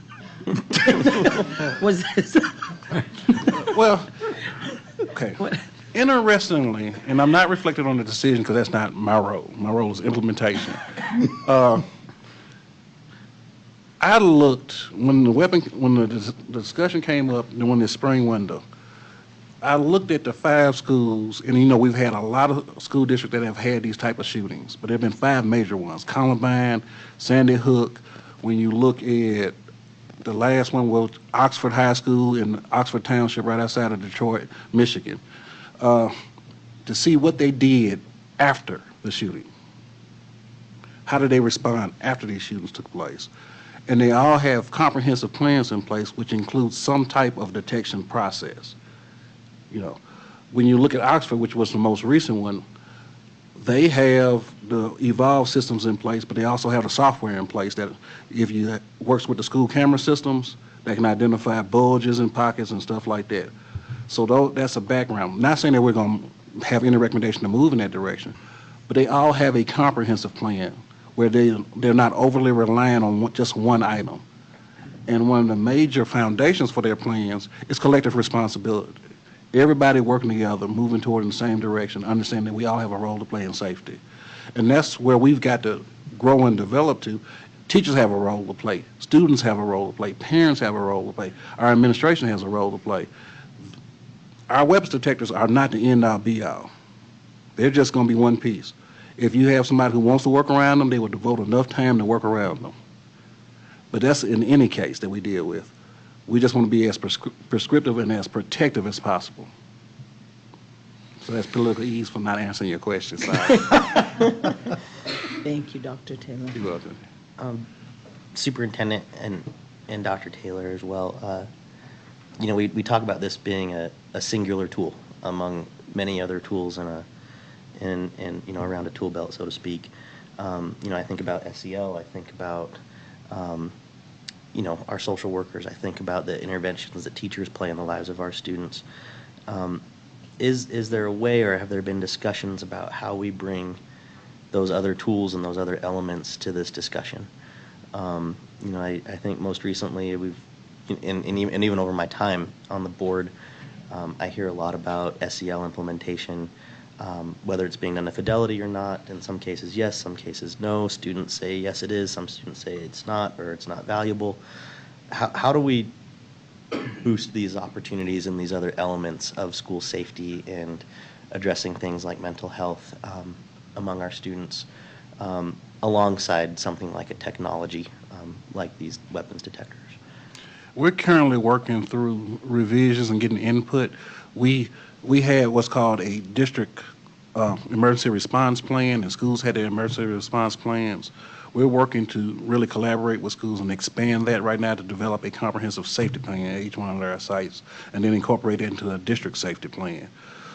was this? Well, okay. Interestingly, and I'm not reflecting on the decision because that's not my role. My role is implementation. I looked when the discussion came up during the spring window. I looked at the 5 schools, and we've had a lot of school districts that have had these type of shootings, but there have been 5 major ones: Columbine, Sandy Hook. When you look at the last one, was Oxford High School in Oxford Township, right outside of Detroit, Michigan, to see what they did after the shooting. How did they respond after these shootings took place? And they all have comprehensive plans in place, which includes some type of detection process. When you look at Oxford, which was the most recent one, They have the Evolve systems in place, but they also have the software in place that if you works with the school camera systems, they can identify bulges in pockets and stuff like that. So that's a background. Not saying that we're going to have any recommendation to move in that direction, but they all have a comprehensive plan where they're not overly reliant on just one item. And one of the major foundations for their plans is collective responsibility. Everybody working together, moving toward in the same direction, understanding that we all have a role to play in safety. And that's where we've got to grow and develop to. Teachers have a role to play. Students have a role to play. Parents have a role to play. Our administration has a role to play. Our weapons detectors are not the end-all, be-all. They're just going to be one piece. If you have somebody who wants to work around them, they will devote enough time to work around them. But that's in any case that we deal with. We just want to be as prescriptive and as protective as possible. So that's political ease for not answering your question. Sorry. Thank you, Dr. Taylor. You're welcome. Superintendent and Dr. Taylor as well. You know, we talk about this being a singular tool among many other tools in you know, around a tool belt, so to speak. You know, I think about SEL. I think about you know, our social workers. I think about the interventions that teachers play in the lives of our students. Is there a way, or have there been discussions about how we bring those other tools and those other elements to this discussion? You know, I think most recently we've, and even over my time on the board, I hear a lot about SEL implementation, whether it's being done to fidelity or not. In some cases, yes, some cases, no. Students say, yes, it is. Some students say it's not, or it's not valuable. How do we boost these opportunities and these other elements of school safety and addressing things like mental health among our students alongside something like a technology like these weapons detectors? We're currently working through revisions and getting input. We had what's called a district emergency response plan, and schools had their emergency response plans. We're working to really collaborate with schools and expand that right now to develop a comprehensive safety plan at each one of their sites, and then incorporate it into a district safety plan.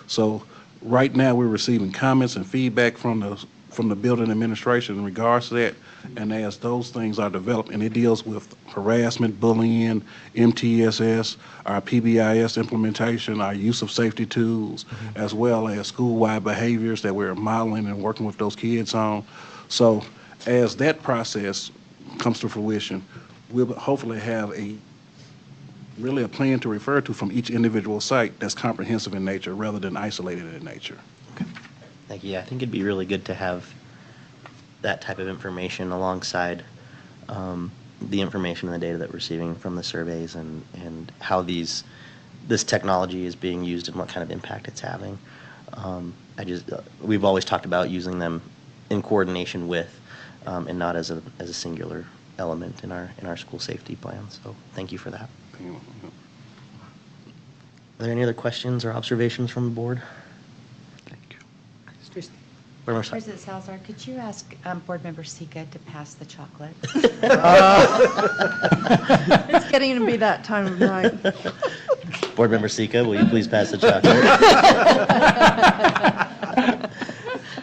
So right now we're receiving comments and feedback from the building administration in regards to that, and as those things are developed, and it deals with harassment, bullying, MTSS, our PBIS implementation, our use of safety tools, as well as school-wide behaviors that we're modeling and working with those kids on. So as that process comes to fruition, we'll hopefully have really a plan to refer to from each individual site that's comprehensive in nature rather than isolated in nature. Thank you. I think it'd be really good to have that type of information alongside the information and the data that we're receiving from the surveys and how this technology is being used and what kind of impact it's having. We've always talked about using them in coordination with and not as a singular element in our school safety plan. So thank you for that. Are there any other questions or observations from the board? Board Member President Salazar, could you ask Board Member Sika to pass the chocolate? It's getting to be that time of night. Board Member Sika, will you please pass the chocolate?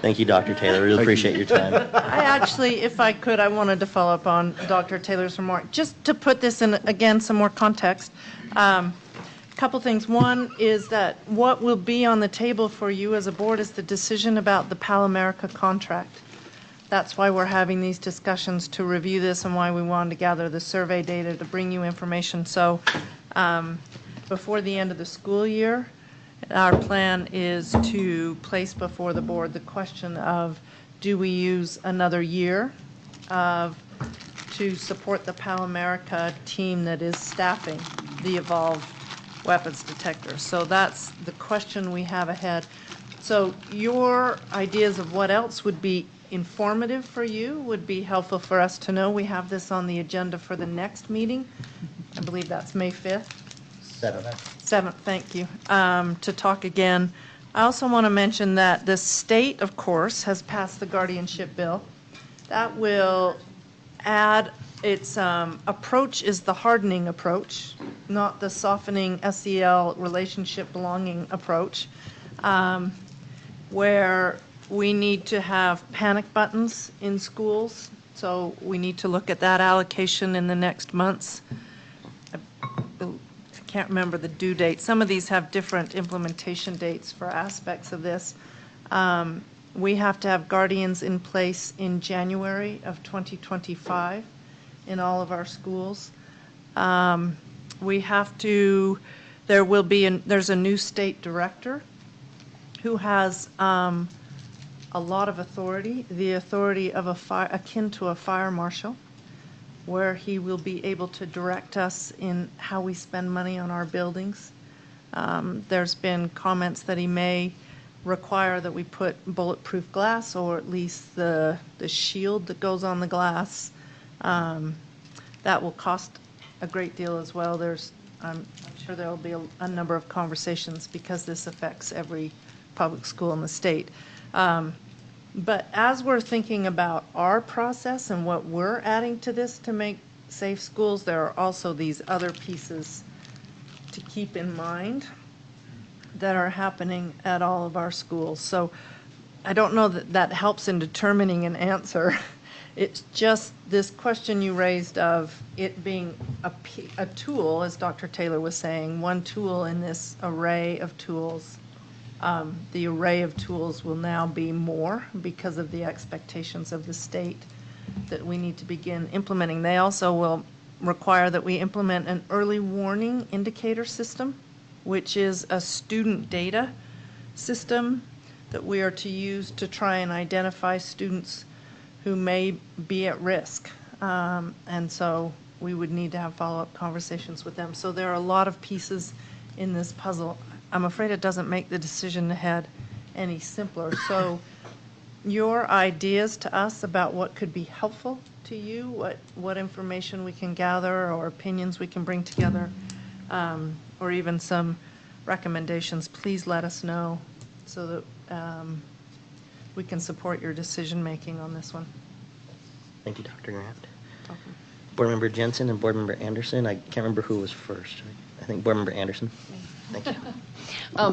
Thank you, Dr. Taylor. Really appreciate your time. I actually, if I could, I wanted to follow up on Dr. Taylor's remark, just to put this in, again, some more context. Couple things. One is that what will be on the table for you as a board is the decision about the Pal America contract. That's why we're having these discussions, to review this, and why we wanted to gather the survey data to bring you information. So before the end of the school year, our plan is to place before the board the question of, do we use another year to support the Pal America team that is staffing the Evolve weapons detectors? So that's the question we have ahead. So your ideas of what else would be informative for you would be helpful for us to know. We have this on the agenda for the next meeting. I believe that's May 5th. 7th, thank you, to talk again. I also want to mention that the state, of course, has passed the guardianship bill. That will add, its approach is the hardening approach, not the softening SEL relationship belonging approach, where We need to have panic buttons in schools, so we need to look at that allocation in the next months. I can't remember the due date. Some of these have different implementation dates for aspects of this. We have to have guardians in place in January of 2025 in all of our schools. We have to, there's a new state director who has a lot of authority, the authority of akin to a fire marshal, where he will be able to direct us in how we spend money on our buildings. There's been comments that he may require that we put bulletproof glass, or at least the shield that goes on the glass. That will cost a great deal as well. I'm sure there will be a number of conversations because this affects every public school in the state. But as we're thinking about our process and what we're adding to this to make safe schools, there are also these other pieces to keep in mind that are happening at all of our schools. So I don't know that that helps in determining an answer. It's just this question you raised of it being a tool, as Dr. Taylor was saying, one tool in this array of tools. The array of tools will now be more because of the expectations of the state that we need to begin implementing. They also will require that we implement an early warning indicator system, which is a student data system that we are to use to try and identify students who may be at risk. And so we would need to have follow-up conversations with them. So there are a lot of pieces in this puzzle. I'm afraid it doesn't make the decision ahead any simpler. So your ideas to us about what could be helpful to you, what information we can gather or opinions we can bring together, or even some recommendations, please let us know so that we can support your decision-making on this one. Thank you, Dr. Grant. Board Member Jensen and Board Member Anderson. I can't remember who was first. I think Board Member Anderson. Thank you.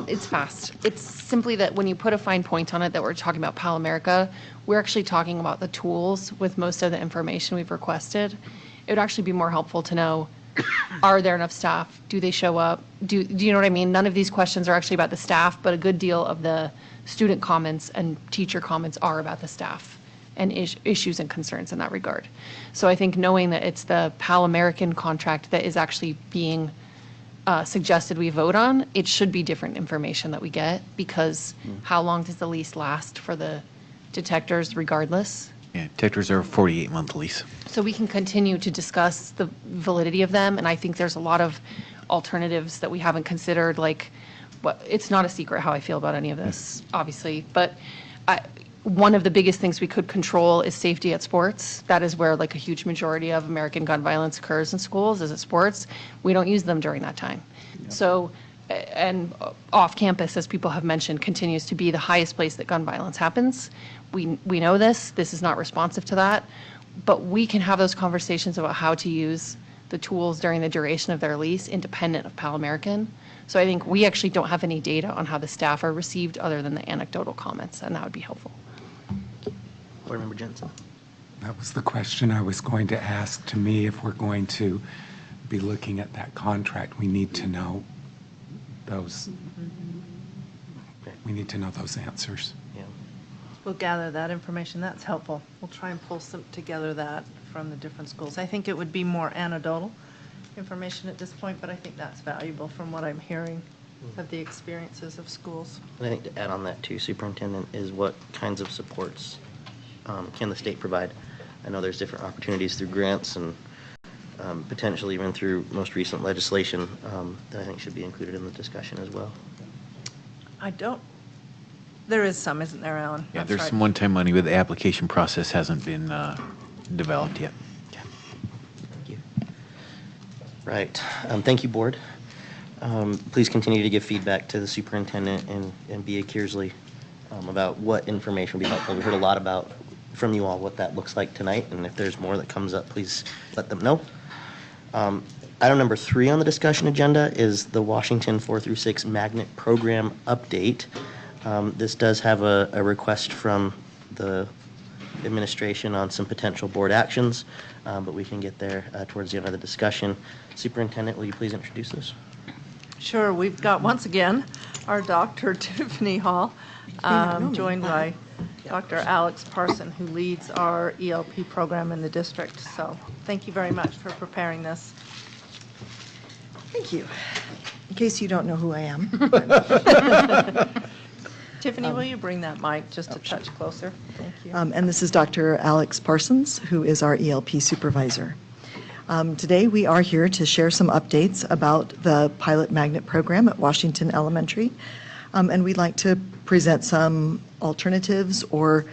It's fast. It's simply that when you put a fine point on it that we're talking about Pal America, we're actually talking about the tools with most of the information we've requested. It would actually be more helpful to know, are there enough staff? Do they show up? Do you know what I mean? None of these questions are actually about the staff, but a good deal of the student comments and teacher comments are about the staff and issues and concerns in that regard. So I think knowing that it's the Pal American contract that is actually being suggested we vote on, it should be different information that we get, because how long does the lease last for the detectors regardless? Yeah, detectors are a 48-month lease. So we can continue to discuss the validity of them, and I think there's a lot of alternatives that we haven't considered, like, it's not a secret how I feel about any of this, obviously, but one of the biggest things we could control is safety at sports. That is where like a huge majority of American gun violence occurs in schools, is at sports. We don't use them during that time. Yeah. So, and off campus, as people have mentioned, continues to be the highest place that gun violence happens. We know this. This is not responsive to that. But we can have those conversations about how to use the tools during the duration of their lease independent of Pal American. So I think we actually don't have any data on how the staff are received other than the anecdotal comments, and that would be helpful. Board Member Jensen. That was the question I was going to ask. To me, if we're going to be looking at that contract, we need to know those. We need to know those answers. Yeah. We'll gather that information. That's helpful. We'll try and pull together that from the different schools. I think it would be more anecdotal information at this point, but I think that's valuable from what I'm hearing of the experiences of schools. And I think to add on that too, Superintendent, is what kinds of supports can the state provide? I know there's different opportunities through grants and potentially even through most recent legislation that I think should be included in the discussion as well. There is some, isn't there, Alan? Yeah, That's there's right. some one-time money, but the application process hasn't been developed yet. Okay. Thank you. Right. Thank you, Board. Please continue to give feedback to the Superintendent and B.A. Kearsley about what information would be helpful. We heard a lot about from you all what that looks like tonight, and if there's more that comes up, please let them know. Item number 3 on the discussion agenda is the Washington 4 through 6 magnet program update. This does have a request from the administration on some potential board actions, but we can get there towards the end of the discussion. Superintendent, will you please introduce this? Sure, we've got, once again, our Dr. Tiffany Hall, joined by Dr. Alex Parson, who leads our ELP program in the district. So thank you very much for preparing this. Thank you. In case you don't know who I am. Tiffany, will you bring that mic just a touch closer? Thank you. And this is Dr. Alex Parsons, who is our ELP supervisor. Today, we are here to share some updates about the pilot magnet program at Washington Elementary. And we'd like to present some alternatives or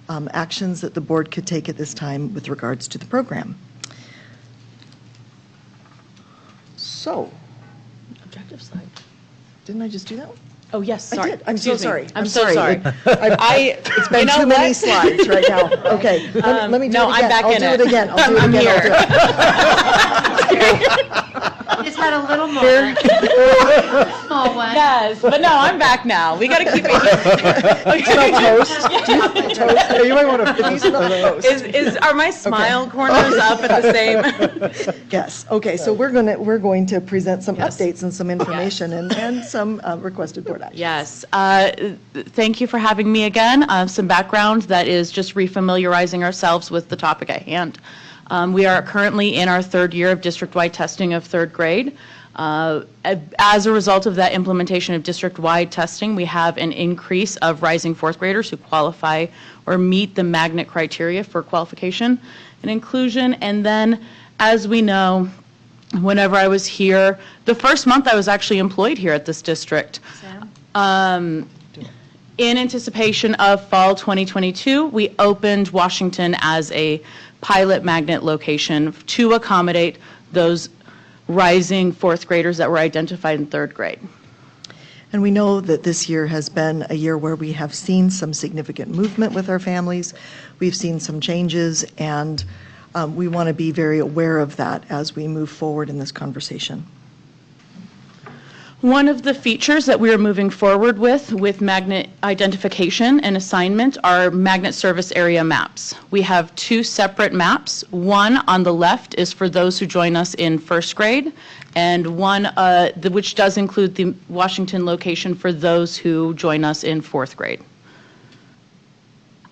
actions that the board could take at this time with regards to the program. So, objective slide. Didn't I just do that one? Oh, yes, sorry. I did. I'm so Excuse me. sorry. I'm so sorry. It's been too many slides right now. Okay, let me do it again. I'm back in it. I'll do it again. I'll do it again. I'll do it. Just had a little more. Small one. Yes, but no, I'm back now. We got to keep it Toast. You might want to. Are my smile corners up at the same? Yes. Okay. So we're going to present some updates and some information and some requested board action. Yes. Thank you for having me again. Some background that is just refamiliarizing ourselves with the topic at hand. We are currently in our third year of district-wide testing of third grade. As a result of that implementation of district-wide testing, we have an increase of rising fourth graders who qualify or meet the magnet criteria for qualification and inclusion. And then, as we know, whenever I was here, the first month I was actually employed here at this district. In anticipation of fall 2022, we opened Washington as a pilot magnet location to accommodate those rising fourth graders that were identified in third grade. And we know that this year has been a year where we have seen some significant movement with our families. We've seen some changes, and we want to be very aware of that as we move forward in this conversation. One of the features that we are moving forward with magnet identification and assignment are magnet service area maps. We have two separate maps. One on the left is for those who join us in first grade, and one which does include the Washington location for those who join us in fourth grade.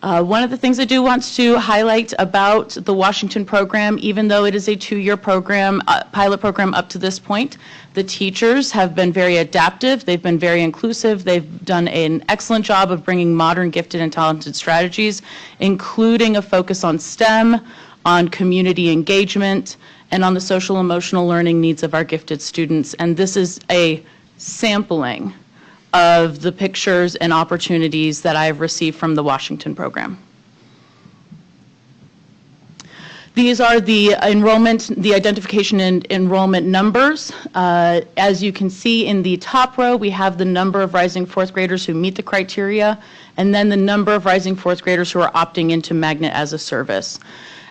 One of the things I do want to highlight about the Washington program, even though it is a two-year program, pilot program up to this point, the teachers have been very adaptive, they've been very inclusive, they've done an excellent job of bringing modern, gifted, and talented strategies, including a focus on STEM, on community engagement, and on the social emotional learning needs of our gifted students. And this is a sampling of the pictures and opportunities that I've received from the Washington program. These are the enrollment, the identification and enrollment numbers. As you can see in the top row, we have the number of rising fourth graders who meet the criteria, and then the number of rising fourth graders who are opting into Magnet as a service.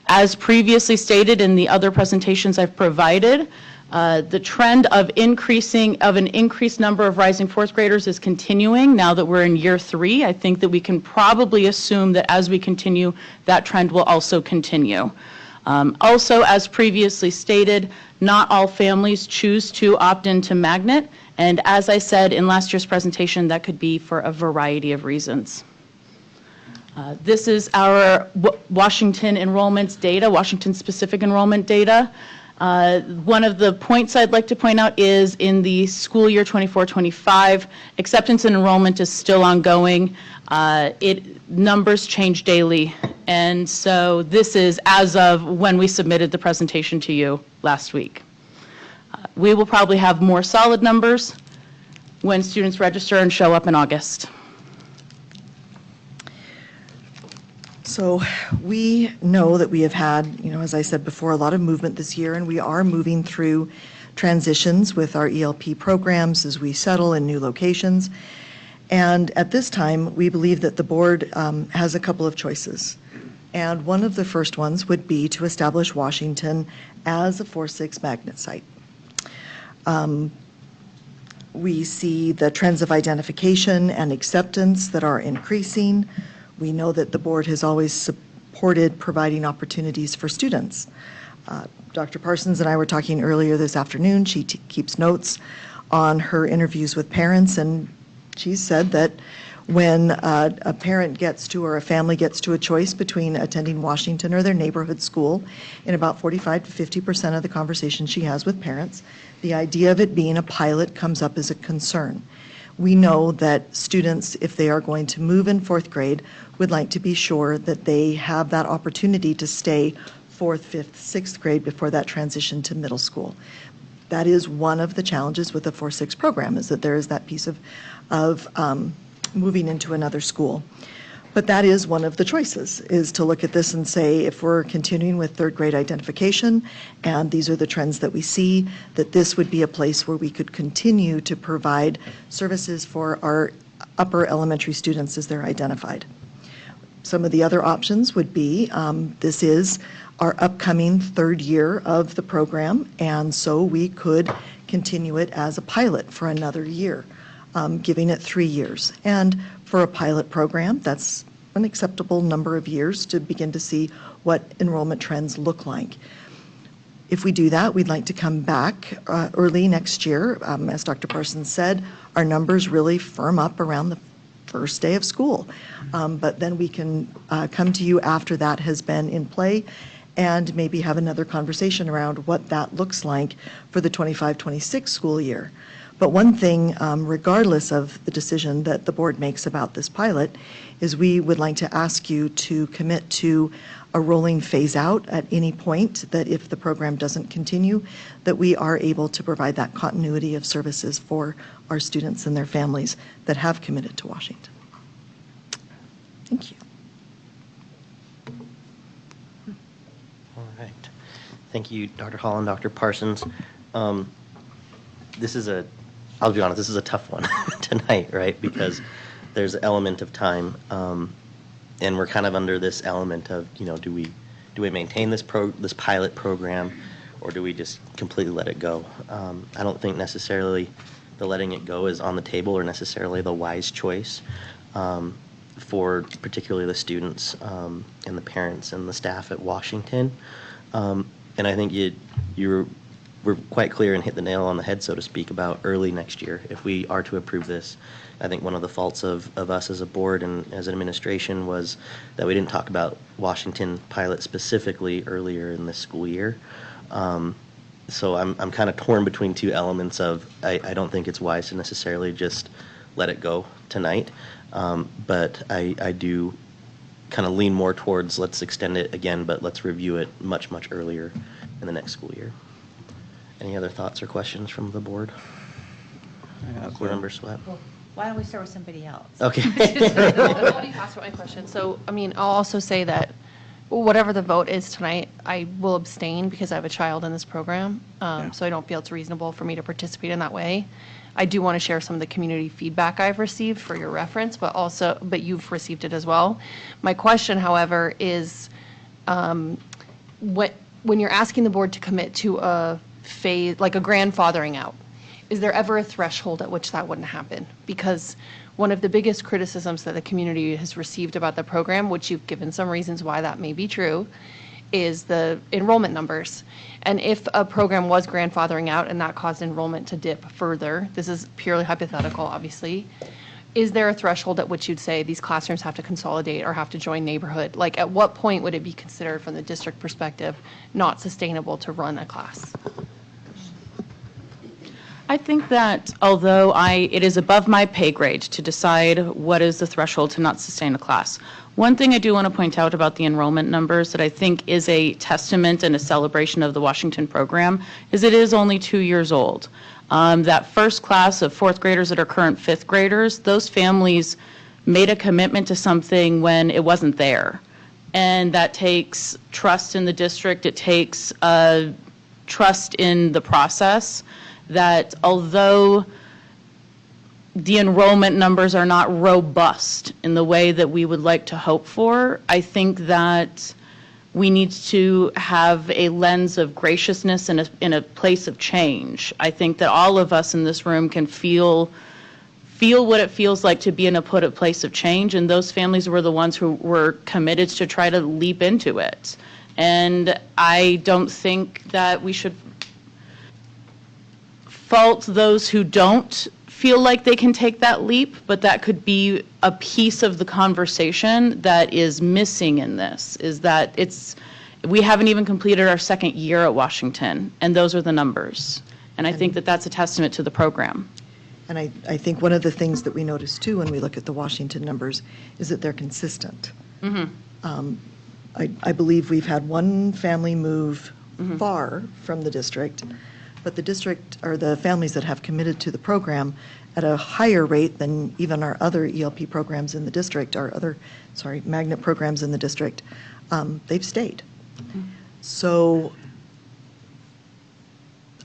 As previously stated in the other presentations I've provided, the trend of an increased number of rising fourth graders is continuing now that we're in year 3. I think that we can probably assume that as we continue, that trend will also continue. Also, as previously stated, not all families choose to opt into Magnet, and as I said in last year's presentation, that could be for a variety of reasons. This is our Washington enrollment data, Washington-specific enrollment data. One of the points I'd like to point out is in the school year 24-25, acceptance and enrollment is still ongoing. Numbers change daily, and so this is as of when we submitted the presentation to you last week. We will probably have more solid numbers when students register and show up in August. So we know that we have had, as I said before, a lot of movement this year, and we are moving through transitions with our ELP programs as we settle in new locations. And at this time, we believe that the board has a couple of choices. And one of the first ones would be to establish Washington as a 4-6 magnet site. We see the trends of identification and acceptance that are increasing. We know that the board has always supported providing opportunities for students. Dr. Parsons and I were talking earlier this afternoon. She keeps notes on her interviews with parents, and she said that when a parent gets to, or a family gets to, a choice between attending Washington or their neighborhood school, in about 45 to 50% of the conversations she has with parents, the idea of it being a pilot comes up as a concern. We know that students, if they are going to move in fourth grade, would like to be sure that they have that opportunity to stay fourth, fifth, sixth grade before that transition to middle school. That is one of the challenges with the 4-6 program, is that there is that piece of moving into another school. But that is one of the choices, is to look at this and say, if we're continuing with third grade identification, and these are the trends that we see, that this would be a place where we could continue to provide services for our upper elementary students as they're identified. Some of the other options would be, this is our upcoming third year of the program, and so we could continue it as a pilot for another year, giving it 3 years. And for a pilot program, that's an acceptable number of years to begin to see what enrollment trends look like. If we do that, we'd like to come back early next year. As Dr. Parsons said, our numbers really firm up around the first day of school. But then we can come to you after that has been in play and maybe have another conversation around what that looks like for the 25-26 school year. But one thing, regardless of the decision that the board makes about this pilot, is we would like to ask you to commit to a rolling phase out at any point, that if the program doesn't continue, that we are able to provide that continuity of services for our students and their families that have committed to Washington. Thank you. All right. Thank you, Dr. Hall and Dr. Parsons. I'll be honest, this is a tough one tonight, right? Because there's an element of time, and we're kind of under this element of, do we maintain this pilot program, or do we just completely let it go? I don't think necessarily the letting it go is on the table, or necessarily the wise choice for particularly the students and the parents and the staff at Washington. And I think we're quite clear and hit the nail on the head, so to speak, about early next year. If we are to approve this, I think one of the faults of us as a board and as an administration was that we didn't talk about Washington pilot specifically earlier in this school year. So I'm kind of torn between two elements of, I don't think it's wise to necessarily just let it go tonight, but I do kind of lean more towards, let's extend it again, but let's review it much, much earlier in the next school year. Any other thoughts or questions from the board? Board Member Sweat? Well, why don't we start with somebody else? Okay. Nobody asked my question. So, I'll also say that whatever the vote is tonight, I will abstain because I have a child in this program. So I don't feel it's reasonable for me to participate in that way. I do want to share some of the community feedback I've received for your reference, but you've received it as well. My question, however, is when you're asking the board to commit to a phase, like a grandfathering out, is there ever a threshold at which that wouldn't happen? Because one of the biggest criticisms that the community has received about the program, which you've given some reasons why that may be true, is the enrollment numbers. And if a program was grandfathering out and that caused enrollment to dip further, this is purely hypothetical, obviously, is there a threshold at which you'd say these classrooms have to consolidate or have to join neighborhood? Like, at what point would it be considered from the district perspective not sustainable to run a class? I think that although it is above my pay grade to decide what is the threshold to not sustain a class, one thing I do want to point out about the enrollment numbers that I think is a testament and a celebration of the Washington program is it is only 2 years old. That first class of fourth graders that are current fifth graders, those families made a commitment to something when it wasn't there. And that takes trust in the district. It takes trust in the process that although the enrollment numbers are not robust in the way that we would like to hope for, I think that we need to have a lens of graciousness in a place of change. I think that all of us in this room can feel what it feels like to be in a place of change, and those families were the ones who were committed to try to leap into it. And I don't think that we should fault those who don't feel like they can take that leap, but that could be a piece of the conversation that is missing in this, is that we haven't even completed our second year at Washington, and those are the numbers. And I think that that's a testament to the program. And I think one of the things that we notice too when we look at the Washington numbers is that they're consistent. I believe we've had one family move far from the district, but the district, or the families that have committed to the program at a higher rate than even our other ELP programs in the district, magnet programs in the district, they've stayed. So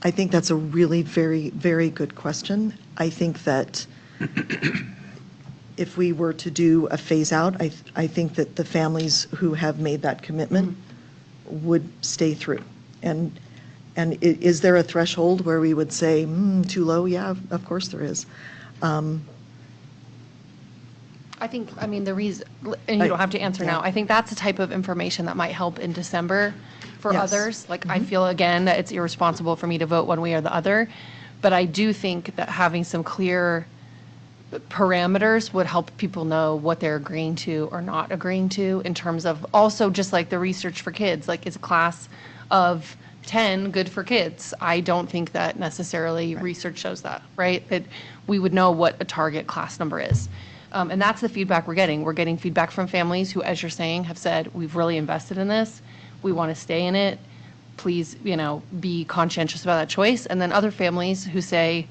I think that's a really very, very good question. I think that if we were to do a phase out, I think that the families who have made that commitment would stay through. And is there a threshold where we would say, too low? Yeah, of course there is. I think, the reason, and you don't have to answer now, I think that's the type of information that might help in December for Yes. others. I feel, again, that it's irresponsible for me to vote one way or the other, but I do think that having some clear parameters would help people know what they're agreeing to or not agreeing to, in terms of also just like the research for kids, is a class of 10 good for kids? I don't think that necessarily research shows that, right? That we would know what a target class number is. And that's the feedback we're getting. We're getting feedback from families who, as you're saying, have said, we've really invested in this. We want to stay in it. Please, be conscientious about that choice. And then other families who say,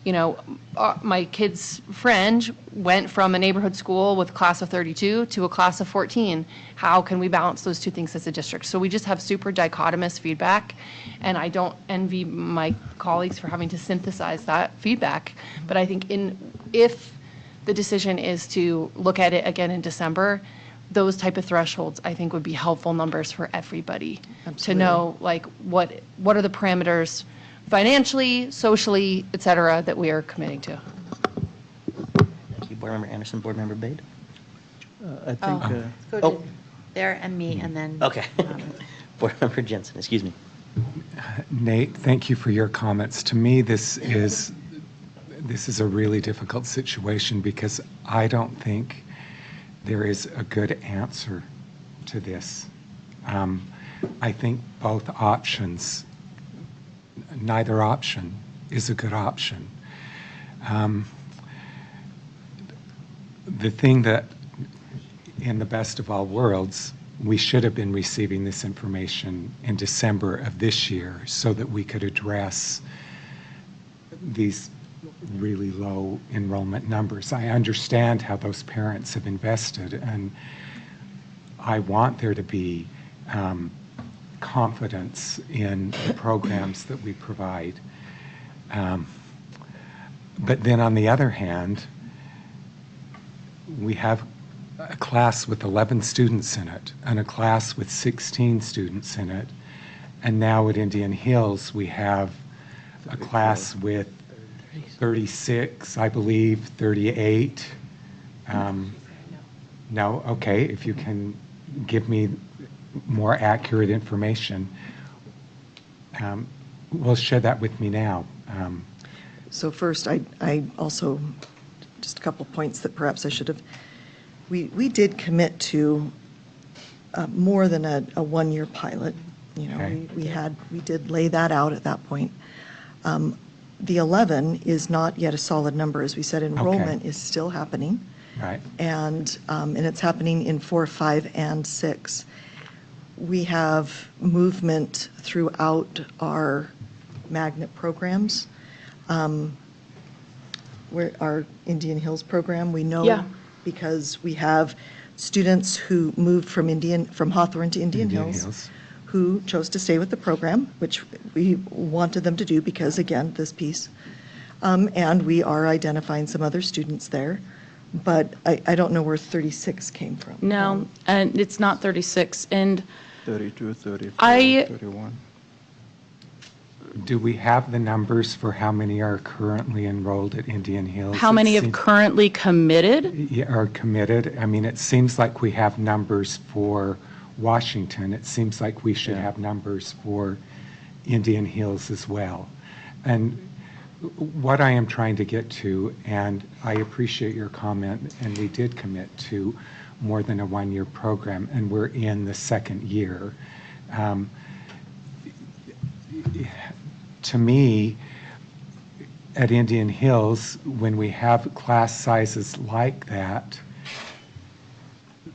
my kid's friend went from a neighborhood school with a class of 32 to a class of 14. How can we balance those two things as a district? So we just have super dichotomous feedback, and I don't envy my colleagues for having to synthesize that feedback. But I think if the decision is to look at it again in December, those type of thresholds, I think, would be helpful numbers for everybody. Absolutely. To know, what are the parameters financially, socially, et cetera, that we are committing to. Thank you, Board Member Anderson. Board Member Bade? I think. Go to there and me, and then. Okay. Board Member Jensen, excuse me. Nate, thank you for your comments. To me, this is a really difficult situation because I don't think there is a good answer to this. I think both options, neither option is a good option. The thing that, in the best of all worlds, we should have been receiving this information in December of this year so that we could address these really low enrollment numbers. I understand how those parents have invested, and I want there to be confidence in the programs that we provide. But then on the other hand, we have a class with 11 students in it and a class with 16 students in it. And now at Indian Hills, we have a class with 36, I believe, 38. No, okay, if you can give me more accurate information, well, share that with me now. So first, I also, just a couple points that perhaps I should have. We did commit to more than a one-year pilot. Okay. We did lay that out at that point. The 11 is not yet a solid number. As we said, enrollment is still happening. Right. And it's happening in 4, 5, and 6. We have movement throughout our magnet programs. Our Indian Hills program, we know because we have students who moved from Hawthorne to Indian Hills who chose to stay with the program, which we wanted them to do because, again, this piece. And we are identifying some other students there. But I don't know where 36 came from. No, and it's not 36. And 32, 34, I- 31. Do we have the numbers for how many are currently enrolled at Indian Hills? How It many have seems- currently committed? Yeah, are committed? I mean, it seems like we have numbers for Washington. It seems like we should have numbers for Indian Hills as well. And what I am trying to get to, and I appreciate your comment, and we did commit to more than a one-year program, and we're in the second year. To me, at Indian Hills, when we have class sizes like that,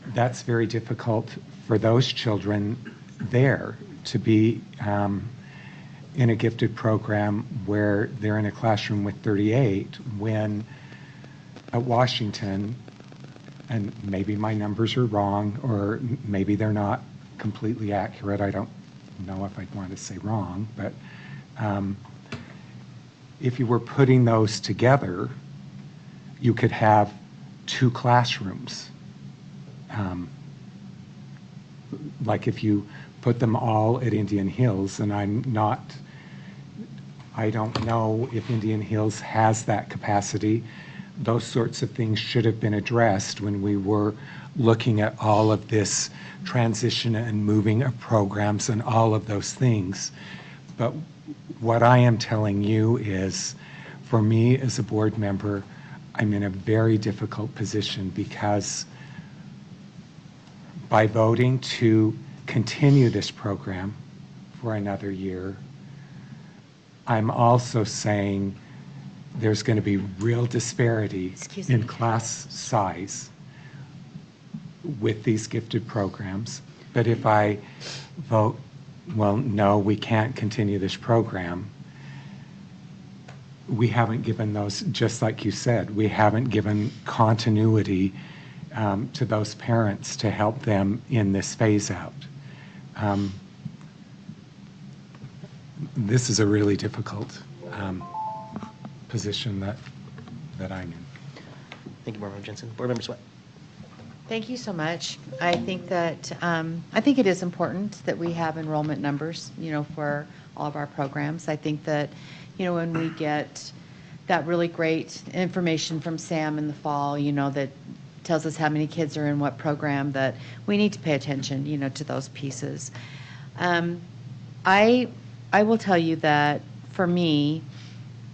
that's very difficult for those children there to be in a gifted program where they're in a classroom with 38, when at Washington, and maybe my numbers are wrong, or maybe they're not completely accurate, I don't know if I'd want to say wrong, but if you were putting those together, you could have 2 classrooms. Like if you put them all at Indian Hills, and I don't know if Indian Hills has that capacity. Those sorts of things should have been addressed when we were looking at all of this transition and moving of programs and all of those things. But what I am telling you is, for me as a board member, I'm in a very difficult position because by voting to continue this program for another year, I'm also saying there's going to be real disparity in class size with these gifted programs. But if I vote, well, no, we can't continue this program, we haven't given those, just like you said, we haven't given continuity to those parents to help them in this phase out. This is a really difficult position that I'm in. Thank you, Board Member Jensen. Board Member Sweat. Thank you so much. I think that, I think it is important that we have enrollment numbers, for all of our programs. I think that, when we get that really great information from Sam in the fall, that tells us how many kids are in what program, that we need to pay attention, to those pieces. I will tell you that for me,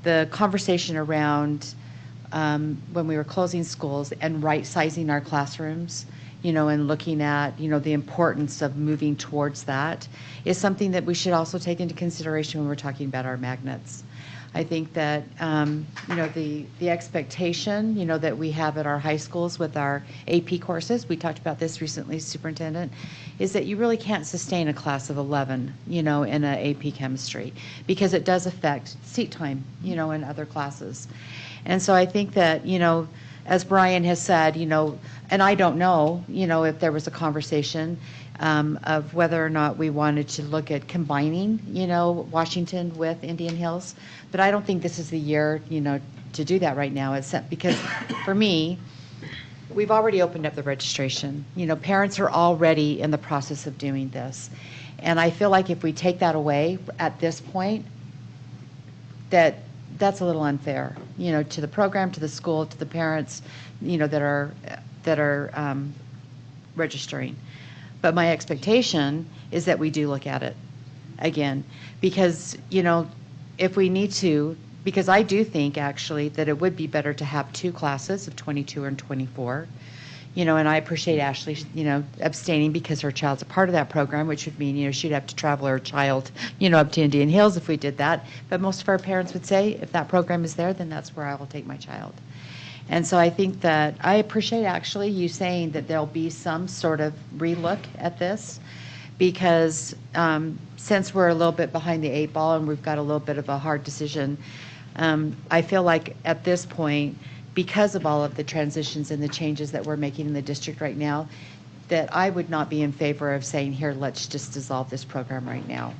the conversation around when we were closing schools and right-sizing our classrooms, and looking at, the importance of moving towards that is something that we should also take into consideration when we're talking about our magnets. I think that, the expectation, that we have at our high schools with our AP courses, we talked about this recently, Superintendent, is that you really can't sustain a class of 11, in an AP chemistry, because it does affect seat time, in other classes. And so I think that, as Brian has said, and I don't know, if there was a conversation of whether or not we wanted to look at combining, Washington with Indian Hills, but I don't think this is the year, to do that right now, except because for me, we've already opened up the registration. Parents are already in the process of doing this. And I feel like if we take that away at this point, that's a little unfair, to the program, to the school, to the parents, that are registering. But my expectation is that we do look at it again, because, if we need to, because I do think actually that it would be better to have 2 classes of 22 and 24, and I appreciate Ashley, abstaining because her child's a part of that program, which would mean, she'd have to travel her child, up to Indian Hills if we did that. But most of our parents would say, if that program is there, then that's where I will take my child. And so I think that I appreciate actually you saying that there'll be some sort of relook at this, because since we're a little bit behind the 8 ball and we've got a little bit of a hard decision, I feel like at this point, because of all of the transitions and the changes that we're making in the district right now, that I would not be in favor of saying, here, let's just dissolve this program right now,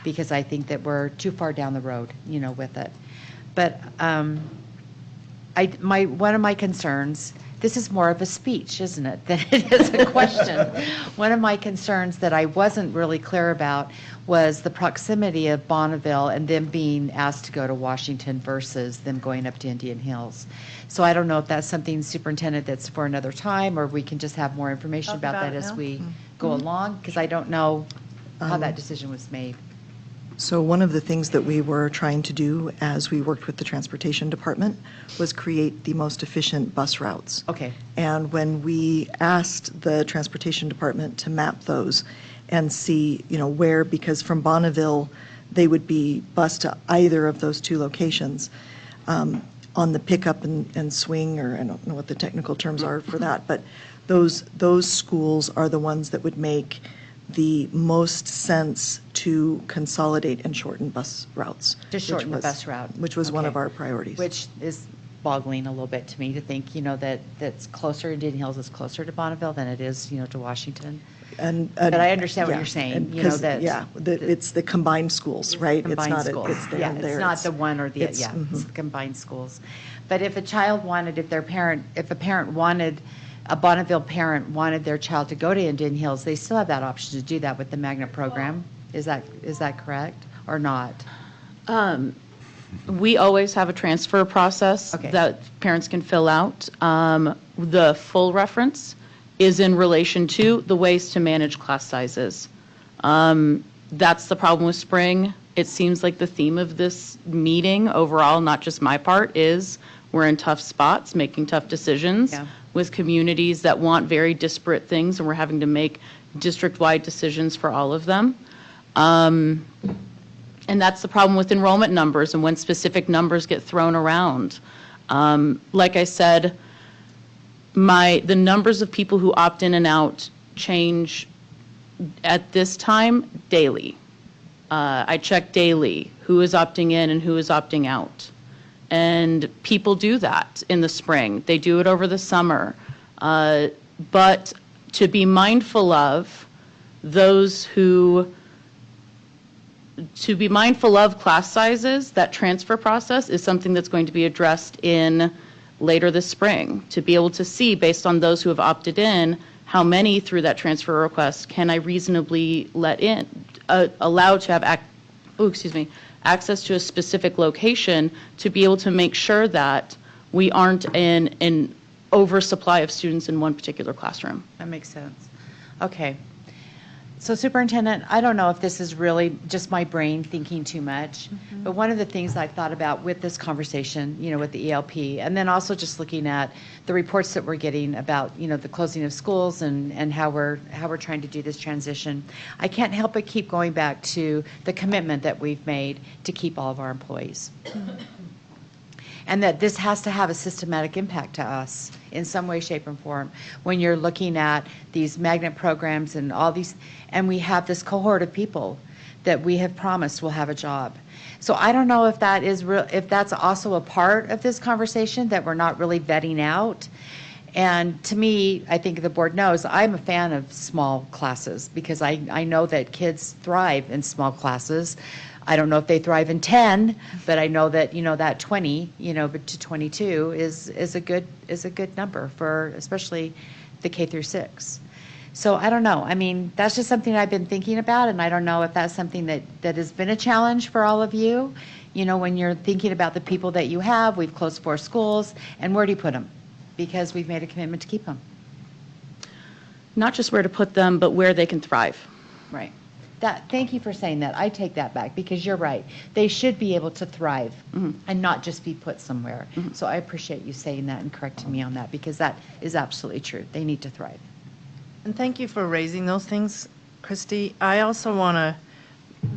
because I think that we're too far down the road, with it. But one of my concerns this is more of a speech, isn't it, than it is a question. One of my concerns that I wasn't really clear about was the proximity of Bonneville and them being asked to go to Washington versus them going up to Indian Hills. So I don't know if that's something, Superintendent, that's for another time, or we can just have more information Talk about about that it as now. we go along, because I don't know how that decision was made. So one of the things that we were trying to do as we worked with the transportation department was create the most efficient bus routes. Okay. And when we asked the transportation department to map those and see, where, because from Bonneville, they would be bused to either of those two locations on the pickup and swing, or I don't know what the technical terms are for that, but those schools are the ones that would make the most sense to consolidate and shorten bus routes. To shorten the bus route. Which was one Okay. of our priorities. Which is boggling a little bit to me to think, that's closer, Indian Hills is closer to Bonneville than it is, to Washington. But I understand what you're saying, it's the combined schools, right? Combined It's schools. not, it's there Yeah, and there. it's not the one or the, it's- yeah, mhm. it's the combined schools. But if a child wanted, if a parent wanted, a Bonneville parent wanted their child to go to Indian Hills, they still have that option to do that with the magnet program. Is that correct or not? We always have a transfer process Okay. that parents can fill out. The full reference is in relation to the ways to manage class sizes. That's the problem with spring. It seems like the theme of this meeting overall, not just my part, is we're in tough spots, making tough decisions Yeah. with communities that want very disparate things, and we're having to make district-wide decisions for all of them. And that's the problem with enrollment numbers and when specific numbers get thrown around. Like I said, the numbers of people who opt in and out change at this time daily. I check daily who is opting in and who is opting out. And people do that in the spring. They do it over the summer. But to be mindful of class sizes, that transfer process is something that's going to be addressed in later this spring, to be able to see, based on those who have opted in, how many through that transfer request can I reasonably let in, allow to have access to a specific location, to be able to make sure that we aren't in an oversupply of students in one particular classroom. That makes sense. Okay. So Superintendent, I don't know if this is really just my brain thinking too much, but one of the things I've thought about with this conversation, with the ELP, and then also just looking at the reports that we're getting about, the closing of schools and how we're trying to do this transition, I can't help but keep going back to the commitment that we've made to keep all of our employees. And that this has to have a systematic impact to us in some way, shape, and form. When you're looking at these magnet programs and all these, and we have this cohort of people that we have promised will have a job. So I don't know if that is if that's also a part of this conversation that we're not really vetting out. And to me, I think the board knows, I'm a fan of small classes because I know that kids thrive in small classes. I don't know if they thrive in 10, but I know that, that 20, but to 22 is a good number for especially the K through 6. So I don't know. I mean, that's just something I've been thinking about, and I don't know if that's something that has been a challenge for all of you. When you're thinking about the people that you have, we've closed 4 schools, and where do you put them? Because we've made a commitment to keep them. Not just where to put them, but where they can thrive. Right. Thank you for saying that. I take that back because you're right. They should be able to thrive and not just be put somewhere. So I appreciate you saying that and correcting me on that because that is absolutely true. They need to thrive. And thank you for raising those things, Christy. I also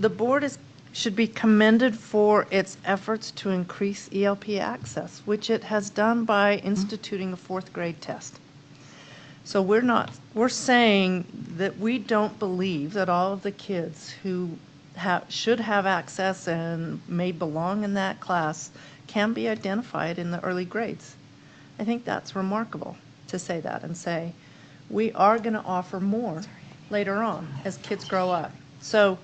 the board should be commended for its efforts to increase ELP access, which it has done by instituting a 4th grade test. So we're saying that we don't believe that all of the kids who should have access and may belong in that class can be identified in the early grades. I think that's remarkable to say that and say, we are going to offer more later on as kids grow up. So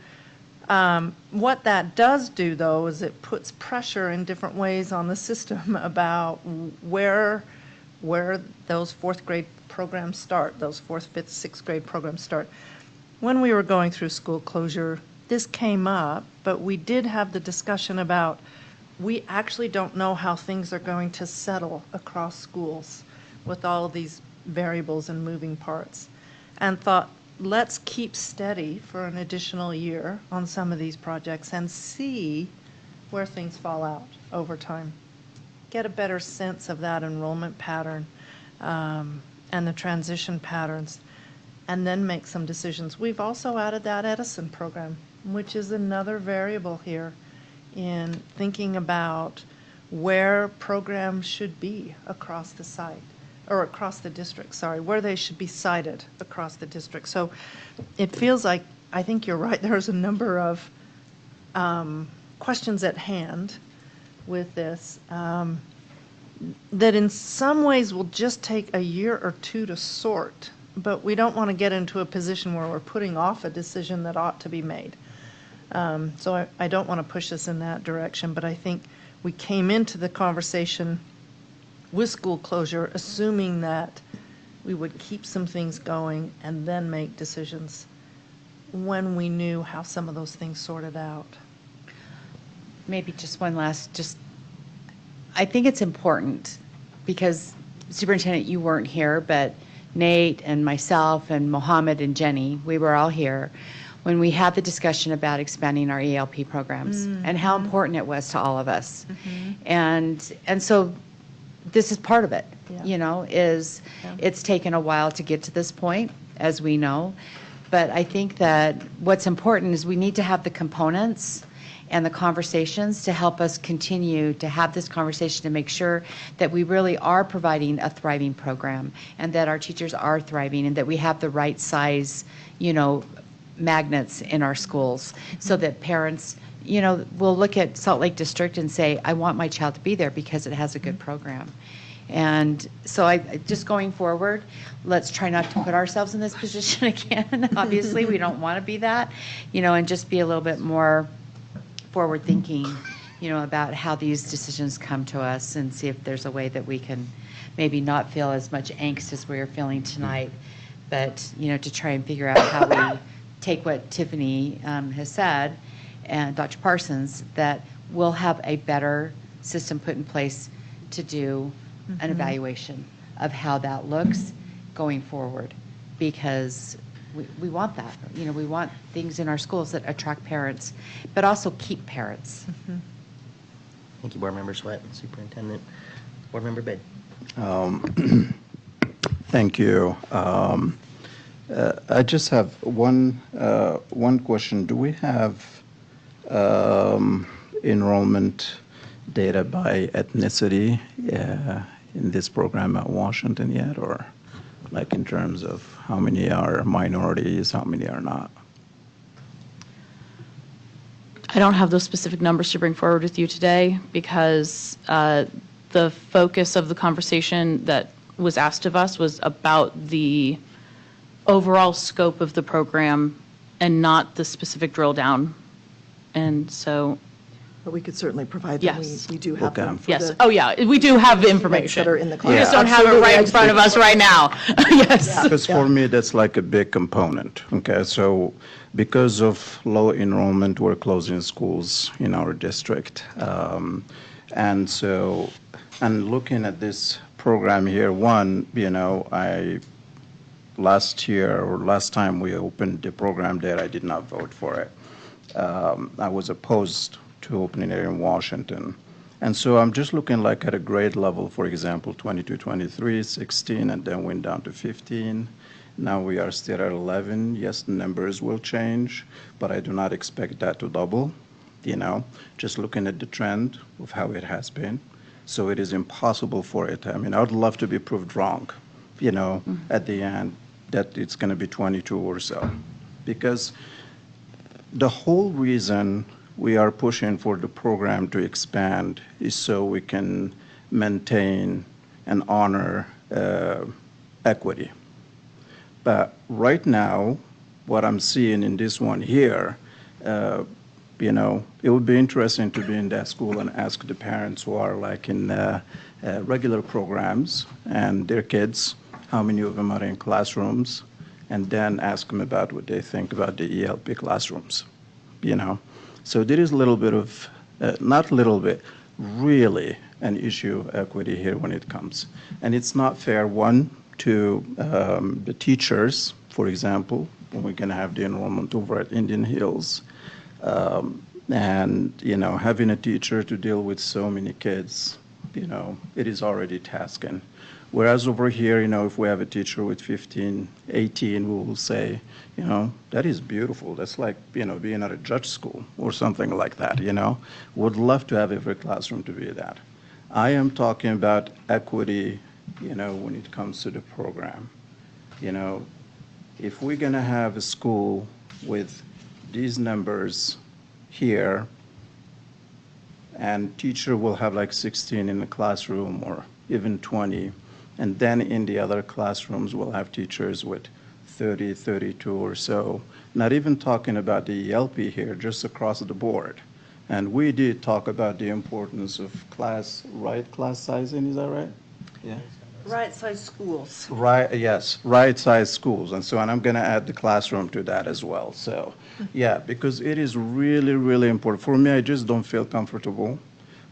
what that does do, though, is it puts pressure in different ways on the system about where where those fourth grade programs start, those fourth, fifth, sixth grade programs start. When we were going through school closure, this came up, but we did have the discussion about, we actually don't know how things are going to settle across schools with all of these variables and moving parts. And thought, let's keep steady for an additional year on some of these projects and see where things fall out over time. Get a better sense of that enrollment pattern and the transition patterns, and then make some decisions. We've also added that Edison program, which is another variable here in thinking about where programs should be across the site, or across the district, sorry, where they should be sited across the district. So it feels like, I think you're right, there's a number of questions at hand with this that in some ways will just take a year or two to sort, but we don't want to get into a position where we're putting off a decision that ought to be made. So I don't want to push us in that direction, but I think we came into the conversation with school closure assuming that we would keep some things going and then make decisions when we knew how some of those things sorted out. Maybe just one last, I think it's important because Superintendent, you weren't here, but Nate and myself and Mohammed and Jenny, we were all here when we had the discussion about expanding our ELP programs and how important it was to all of us. And so this is part of it, it's taken a while to get to this point, as we know. But I think that what's important is we need to have the components and the conversations to help us continue to have this conversation to make sure that we really are providing a thriving program and that our teachers are thriving and that we have the right size, magnets in our schools so that parents, will look at Salt Lake District and say, I want my child to be there because it has a good program. And so just going forward, let's try not to put ourselves in this position again. Obviously, we don't want to be that, and just be a little bit more forward thinking, about how these decisions come to us and see if there's a way that we can maybe not feel as much angst as we are feeling tonight, but, to try and figure out how we take what Tiffany has said and Dr. Parsons, that we'll have a better system put in place to do an evaluation of how that looks going forward, because we want that. We want things in our schools that attract parents, but also keep parents. Thank you, Board Member Sweat and Superintendent. Board Member Bid. Thank you. I just have one question. Do we have enrollment data by ethnicity in this program at Washington yet, or like in terms of how many are minorities, how many are not? I don't have those specific numbers to bring forward with you today because the focus of the conversation that was asked of us was about the overall scope of the program and not the specific drill down. And so. But we could certainly provide them. Yes. We do have them. Yes. Oh, yeah. We do have the information. That are in the We just don't have it right in front of us right now. Yes. Because for me, that's like a big component. Okay, so because of low enrollment, we're closing schools in our district. And looking at this program here, last year or last time we opened the program there, I did not vote for it. I was opposed to opening it in Washington. And so I'm just looking like at a grade level, for example, 22, 23, 16, and then went down to 15. Now we are still at 11. Yes, the numbers will change, but I do not expect that to double, just looking at the trend of how it has been. So it is impossible for it. I mean, I would love to be proved wrong, at the end, that it's going to be 22 or so. Because the whole reason we are pushing for the program to expand is so we can maintain and honor equity. But right now, what I'm seeing in this one here, it would be interesting to be in that school and ask the parents who are like in regular programs and their kids, how many of them are in classrooms, and then ask them about what they think about the ELP classrooms, So there is a little bit of, not a little bit, really an issue of equity here when it comes. And it's not fair, one, to the teachers, for example, when we're going to have the enrollment over at Indian Hills. And, having a teacher to deal with so many kids, it is already tasking. Whereas over here, if we have a teacher with 15, 18, we will say, that is beautiful. That's like, being at a judge school or something like that, Would love to have every classroom to be that. I am talking about equity, when it comes to the program. If we're going to have a school with these numbers here, and teacher will have like 16 in the classroom or even 20, and then in the other classrooms we'll have teachers with 30, 32 or so, not even talking about the ELP here, just across the board. And we did talk about the importance of class sizing, is that right? Yeah. Right-sized schools. Right, yes, right-sized schools, and I'm going to add the classroom to that as well. So, yeah, because it is really, really important. For me, I just don't feel comfortable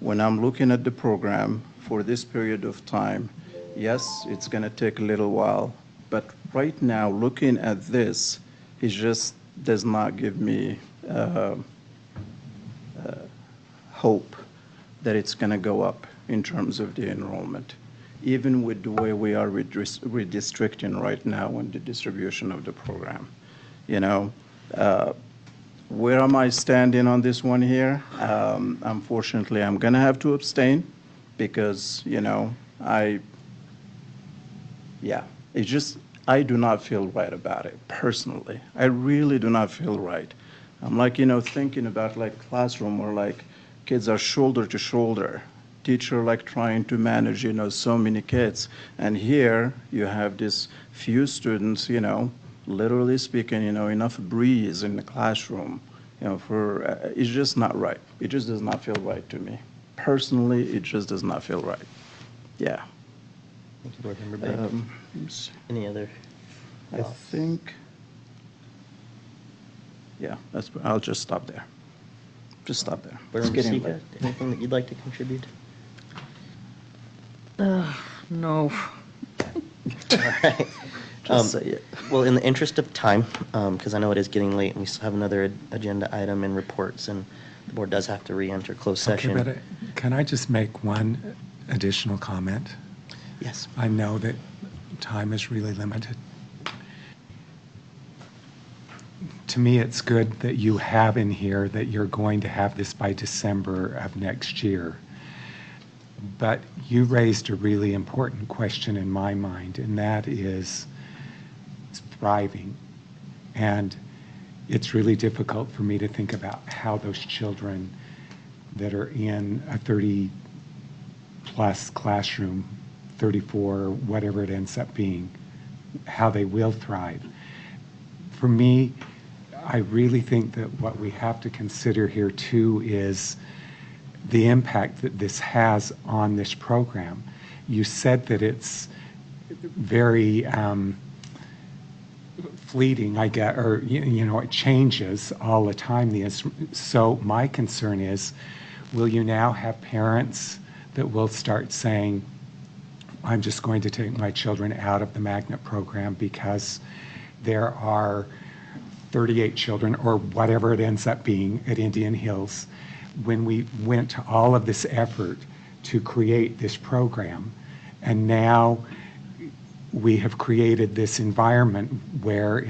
when I'm looking at the program for this period of time. Yes, it's going to take a little while, but right now, looking at this, it just does not give me hope that it's going to go up in terms of the enrollment, even with the way we are redistricting right now and the distribution of the program. Where am I standing on this one here? Unfortunately, I'm going to have to abstain because, I do not feel right about it, personally. I really do not feel right. I'm like, thinking about like classroom where like kids are shoulder to shoulder, teacher like trying to manage, so many kids. And here you have this few students, literally speaking, enough breeze in the classroom, it's just not right. It just does not feel right to me. Personally, it just does not feel right. Yeah. Thank you, Board Member Beck. Any other I think, I'll just stop there. Just stop there. Board Member Sika, anything that you'd like to contribute? No. All right. Well, in the interest of time, because I know it is getting late and we still have another agenda item and reports, and the board does have to re-enter closed session. Okay, but can I just make one additional comment? Yes. I know that time is really limited. To me, it's good that you have in here that you're going to have this by December of next year. But you raised a really important question in my mind, and that is thriving. And it's really difficult for me to think about how those children that are in a 30-plus classroom, 34, whatever it ends up being, how they will thrive. For me, I really think that what we have to consider here too is the impact that this has on this program. You said that it's very fleeting, I guess, or it changes all the time. So my concern is, will you now have parents that will start saying, I'm just going to take my children out of the magnet program because there are 38 children, or whatever it ends up being, at Indian Hills, when we went to all of this effort to create this program, and now we have created this environment where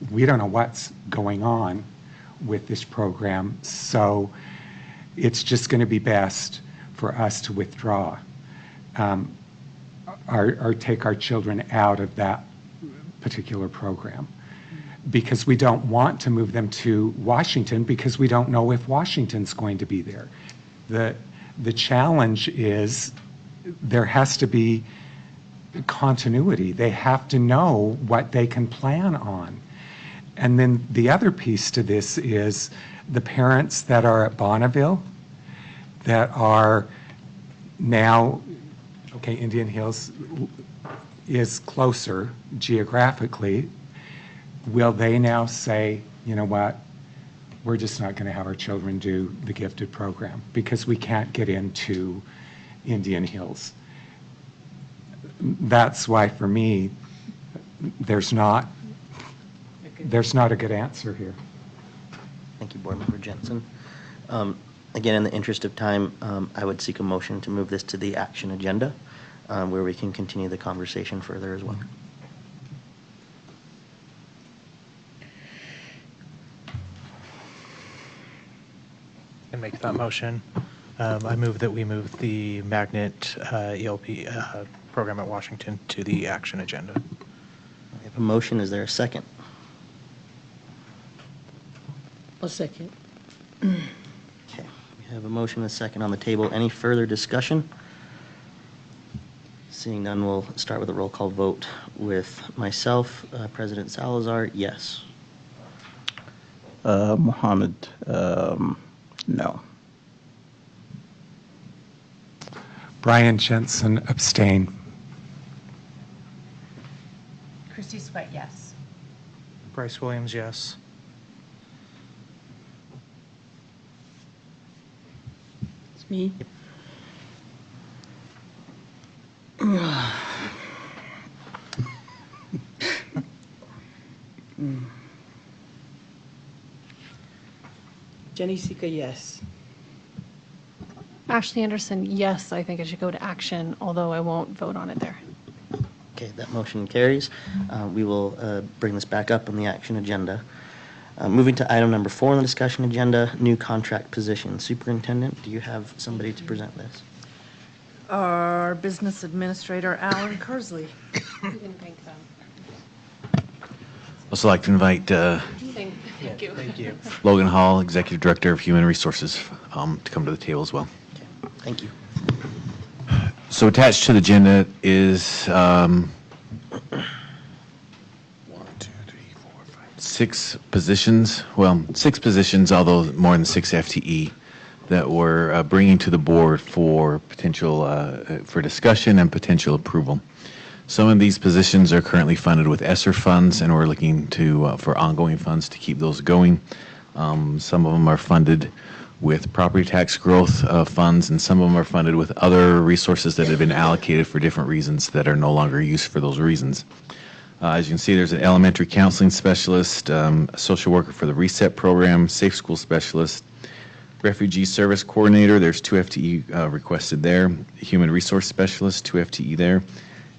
we don't know what's going on with this program, so it's just going to be best for us to withdraw or take our children out of that particular program, because we don't want to move them to Washington because we don't know if Washington's going to be there. The challenge is there has to be continuity. They have to know what they can plan on. And then the other piece to this is the parents that are at Bonneville that are now, okay, Indian Hills is closer geographically, will they now say, you know what, we're just not going to have our children do the gifted program because we can't get into Indian Hills? That's why, for me, there's not a good answer here. Thank you, Board Member Jensen. Again, in the interest of time, I would seek a motion to move this to the action agenda, where we can continue the conversation further as well. And make that motion. I move that we move the magnet ELP program at Washington to the action agenda. We have a motion. Is there a second? A second. Okay. We have a motion and a second on the table. Any further discussion? Seeing none, we'll start with a roll call vote with myself, President Salazar, yes. Mohammed, no. Brian Jensen, abstain. Christy Sweat, yes. Bryce Williams, yes. It's me. Jenny Sika, yes. Ashley Anderson, yes, I think it should go to action, although I won't vote on it there. Okay, that motion carries. We will bring this back up on the action agenda. Moving to item number 4 on the discussion agenda, new contract position. Superintendent, do you have somebody to present this? Our business administrator, Alan Kersley. Also like to invite Thank you. Thank you. Logan Hall, Executive Director of Human Resources, to come to the table as well. Okay, thank you. So attached to the agenda is 6 positions, although more than 6 FTE, that we're bringing to the board for potential, for discussion and potential approval. Some of these positions are currently funded with ESSER funds, and we're looking to for ongoing funds to keep those going. Some of them are funded with property tax growth funds, and some of them are funded with other resources that have been allocated for different reasons that are no longer used for those reasons. As you can see, there's an elementary counseling specialist, a social worker for the RESET program, safe school specialist, refugee service coordinator, there's 2 FTE requested there, human resource specialist, 2 FTE there,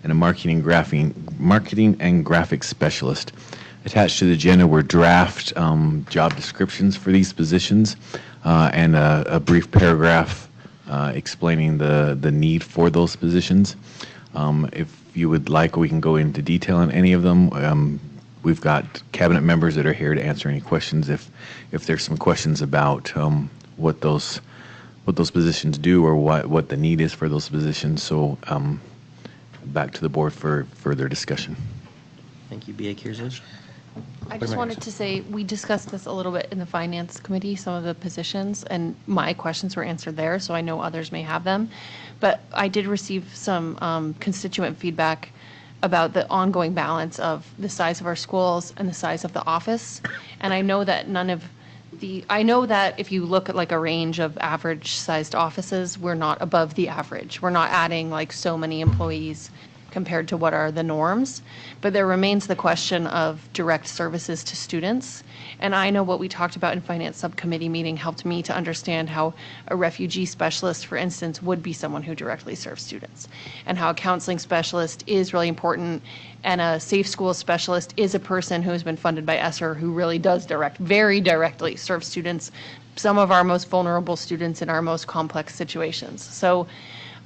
and a marketing and graphics specialist. Attached to the agenda were draft job descriptions for these positions and a brief paragraph explaining the need for those positions. If you would like, we can go into detail on any of them. We've got cabinet members that are here to answer any questions if there's some questions about what those positions do or what the need is for those positions. So back to the board for further discussion. Thank you, B.A. Kearsarge. I just wanted to say, we discussed this a little bit in the Finance Committee, some of the positions, and my questions were answered there, so I know others may have them. But I did receive some constituent feedback about the ongoing balance of the size of our schools and the size of the office. And I know that I know that if you look at like a range of average-sized offices, we're not above the average. We're not adding like so many employees compared to what are the norms. But there remains the question of direct services to students. And I know what we talked about in Finance Subcommittee meeting helped me to understand how a refugee specialist, for instance, would be someone who directly serves students, and how a counseling specialist is really important, and a safe school specialist is a person who has been funded by ESSER who really does very directly serve students, some of our most vulnerable students in our most complex situations. So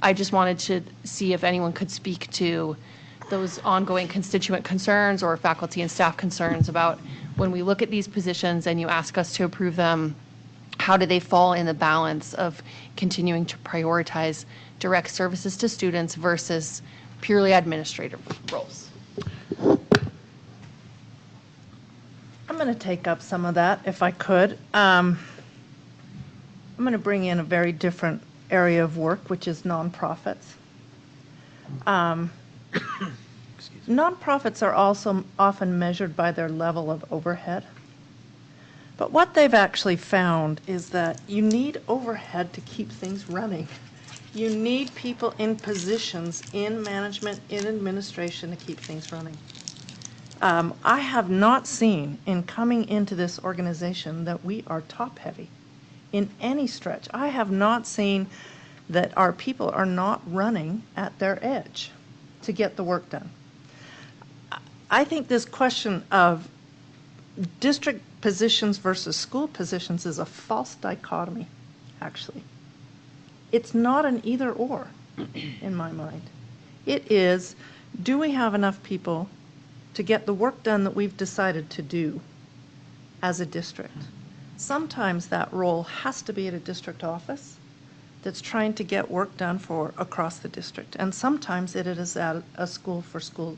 I just wanted to see if anyone could speak to those ongoing constituent concerns or faculty and staff concerns about when we look at these positions and you ask us to approve them, how do they fall in the balance of continuing to prioritize direct services to students versus purely administrative roles? I'm going to take up some of that if I could. I'm going to bring in a very different area of work, which is nonprofits. Nonprofits are also often measured by their level of overhead. But what they've actually found is that you need overhead to keep things running. You need people in positions in management, in administration to keep things running. I have not seen in coming into this organization that we are top-heavy in any stretch. I have not seen that our people are not running at their edge to get the work done. I think this question of district positions versus school positions is a false dichotomy, actually. It's not an either or in my mind. It is, do we have enough people to get the work done that we've decided to do as a district? Sometimes that role has to be at a district office that's trying to get work done for across the district. And sometimes it is at a school for school,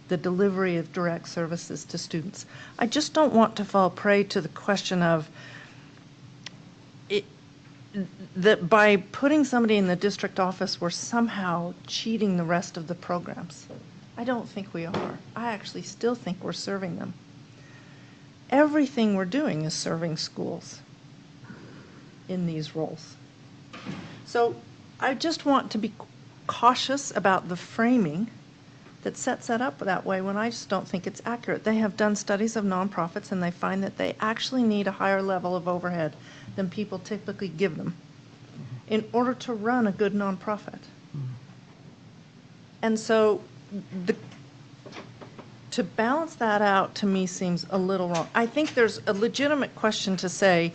the delivery of direct services to students. I just don't want to fall prey to the question of that by putting somebody in the district office, we're somehow cheating the rest of the programs. I don't think we are. I actually still think we're serving them. Everything we're doing is serving schools in these roles. So I just want to be cautious about the framing that sets that up that way when I just don't think it's accurate. They have done studies of nonprofits and they find that they actually need a higher level of overhead than people typically give them in order to run a good nonprofit. And so to balance that out to me seems a little wrong. I think there's a legitimate question to say,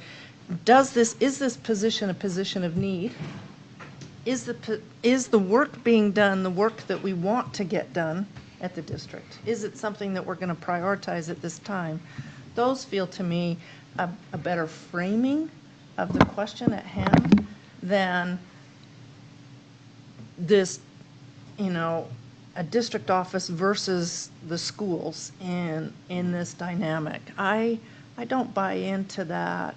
is this position a position of need? Is the work being done the work that we want to get done at the district? Is it something that we're going to prioritize at this time? Those feel to me a better framing of the question at hand than this, a district office versus the schools in this dynamic. I don't buy into that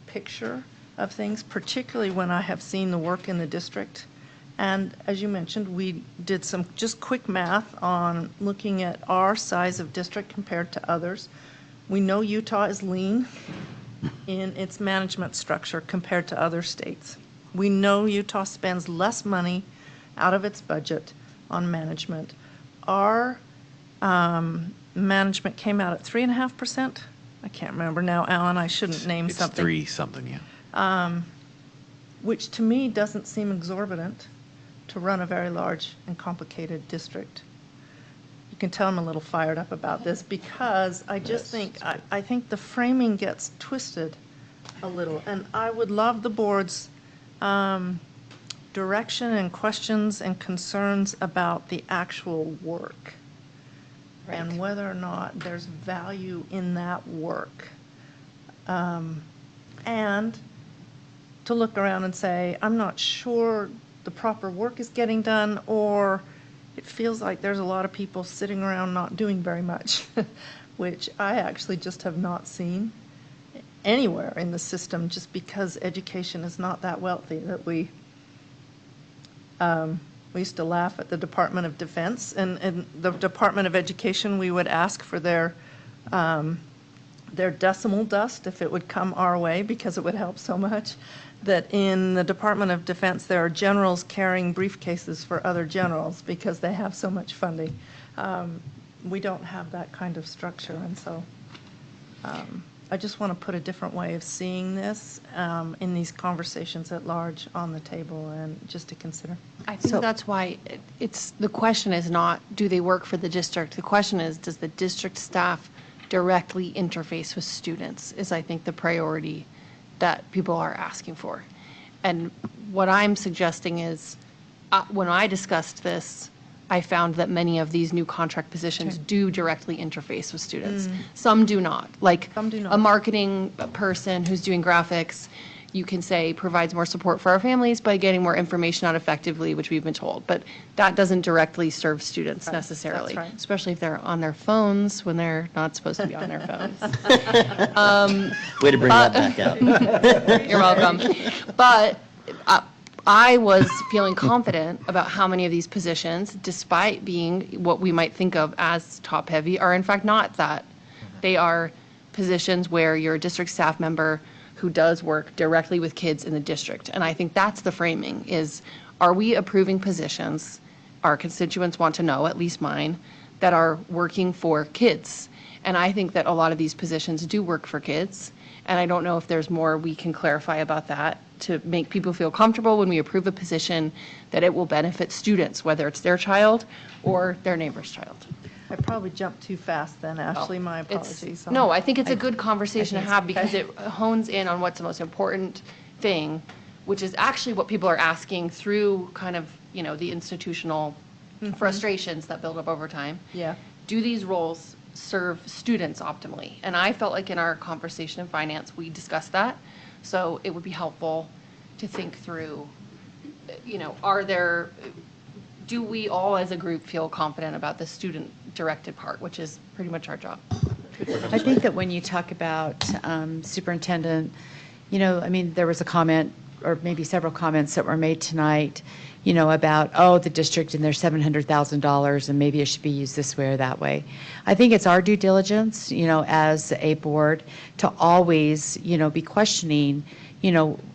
picture of things, particularly when I have seen the work in the district. And as you mentioned, we did some just quick math on looking at our size of district compared to others. We know Utah is lean in its management structure compared to other states. We know Utah spends less money out of its budget on management. Our management came out at 3.5%. I can't remember now, Alan. I shouldn't name It's something. 3 something, yeah. Which to me doesn't seem exorbitant to run a very large and complicated district. You can tell I'm a little fired up about this because I just think, I think the framing gets twisted a little. And I would love the board's direction and questions and concerns about the actual work. Right. And whether or not there's value in that work. And to look around and say, I'm not sure the proper work is getting done, or it feels like there's a lot of people sitting around not doing very much, which I actually just have not seen anywhere in the system, just because education is not that wealthy that we used to laugh at the Department of Defense, and the Department of Education, we would ask for their decimal dust if it would come our way, because it would help so much, that in the Department of Defense there are generals carrying briefcases for other generals because they have so much funding. We don't have that kind of structure, and so I just want to put a different way of seeing this in these conversations at large on the table, and just to consider. I think that's why the question is not, do they work for the district? The question is, does the district staff directly interface with students, is I think the priority that people are asking for. And what I'm suggesting is, when I discussed this, I found that many of these new contract positions do directly interface with students. Some do not. Like a marketing person who's doing graphics, you can say provides more support for our families by getting more information out effectively, which we've been told. But that doesn't directly serve students necessarily, right. especially if they're on their phones when they're not supposed to be on their phones. Way to bring that back up. You're welcome. But I was feeling confident about how many of these positions, despite being what we might think of as top-heavy, are in fact not that. They are positions where you're a district staff member who does work directly with kids in the district. And I think that's the framing, is are we approving positions our constituents want to know, at least mine, that are working for kids? And I think that a lot of these positions do work for kids. And I don't know if there's more we can clarify about that to make people feel comfortable when we approve a position that it will benefit students, whether it's their child or their neighbor's child. I probably jumped too fast then, Ashley, my It's- apologies. No, I think it's a good conversation to think have so. because Okay. it hones in on what's the most important thing, which is actually what people are asking through kind of, the institutional frustrations that build up over time. Yeah. Do these roles serve students optimally? And I felt like in our conversation in finance, we discussed that. So it would be helpful to think through, do we all as a group feel confident about the student-directed part, which is pretty much our job? I think that when you talk about superintendent, there was a comment, or maybe several comments that were made tonight, about, the district and their $700,000, and maybe it should be used this way or that way. I think it's our due diligence, as a board, to always, be questioning,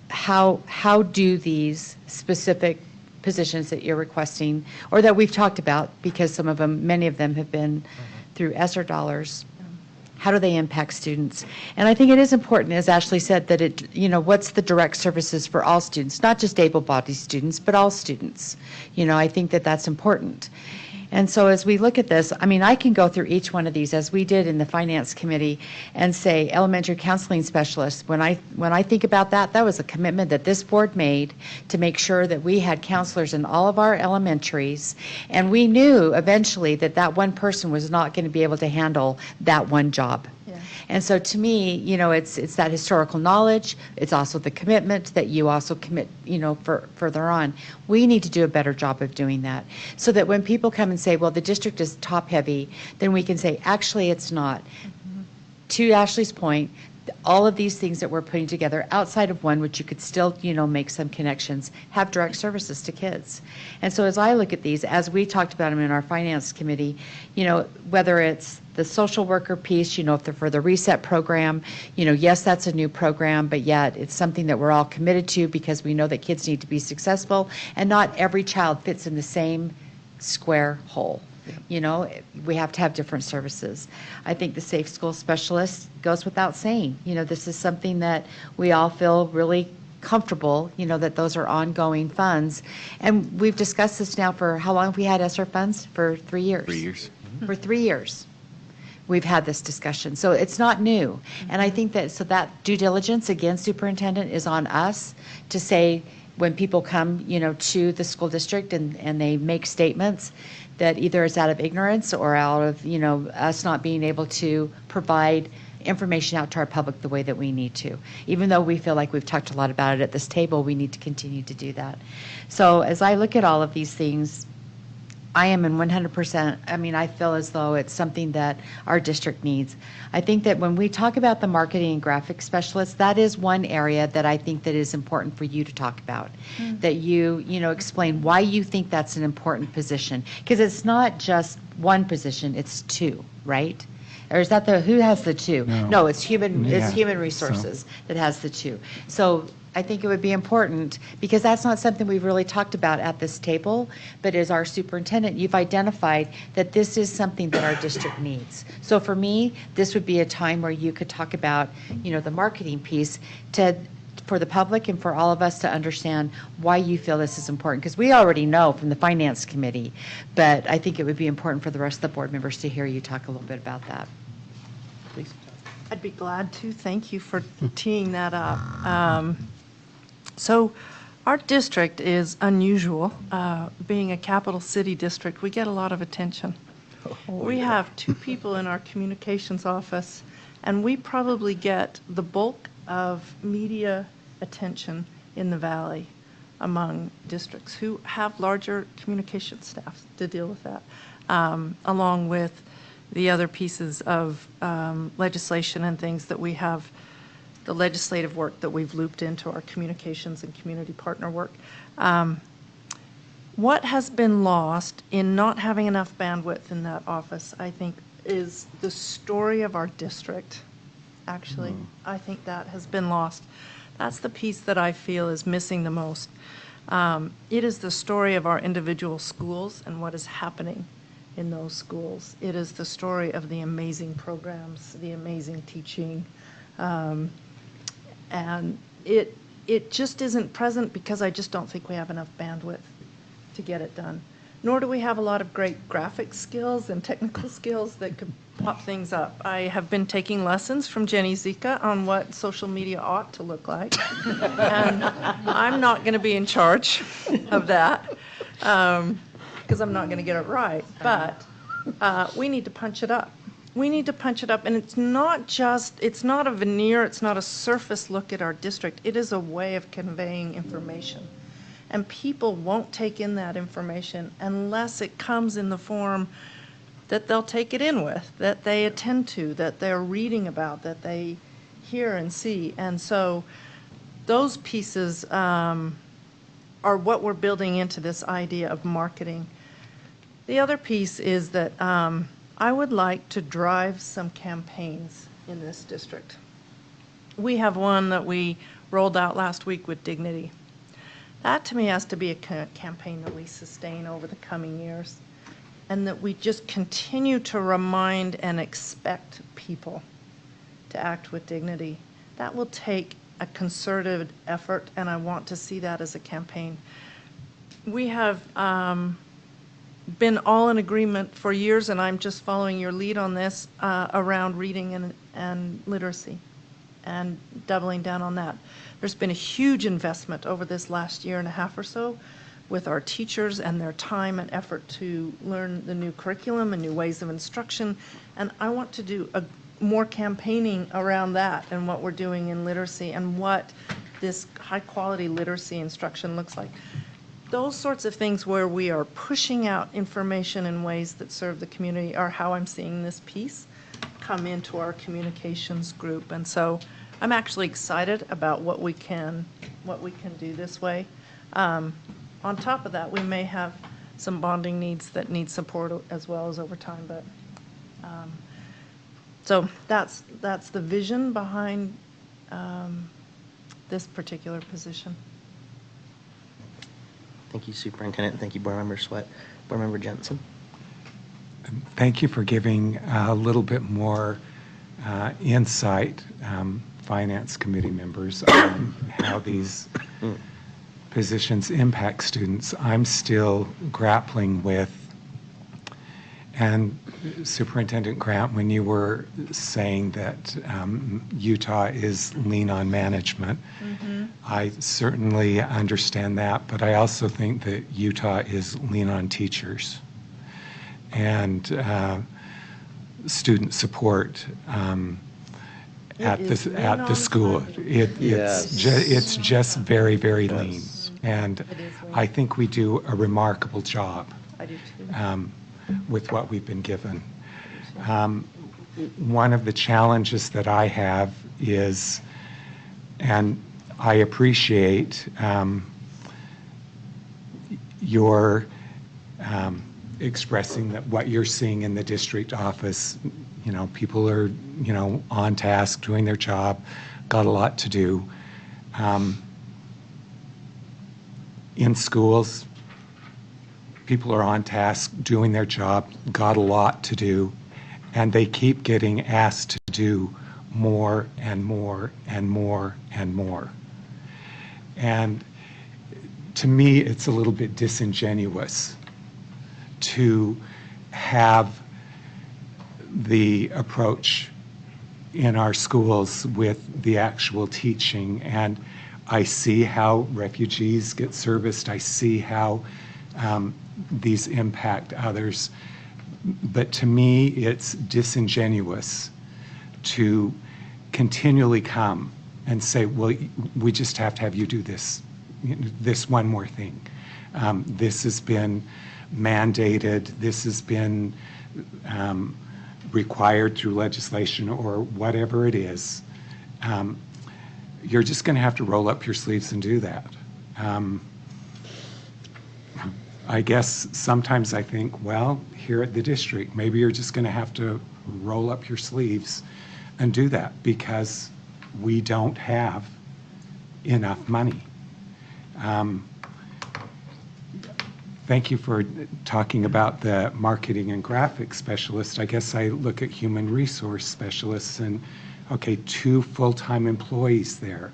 how do these specific positions that you're requesting, or that we've talked about, because many of them have been through ESSER dollars, how do they impact students? And I think it is important, as Ashley said, that what's the direct services for all students, not just able-bodied students, but all students. I think that that's important. And so as we look at this, I can go through each one of these, as we did in the Finance Committee, and say elementary counseling specialists. When I think about that, that was a commitment that this board made to make sure that we had counselors in all of our elementaries, and we knew eventually that one person was not going to be able to handle that one job. And so to me, it's that historical knowledge. It's also the commitment that you also commit, for further on. We need to do a better job of doing that, so that when people come and say, well, the district is top heavy, then we can say, actually, it's not. To Ashley's point, all of these things that we're putting together outside of one, which you could still, make some connections, have direct services to kids. And so as I look at these, as we talked about them in our Finance Committee, whether it's the social worker piece, for the RESET program, yes, that's a new program, but yet it's something that we're all committed to because we know that kids need to be successful, and not every child fits in the same square hole. We have to have different services. I think the Safe School Specialist goes without saying. This is something that we all feel really comfortable, that those are ongoing funds. And we've discussed this now for how long have we had ESSER funds? For 3 years. 3 years. For 3 years. We've had this discussion. So it's not new. And I think that due diligence, again, superintendent, is on us to say, when people come, to the school district and they make statements, that either it's out of ignorance or out of, us not being able to provide information out to our public the way that we need to. Even though we feel like we've talked a lot about it at this table, we need to continue to do that. So as I look at all of these things, I am in 100%, I feel as though it's something that our district needs. I think that when we talk about the marketing and graphics specialists, that is one area that I think that is important for you to talk about. That you explain why you think that's an important position. Because it's not just one position, it's two, right? Or is that who has the two? No, it's human resources that has the two. So I think it would be important, because that's not something we've really talked about at this table, but as our superintendent, you've identified that this is something that our district needs. So for me, this would be a time where you could talk about, the marketing piece for the public and for all of us to understand why you feel this is important. Because we already know from the Finance Committee, but I think it would be important for the rest of the board members to hear you talk a little bit about that. Please. I'd be glad to. Thank you for teeing that up. So our district is unusual. Being a capital city district, we get a lot of attention. We have 2 people in our communications office, and we probably get the bulk of media attention in the valley among districts who have larger communication staffs to deal with that, along with the other pieces of legislation and things that we have, the legislative work that we've looped into our communications and community partner work. What has been lost in not having enough bandwidth in that office, I think, is the story of our district. Actually, I think that has been lost. That's the piece that I feel is missing the most. It is the story of our individual schools and what is happening in those schools. It is the story of the amazing programs, the amazing teaching, and it just isn't present because I just don't think we have enough bandwidth to get it done. Nor do we have a lot of great graphic skills and technical skills that could pop things up. I have been taking lessons from Jenny Zika on what social media ought to look like. And I'm not going to be in charge of that because I'm not going to get it right. But we need to punch it up. We need to punch it up. And it's not a veneer, it's not a surface look at our district. It is a way of conveying information. And people won't take in that information unless it comes in the form that they'll take it in with, that they attend to, that they're reading about, that they hear and see. And so those pieces are what we're building into this idea of marketing. The other piece is that I would like to drive some campaigns in this district. We have one that we rolled out last week with Dignity. That, to me, has to be a campaign that we sustain over the coming years, and that we just continue to remind and expect people to act with dignity. That will take a concerted effort, and I want to see that as a campaign. We have been all in agreement for years, and I'm just following your lead on this, around reading and literacy, and doubling down on that. There's been a huge investment over this last year and a half or so with our teachers and their time and effort to learn the new curriculum and new ways of instruction. And I want to do more campaigning around that and what we're doing in literacy and what this high-quality literacy instruction looks like. Those sorts of things where we are pushing out information in ways that serve the community are how I'm seeing this piece come into our communications group. And so I'm actually excited about what we can do this way. On top of that, we may have some bonding needs that need support as well as over time. But so that's the vision behind this particular position. Thank you, Superintendent. Thank you, Board Member Sweat. Board Member Jensen. Thank you for giving a little bit more insight, Finance Committee members, on how these positions impact students. I'm still grappling with, and Superintendent Grant, when you were saying that Utah is lean on management, I certainly understand that, but I also think that Utah is lean on teachers and student support at the school. It's just very, very lean, and I think we do a remarkable job. I do too. With what we've been given. One of the challenges that I have is, and I appreciate your expressing that what you're seeing in the district office, people are, on task, doing their job, got a lot to do. In schools, people are on task, doing their job, got a lot to do, and they keep getting asked to do more and more and more and more. And to me, it's a little bit disingenuous to have the approach in our schools with the actual teaching. And I see how refugees get serviced. I see how these impact others. But to me, it's disingenuous to continually come and say, well, we just have to have you do this, this one more thing. This has been mandated, this has been required through legislation or whatever it is. You're just going to have to roll up your sleeves and do that. I guess sometimes I think, well, here at the district, maybe you're just going to have to roll up your sleeves and do that because we don't have enough money. Thank you for talking about the marketing and graphics specialist. I guess I look at human resource specialists and, okay, 2 full-time employees there.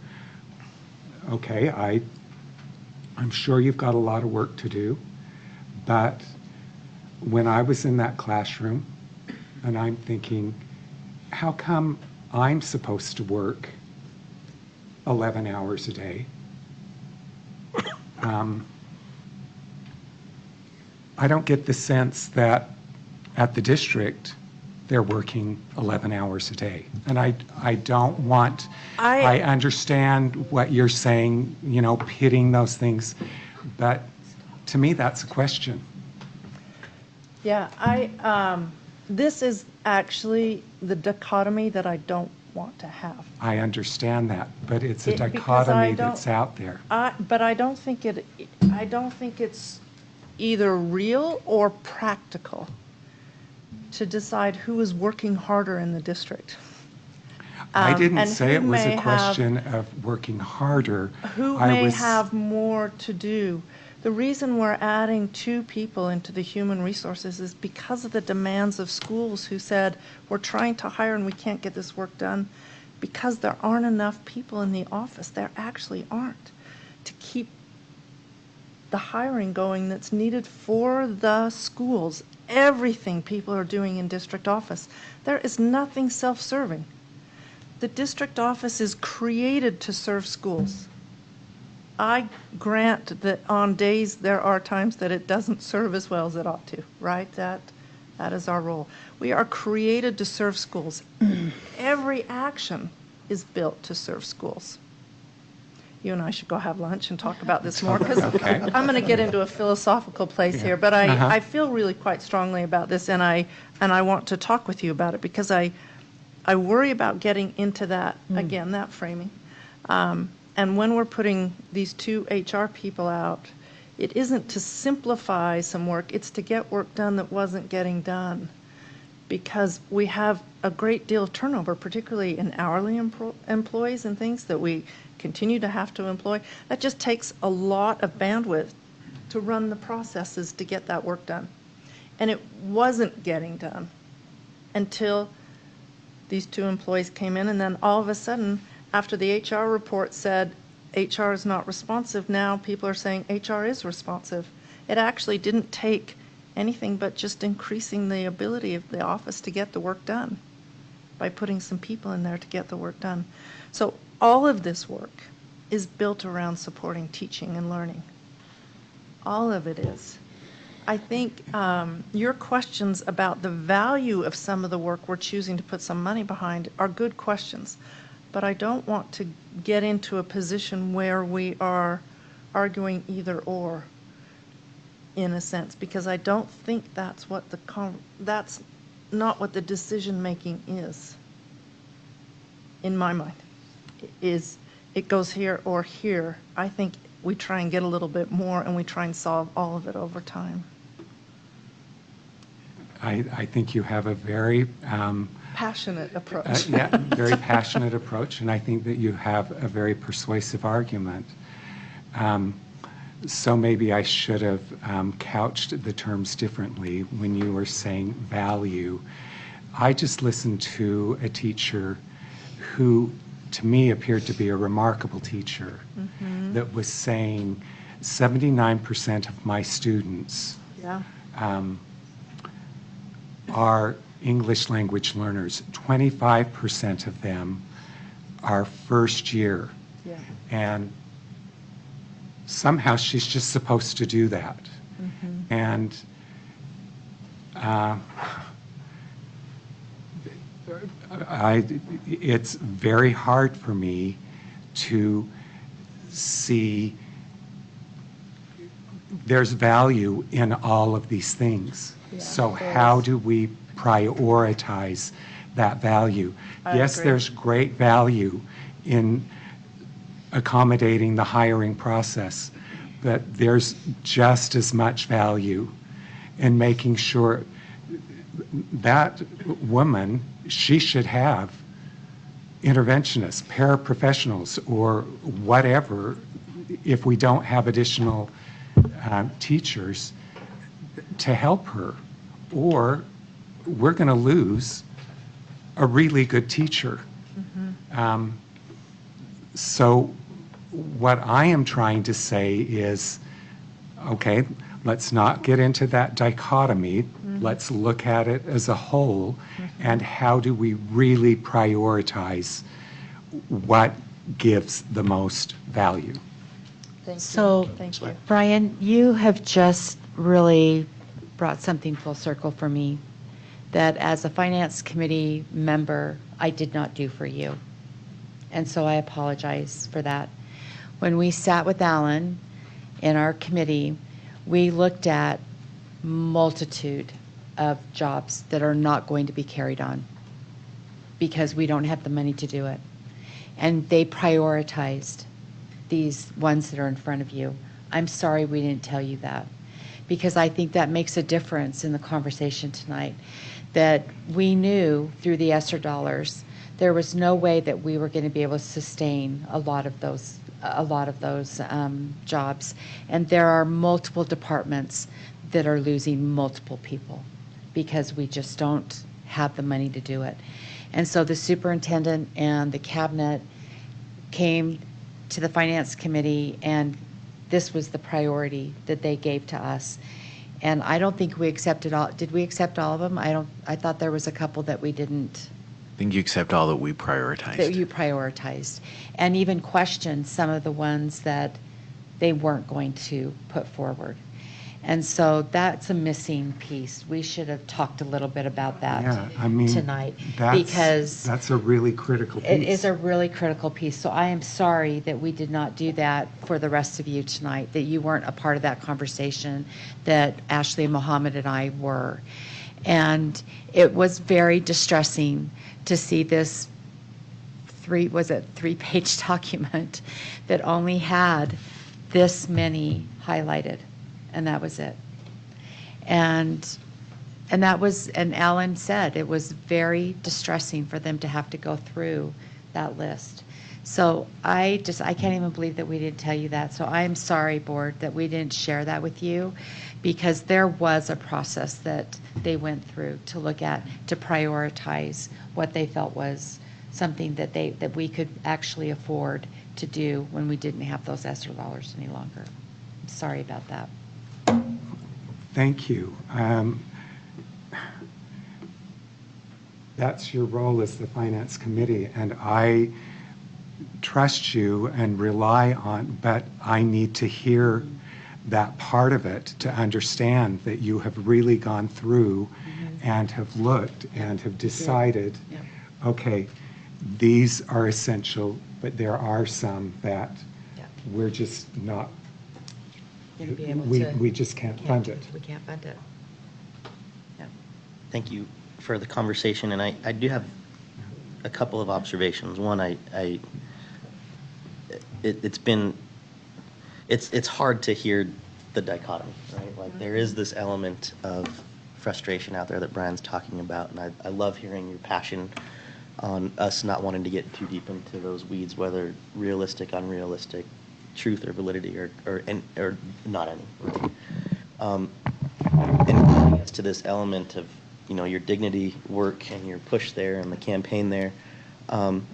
Okay, I'm sure you've got a lot of work to do, but when I was in that classroom and I'm thinking, how come I'm supposed to work 11 hours a day? I don't get the sense that at the district they're working 11 hours a day. And I don't want, I understand what you're saying, you know, pitting those things, but to me that's a question. Yeah, this is actually the dichotomy that I don't want to have. I understand that, but it's a Because dichotomy that's out there. But I don't think it's either real or practical to decide who is working harder in the district. I didn't and say it who was may a question of working harder. Who I may was- have more to do. The reason we're adding 2 people into the human resources is because of the demands of schools who said, we're trying to hire and we can't get this work done because there aren't enough people in the office. There actually aren't to keep the hiring going that's needed for the schools. Everything people are doing in district office. There is nothing self-serving. The district office is created to serve schools. I grant that on days there are times that it doesn't serve as well as it ought to, right? That is our role. We are created to serve schools. Every action is built to serve schools. You and I should go have lunch and talk about this more because Okay. I'm going to get into a philosophical place here, but I feel really quite strongly about this and I want to talk with you about it because I worry about getting into that, again, that framing. And when we're putting these 2 HR people out, it isn't to simplify some work, it's to get work done that wasn't getting done. Because we have a great deal of turnover, particularly in hourly employees and things that we continue to have to employ. That just takes a lot of bandwidth to run the processes to get that work done. And it wasn't getting done until these 2 employees came in, and then all of a sudden, after the HR report said HR is not responsive, now people are saying HR is responsive. It actually didn't take anything but just increasing the ability of the office to get the work done by putting some people in there to get the work done. So all of this work is built around supporting teaching and learning. All of it is. I think your questions about the value of some of the work we're choosing to put some money behind are good questions. But I don't want to get into a position where we are arguing either or, in a sense, because I don't think that's that's not what the decision-making is, in my mind. It goes here or here. I think we try and get a little bit more and we try and solve all of it over time. I think you have a very Passionate approach. yeah, very passionate approach, and I think that you have a very persuasive argument. So maybe I should have couched the terms differently when you were saying value. I just listened to a teacher who, to me, appeared to be a remarkable teacher that was saying 79% of my students are English language learners. 25% of them are first year. Yeah. And somehow she's just supposed to do that. And it's very hard for me to see there's value in all of these things. So how do we prioritize that value? Yes, agree. there's great value in accommodating the hiring process, but there's just as much value in making sure that woman, she should have interventionists, paraprofessionals, or whatever, if we don't have additional teachers to help her, or we're going to lose a really good teacher. So what I am trying to say is, okay, let's not get into that dichotomy. Let's look at it as a whole, and how do we really prioritize what gives the most value? So, Thank you. Brian, you have just really brought something full circle for me that as a finance committee member, I did not do for you. And so I apologize for that. When we sat with Alan in our committee, we looked at multitude of jobs that are not going to be carried on because we don't have the money to do it. And they prioritized these ones that are in front of you. I'm sorry we didn't tell you that, because I think that makes a difference in the conversation tonight, that we knew through the ESSER dollars there was no way that we were going to be able to sustain a lot of those jobs. And there are multiple departments that are losing multiple people because we just don't have the money to do it. And so the superintendent and the cabinet came to the finance committee, and this was the priority that they gave to us. And I don't think we accepted all. Did we accept all of them? I thought there was a couple that we didn't. I think you accept all that we prioritized. That you prioritized, and even questioned some of the ones that they weren't going to put forward. And so that's a missing piece. We should have talked a little bit about that tonight, because that's a really critical piece. It is a really critical piece. So I am sorry that we did not do that for the rest of you tonight, that you weren't a part of that conversation, that Ashley and Mohammed and I were. And it was very distressing to see this three-page document that only had this many highlighted. And that was it. And Alan said it was very distressing for them to have to go through that list. So I can't even believe that we didn't tell you that. So I'm sorry, board, that we didn't share that with you, because there was a process that they went through to look at, to prioritize what they felt was something that we could actually afford to do when we didn't have those ESSER dollars any longer. I'm sorry about that. Thank you. That's your role as the finance committee, and I trust you and rely on, but I need to hear that part of it to understand that you have really gone through and have looked and have decided, okay, these are essential, but there are some that we're just not. We just can't fund it. We can't fund it. Yeah. Thank you for the conversation, and I do have a couple of observations. One, it's hard to hear the dichotomy, right? Like there is this element of frustration out there that Brian's talking about, and I love hearing your passion on us not wanting to get too deep into those weeds, whether realistic, unrealistic, truth or validity, or not any. And to this element of your dignity work and your push there and the campaign there,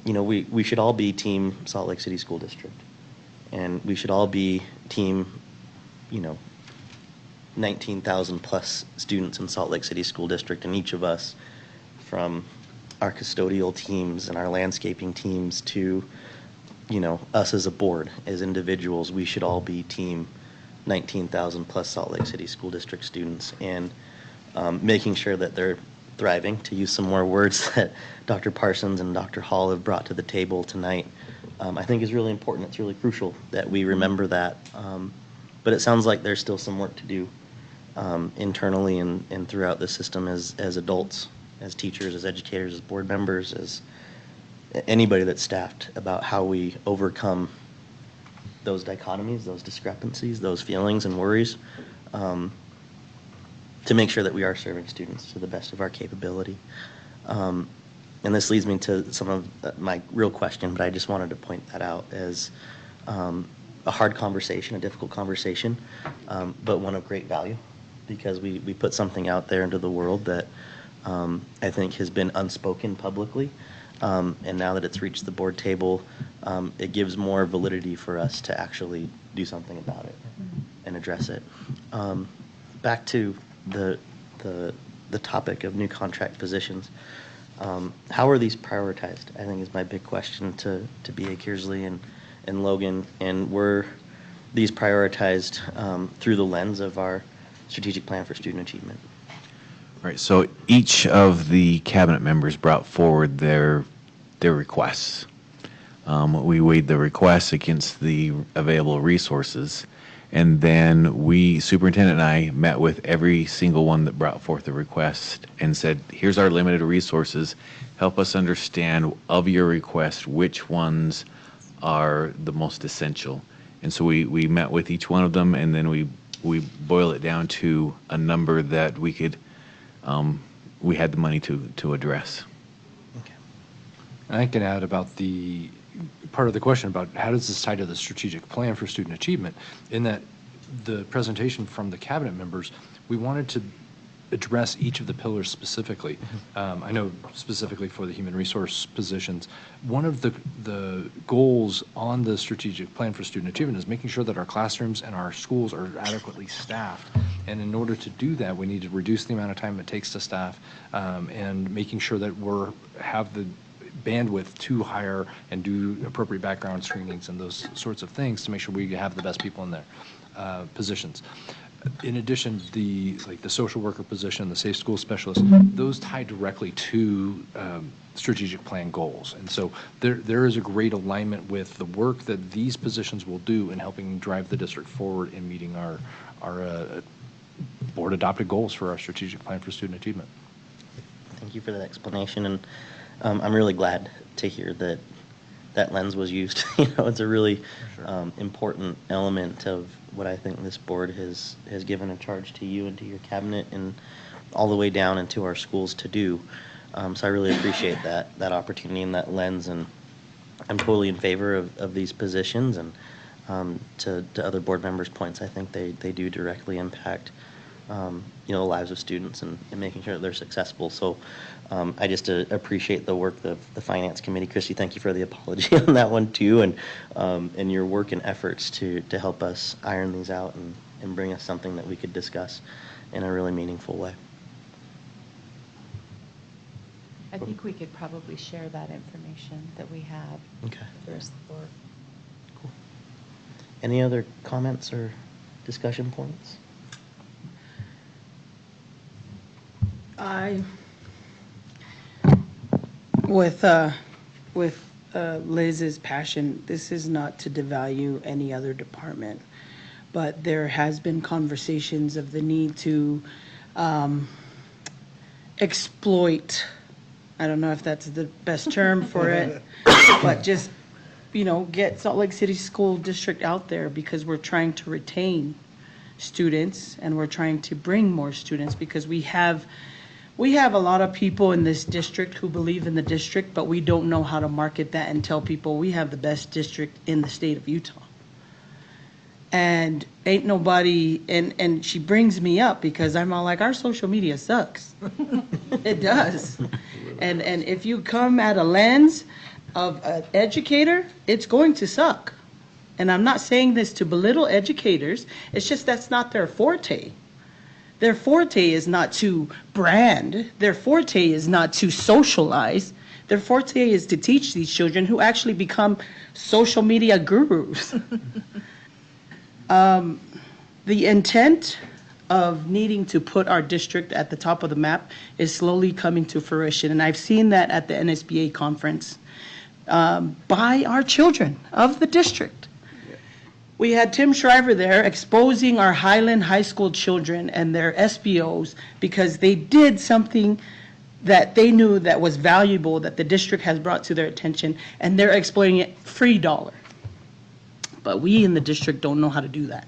we should all be Team Salt Lake City School District, and we should all be Team 19,000 plus students in Salt Lake City School District, and each of us, from our custodial teams and our landscaping teams to us as a board, as individuals, we should all be Team 19,000 plus Salt Lake City School District students, and making sure that they're thriving, to use some more words that Dr. Parsons and Dr. Hall have brought to the table tonight, I think is really important. It's really crucial that we remember that. But it sounds like there's still some work to do internally and throughout the system as adults, as teachers, as educators, as board members, as anybody that's staffed, about how we overcome those dichotomies, those discrepancies, those feelings and worries, to make sure that we are serving students to the best of our capability. And this leads me to some of my real question, but I just wanted to point that out as a hard conversation, a difficult conversation, but one of great value, because we put something out there into the world that I think has been unspoken publicly. And now that it's reached the board table, it gives more validity for us to actually do something about it and address it. Back to the topic of new contract positions. How are these prioritized? I think is my big question to B.A. Kearsley and Logan. And were these prioritized through the lens of our strategic plan for student achievement? Right, so each of the cabinet members brought forward their requests. We weighed the requests against the available resources, and then we, superintendent and I, met with every single one that brought forth a request and said, here's our limited resources. Help us understand of your request which ones are the most essential. And so we met with each one of them, and then we boil it down to a number that we could we had the money to address. I can add about the part of the question about how does this tie to the strategic plan for student achievement, in that the presentation from the cabinet members, we wanted to address each of the pillars specifically. I know specifically for the human resource positions, one of the goals on the strategic plan for student achievement is making sure that our classrooms and our schools are adequately staffed. And in order to do that, we need to reduce the amount of time it takes to staff, and making sure that have the bandwidth to hire and do appropriate background screenings and those sorts of things to make sure we have the best people in their positions. In addition, the social worker position, the safe school specialist, those tie directly to strategic plan goals. And so there is a great alignment with the work that these positions will do in helping drive the district forward in meeting our board adopted goals for our strategic plan for student achievement. Thank you for that explanation, and I'm really glad to hear that that lens was used. It's a really important element of what I think this board has given a charge to you and to your cabinet and all the way down into our schools to do. So I really appreciate that opportunity and that lens, and I'm totally in favor of these positions. And to other board members' points, I think they do directly impact the lives of students and making sure that they're successful. So I just appreciate the work of the Finance Committee. Christy, thank you for the apology on that one too, and your work and efforts to help us iron these out and bring us something that we could discuss in a really meaningful way. I think we could probably share that information that we have with the rest of the board. Cool. Any other comments or discussion points? With Liz's passion, this is not to devalue any other department, but there has been conversations of the need to exploit, I don't know if that's the best term for it, but just, get Salt Lake City School District out there, because we're trying to retain students and we're trying to bring more students, because we have a lot of people in this district who believe in the district, but we don't know how to market that and tell people we have the best district in the state of Utah. And ain't nobody, and she brings me up because I'm all like, our social media sucks. It does. And if you come at a lens of an educator, it's going to suck. And I'm not saying this to belittle educators, it's just that's not their forte. Their forte is not to brand. Their forte is not to socialize. Their forte is to teach these children who actually become social media gurus. The intent of needing to put our district at the top of the map is slowly coming to fruition. And I've seen that at the NSBA conference. by our children of the district. We had Tim Shriver there exposing our Highland High School children and their SBOs because they did something that they knew that was valuable that the district has brought to their attention, and they're exploiting it free dollar. But we in the district don't know how to do that.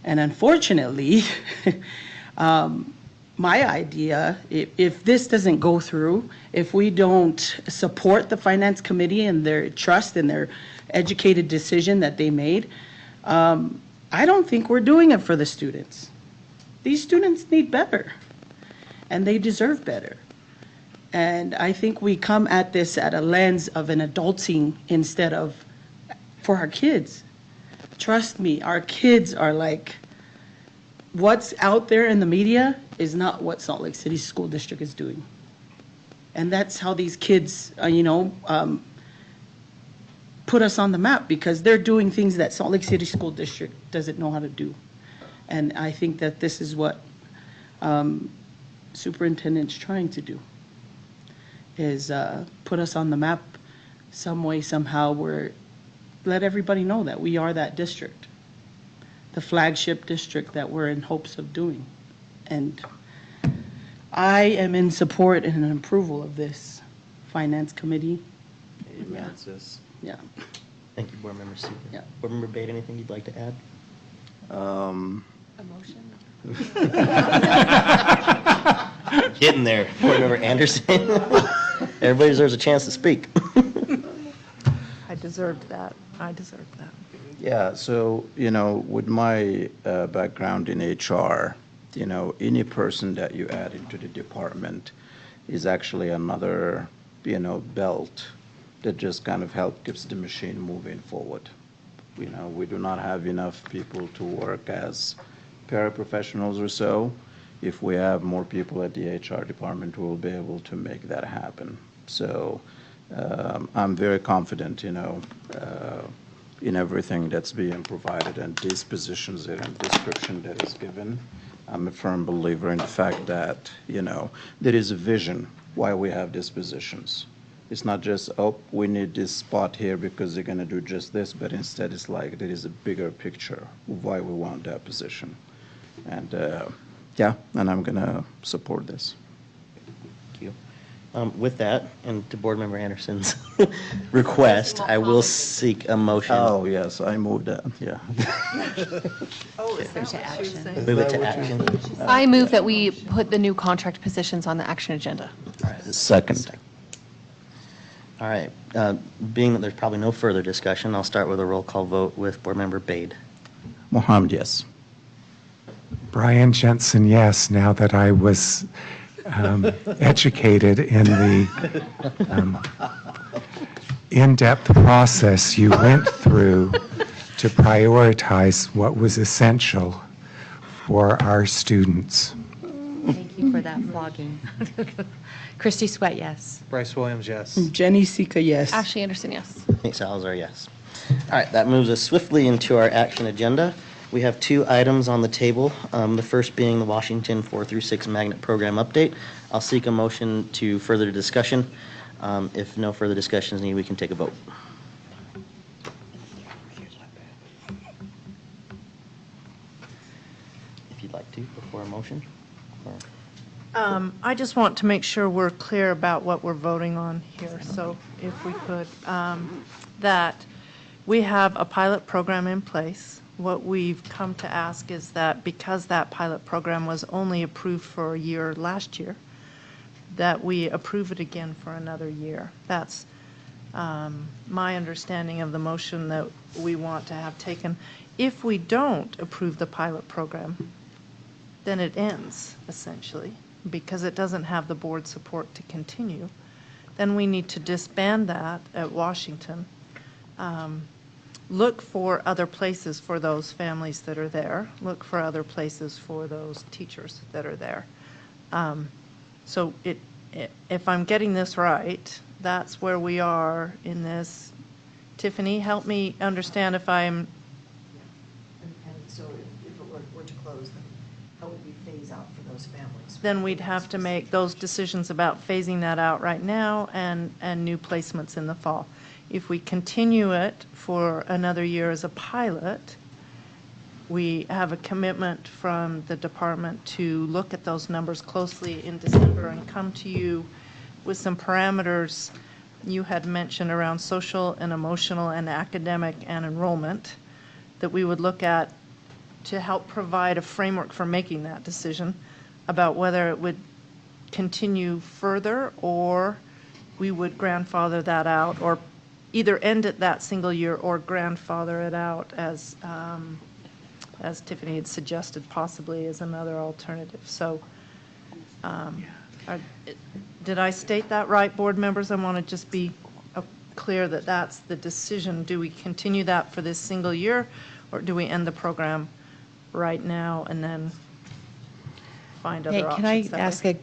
And unfortunately, my idea, if this doesn't go through, if we don't support the Finance Committee and their trust and their educated decision that they made, I don't think we're doing it for the students. These students need better, and they deserve better. And I think we come at this at a lens of an adulting instead of for our kids. Trust me, our kids are like, what's out there in the media is not what Salt Lake City School District is doing. And that's how these kids, put us on the map, because they're doing things that Salt Lake City School District doesn't know how to do. And I think that this is what superintendent's trying to do, is put us on the map some way, somehow, where let everybody know that we are that district, the flagship district that we're in hopes of doing. And I am in support and in approval of this Finance Committee. Amen, sis. Yeah. Thank you, Board Member Seeger. Yeah. Board Member Bate, anything you'd like to add? A motion? Getting there. Board Member Anderson. Everybody deserves a chance to speak. I deserved that. I deserved that. Yeah, so, with my background in HR, any person that you add into the department is actually another, belt that just kind of keeps the machine moving forward. We do not have enough people to work as paraprofessionals or so. If we have more people at the HR department, we'll be able to make that happen. So I'm very confident, in everything that's being provided and these positions and description that is given. I'm a firm believer in the fact that, there is a vision why we have these positions. It's not just, we need this spot here because they're going to do just this, but instead it's like there is a bigger picture of why we want that position. And and I'm going to support this. Thank you. With that, and to Board Member Anderson's request, I will seek a motion. Oh, yes, I moved that, yeah. Oh, is that To what she was action. saying? Move it to action. I move that we put the new contract positions on the action agenda. Second. All right. Being that there's probably no further discussion, I'll start with a roll call vote with Board Member Bade. Mohammed, yes. Brian Jensen, yes, now that I was educated in the in-depth process you went through to prioritize what was essential for our students. Thank you for that flogging. Christy Sweat, yes. Bryce Williams, yes. Jenny Sika, yes. Ashley Anderson, yes. Nate Salazar, yes. All right, that moves us swiftly into our action agenda. We have 2 items on the table, the first being the Washington 4 through 6 magnet program update. I'll seek a motion to further discussion. If no further discussion is needed, we can take a vote. If you'd like to, before a motion. Or- I just want to make sure we're clear about what we're voting on here. So if we could, that we have a pilot program in place. What we've come to ask is that because that pilot program was only approved for a year last year, that we approve it again for another year. That's my understanding of the motion that we want to have taken. If we don't approve the pilot program, then it ends, essentially, because it doesn't have the board support to continue. Then we need to disband that at Washington. Look for other places for those families that are there. Look for other places for those teachers that are there. So if I'm getting this right, that's where we are in this. Tiffany, help me understand if I'm. And so if it were to close, then how would we phase out for those families? then we'd have to make those decisions about phasing that out right now and new placements in the fall. If we continue it for another year as a pilot, we have a commitment from the department to look at those numbers closely in December and come to you with some parameters you had mentioned around social and emotional and academic and enrollment that we would look at to help provide a framework for making that decision about whether it would continue further or we would grandfather that out or either end it that single year or grandfather it out as Tiffany had suggested possibly as another alternative. So did I state that right, board members? I want to just be clear that that's the decision. Do we continue that for this single year or do we end the program right now and then find other Hey, options? can I that way? ask a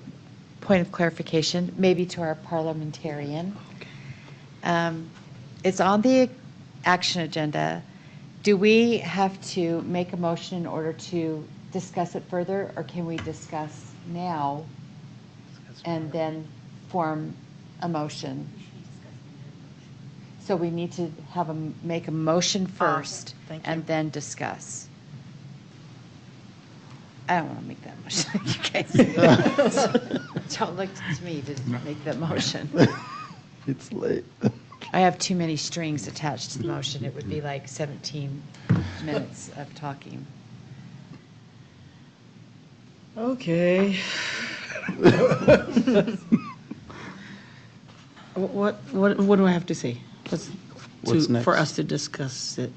point of clarification, maybe to our parliamentarian? It's on the action agenda. Do we have to make a motion in order to discuss it further, or can we discuss now and then form a motion? So we need to make a motion first thank you. and then discuss. I don't want to make that motion. You guys don't look to me to make that motion. It's late. I have too many strings attached to the motion. It would be like 17 minutes of talking. Okay. What do I have to say? What's next? For us to discuss it,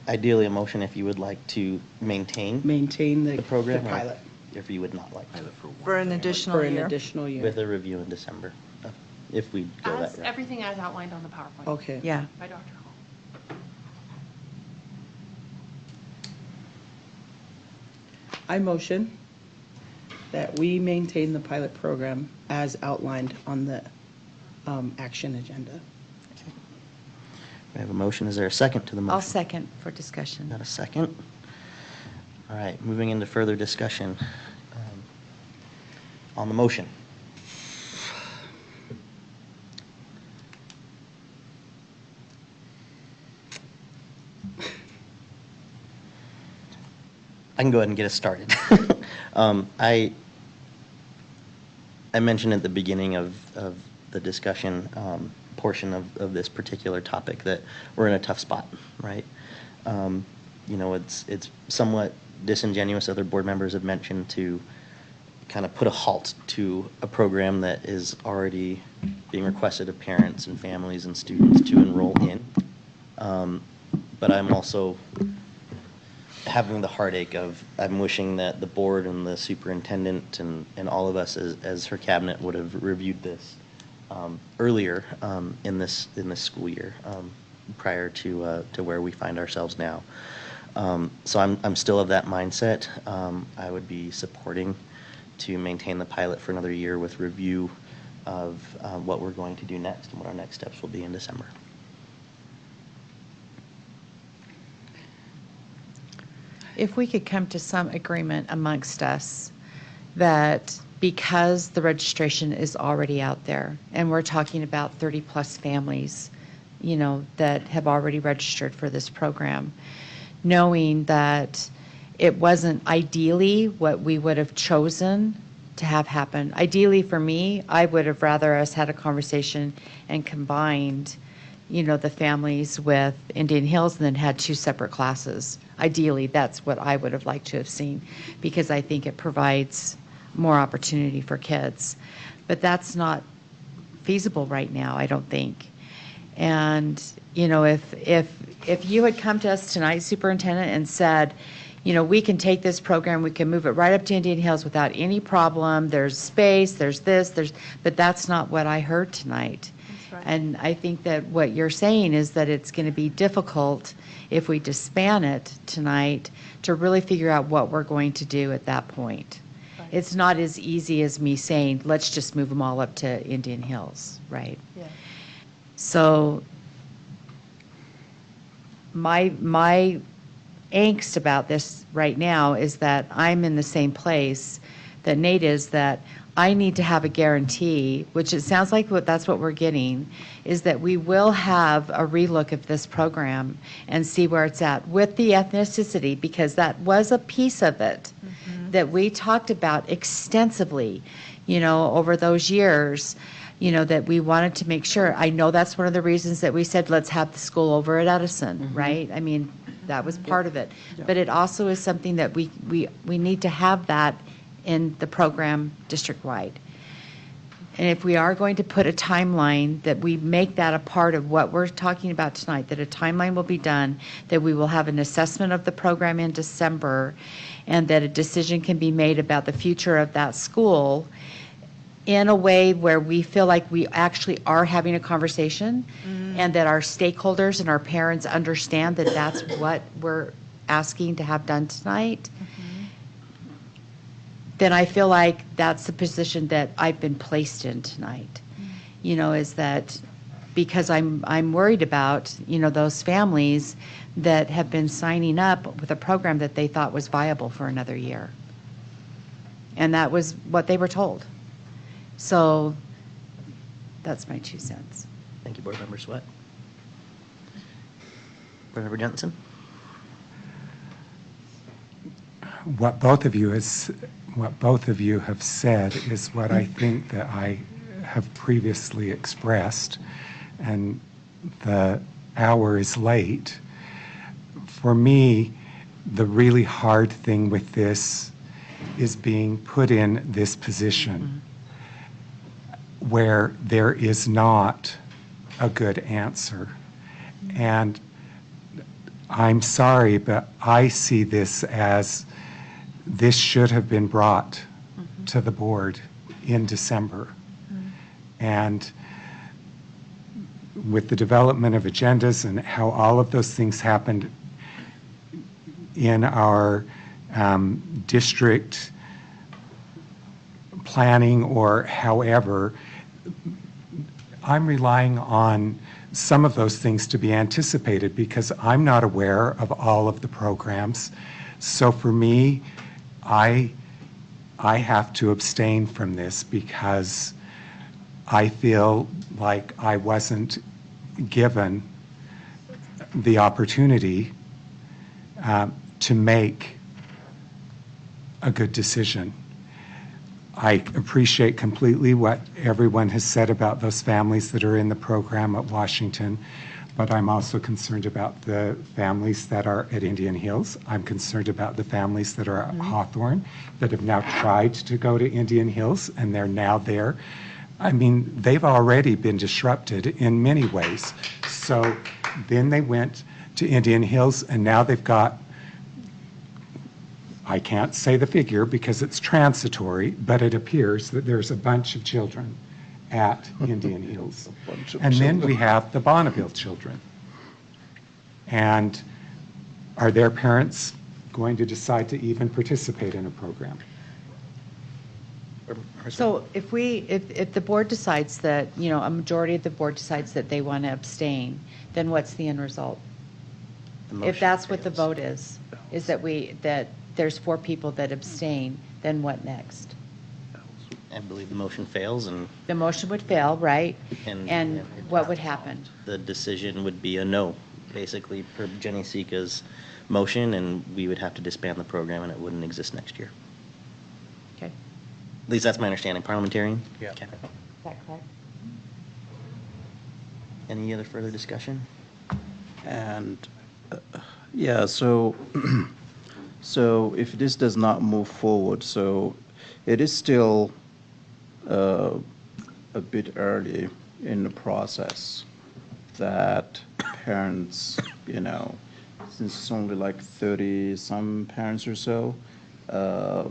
Ideally, a motion if you would like to maintain maintain the program, the or pilot if you would not like to, For an additional for an year. additional year. with a review in December, if we go that As route. everything as outlined on the PowerPoint. Okay. Yeah. By Dr. Hall. I motion that we maintain the pilot program as outlined on the action agenda. We have a motion. Is there a second to the motion? I'll second for discussion. Got a second? All right, moving into further discussion. On the motion. I can go ahead and get us started. I mentioned at the beginning of the discussion portion of this particular topic that we're in a tough spot, right? You know, it's somewhat disingenuous, other board members have mentioned, to kind of put a halt to a program that is already being requested of parents and families and students to enroll in. But I'm also having the heartache of, I'm wishing that the board and the superintendent and all of us as her cabinet would have reviewed this earlier in this school year, prior to where we find ourselves now. So I'm still of that mindset. I would be supporting to maintain the pilot for another year with review of what we're going to do next and what our next steps will be in December. If we could come to some agreement amongst us that because the registration is already out there, and we're talking about 30-plus families, you know, that have already registered for this program, knowing that it wasn't ideally what we would have chosen to have happen. Ideally for me, I would have rather us had a conversation and combined, you know, the families with Indian Hills and then had two separate classes. Ideally, that's what I would have liked to have seen, because I think it provides more opportunity for kids. But that's not feasible right now, I don't think. And, you know, if you had come to us tonight, Superintendent, and said, you know, we can take this program, we can move it right up to Indian Hills without any problem, there's space, there's this, but that's not what I heard tonight. Right. And I think that what you're saying is that it's going to be difficult if we disband it tonight to really figure out what we're going to do at that point. Right. It's not as easy as me saying, let's just move them all up to Indian Hills, right? Yeah. So my angst about this right now is that I'm in the same place that Nate is, that I need to have a guarantee, which it sounds like that's what we're getting, is that we will have a relook of this program and see where it's at with the ethnicity, because that was a piece of it that we talked about extensively, over those years, that we wanted to make sure. I know that's one of the reasons that we said, let's have the school over at Edison, right? I mean, that was part of it. But it also is something that we need to have that in the program district-wide. And if we are going to put a timeline, that we make that a part of what we're talking about tonight, that a timeline will be done, that we will have an assessment of the program in December, and that a decision can be made about the future of that school in a way where we feel like we actually are having a conversation, and that our stakeholders and our parents understand that that's what we're asking to have done tonight. Then I feel like that's the position that I've been placed in tonight, is that because I'm worried about, those families that have been signing up with a program that they thought was viable for another year. And that was what they were told. So that's my 2 cents. Thank you, Board Member Sweat. Board Member Johnson? What both of you have said is what I think that I have previously expressed, and the hour is late. For me, the really hard thing with this is being put in this position where there is not a good answer. And I'm sorry, but I see this as this should have been brought to the board in December. And with the development of agendas and how all of those things happened in our district planning or however, I'm relying on some of those things to be anticipated because I'm not aware of all of the programs. So for me, I have to abstain from this because I feel like I wasn't given the opportunity to make a good decision. I appreciate completely what everyone has said about those families that are in the program at Washington, but I'm also concerned about the families that are at Indian Hills. I'm concerned about the families that are at Hawthorne that have now tried to go to Indian Hills and they're now there. I mean, they've already been disrupted in many ways. So then they went to Indian Hills and now they've got, I can't say the figure because it's transitory, but it appears that there's a bunch of children at Indian Hills. And then we have the Bonneville children. And are their parents going to decide to even participate in a program? So if the board decides that, a majority of the board decides that they want to abstain, then what's the end result? If that's what the vote is that there's 4 people that abstain, then what next? I believe the motion fails and... The motion would fail, right? And what would happen? The decision would be a no, basically, per Jenny Sika's motion, and we would have to disband the program and it wouldn't exist next year. Okay. At least that's my understanding. Parliamentarian? Yeah. Okay. Is that correct? Any other further discussion? And, yeah, so, so if this does not move forward, so it is still a bit early in the process that parents, since it's only like 30-some parents or so, I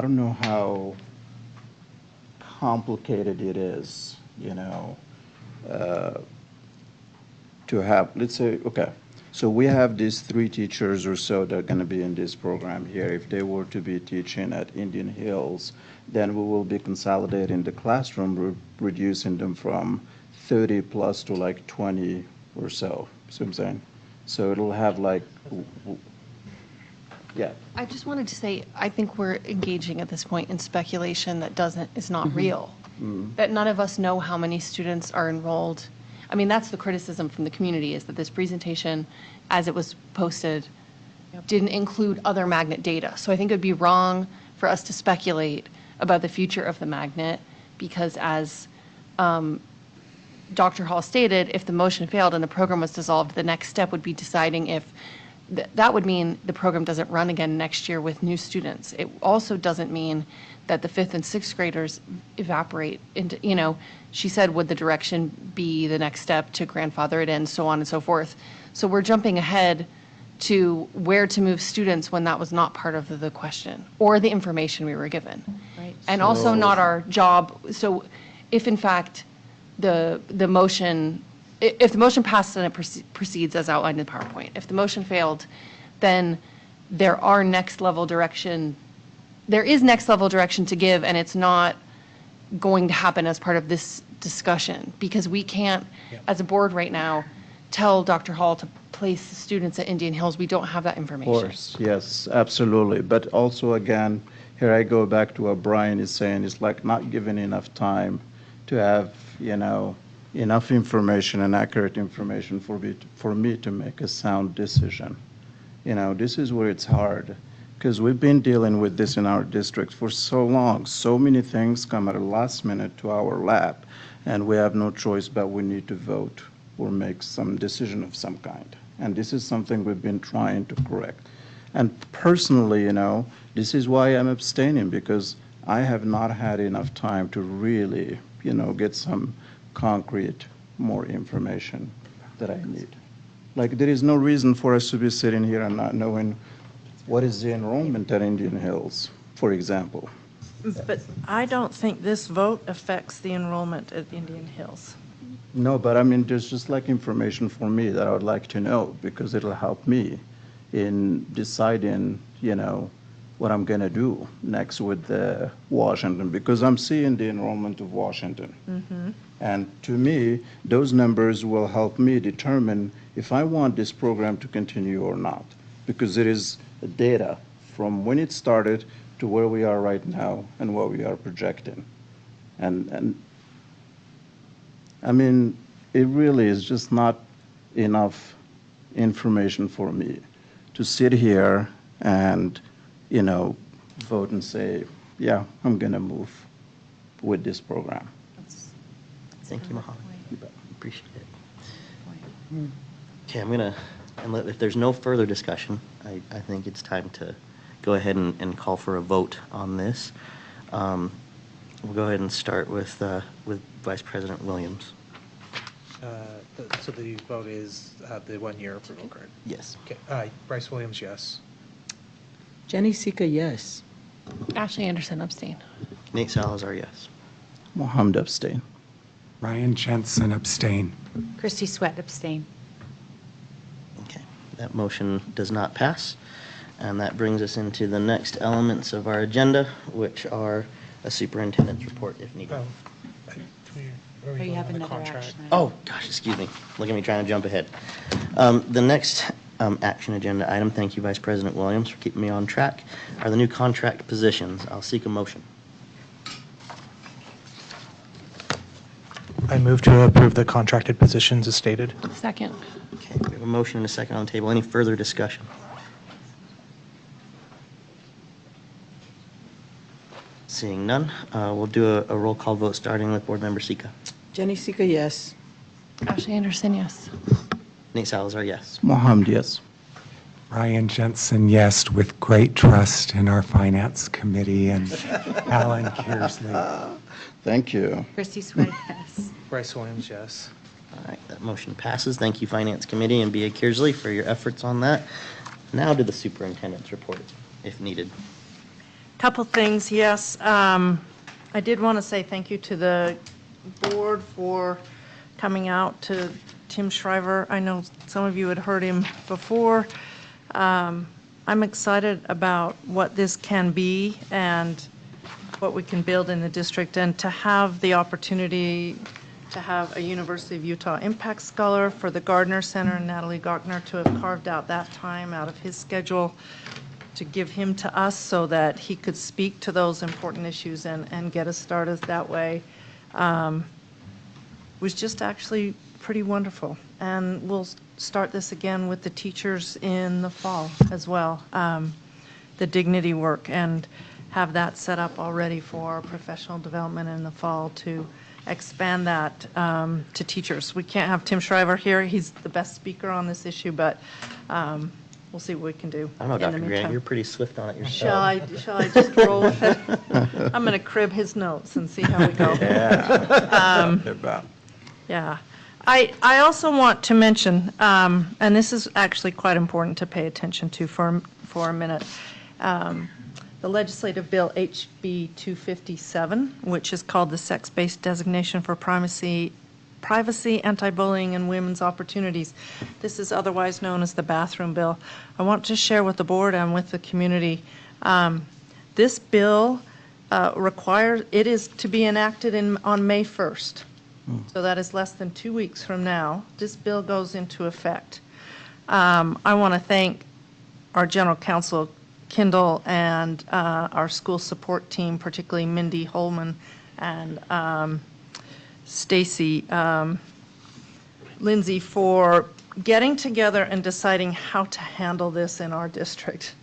don't know how complicated it is, to have, let's say, okay, so we have these 3 teachers or so that are going to be in this program here. If they were to be teaching at Indian Hills, then we will be consolidating the classroom, reducing them from 30 plus to like 20 or so. See what I'm saying? So it'll have like Yeah. I just wanted to say, I think we're engaging at this point in speculation that is not real. That none of us know how many students are enrolled. I mean, that's the criticism from the community, is that this presentation, as it was posted, didn't include other magnet data. So I think it would be wrong for us to speculate about the future of the magnet, because as Dr. Hall stated, if the motion failed and the program was dissolved, the next step would be deciding if that would mean the program doesn't run again next year with new students. It also doesn't mean that the 5th and 6th graders evaporate into, she said, would the direction be the next step to grandfather it in, so on and so forth. So we're jumping ahead to where to move students when that was not part of the question or the information we were given. Right. And also not our job. So if in fact the motion, if the motion passes and it proceeds as outlined in the PowerPoint, if the motion failed, then there is next level direction to give, and it's not going to happen as part of this discussion, because we can't, as a board right now, tell Dr. Hall to place students at Indian Hills. We don't have that information. Of course, yes, absolutely. But also, again, here I go back to what Brian is saying. It's like not giving enough time to have, enough information and accurate information for me to make a sound decision. This is where it's hard, because we've been dealing with this in our district for so long. So many things come at the last minute to our lap, and we have no choice but we need to vote or make some decision of some kind. And this is something we've been trying to correct. And personally, this is why I'm abstaining, because I have not had enough time to really, get some concrete, more information that I need. Like, there is no reason for us to be sitting here and not knowing what is the enrollment at Indian Hills, for example. But I don't think this vote affects the enrollment at Indian Hills. No, but there's just like information for me that I would like to know, because it'll help me in deciding, what I'm going to do next with Washington, because I'm seeing the enrollment of Washington. Mm-hmm. And to me, those numbers will help me determine if I want this program to continue or not, because there is data from when it started to where we are right now and what we are projecting. And it really is just not enough information for me to sit here and, vote and say, yeah, I'm going to move with this program. Thank you, Mohammed. Appreciate it. Okay, if there's no further discussion, I think it's time to go ahead and call for a vote on this. We'll go ahead and start with Vice President Williams. So the vote is the 1-year approval, correct? Yes. Okay. Bryce Williams, yes. Jenny Sika, yes. Ashley Anderson, abstain. Nate Salazar, yes. Mohammed abstain. Ryan Jensen, abstain. Christy Sweat, abstain. Okay, that motion does not pass. And that brings us into the next elements of our agenda, which are a superintendent's report if needed. Or you have another action item. Oh, gosh, excuse me. Look at me trying to jump ahead. The next action agenda item, thank you, Vice President Williams, for keeping me on track, are the new contract positions. I'll seek a motion. I move to approve the contracted positions as stated. Second. Okay, we have a motion and a second on the table. Any further discussion? Seeing none, we'll do a roll call vote starting with Board Member Sika. Jenny Sika, yes. Ashley Anderson, yes. Nate Salazar, yes. Mohammed, yes. Ryan Jensen, yes, with great trust in our Finance Committee and Alan Kearsley. Thank you. Christy Sweat, yes. Bryce Williams, yes. All right, that motion passes. Thank you, Finance Committee and B.A. Kearsley, for your efforts on that. Now to the superintendent's report, if needed. Couple things, yes. I did want to say thank you to the board for coming out to Tim Shriver. I know some of you had heard him before. I'm excited about what this can be and what we can build in the district, and to have the opportunity to have a University of Utah Impact Scholar for the Gardner Center and Natalie Gochner to have carved out that time out of his schedule to give him to us so that he could speak to those important issues and get us started that way was just actually pretty wonderful. And we'll start this again with the teachers in the fall as well, the dignity work, and have that set up already for professional development in the fall to expand that to teachers. We can't have Tim Shriver here. He's the best speaker on this issue, but we'll see what we can do. I don't know, in the Dr. Grant, meantime. you're pretty swift on it yourself. Shall I just roll with it? I'm going to crib his notes and see how we go. Yeah. I also want to mention, and this is actually quite important to pay attention to for a minute, the legislative bill HB 257, which is called the Sex-Based Designation for Privacy, Anti-Bullying, and Women's Opportunities. This is otherwise known as the bathroom bill. I want to share with the board and with the community. This bill requires, it is to be enacted on May 1st. So that is less than 2 weeks from now. This bill goes into effect. I want to thank our general counsel, Kendall, and our school support team, particularly Mindy Holman and Stacy Lindsay, for getting together and deciding how to handle this in our district.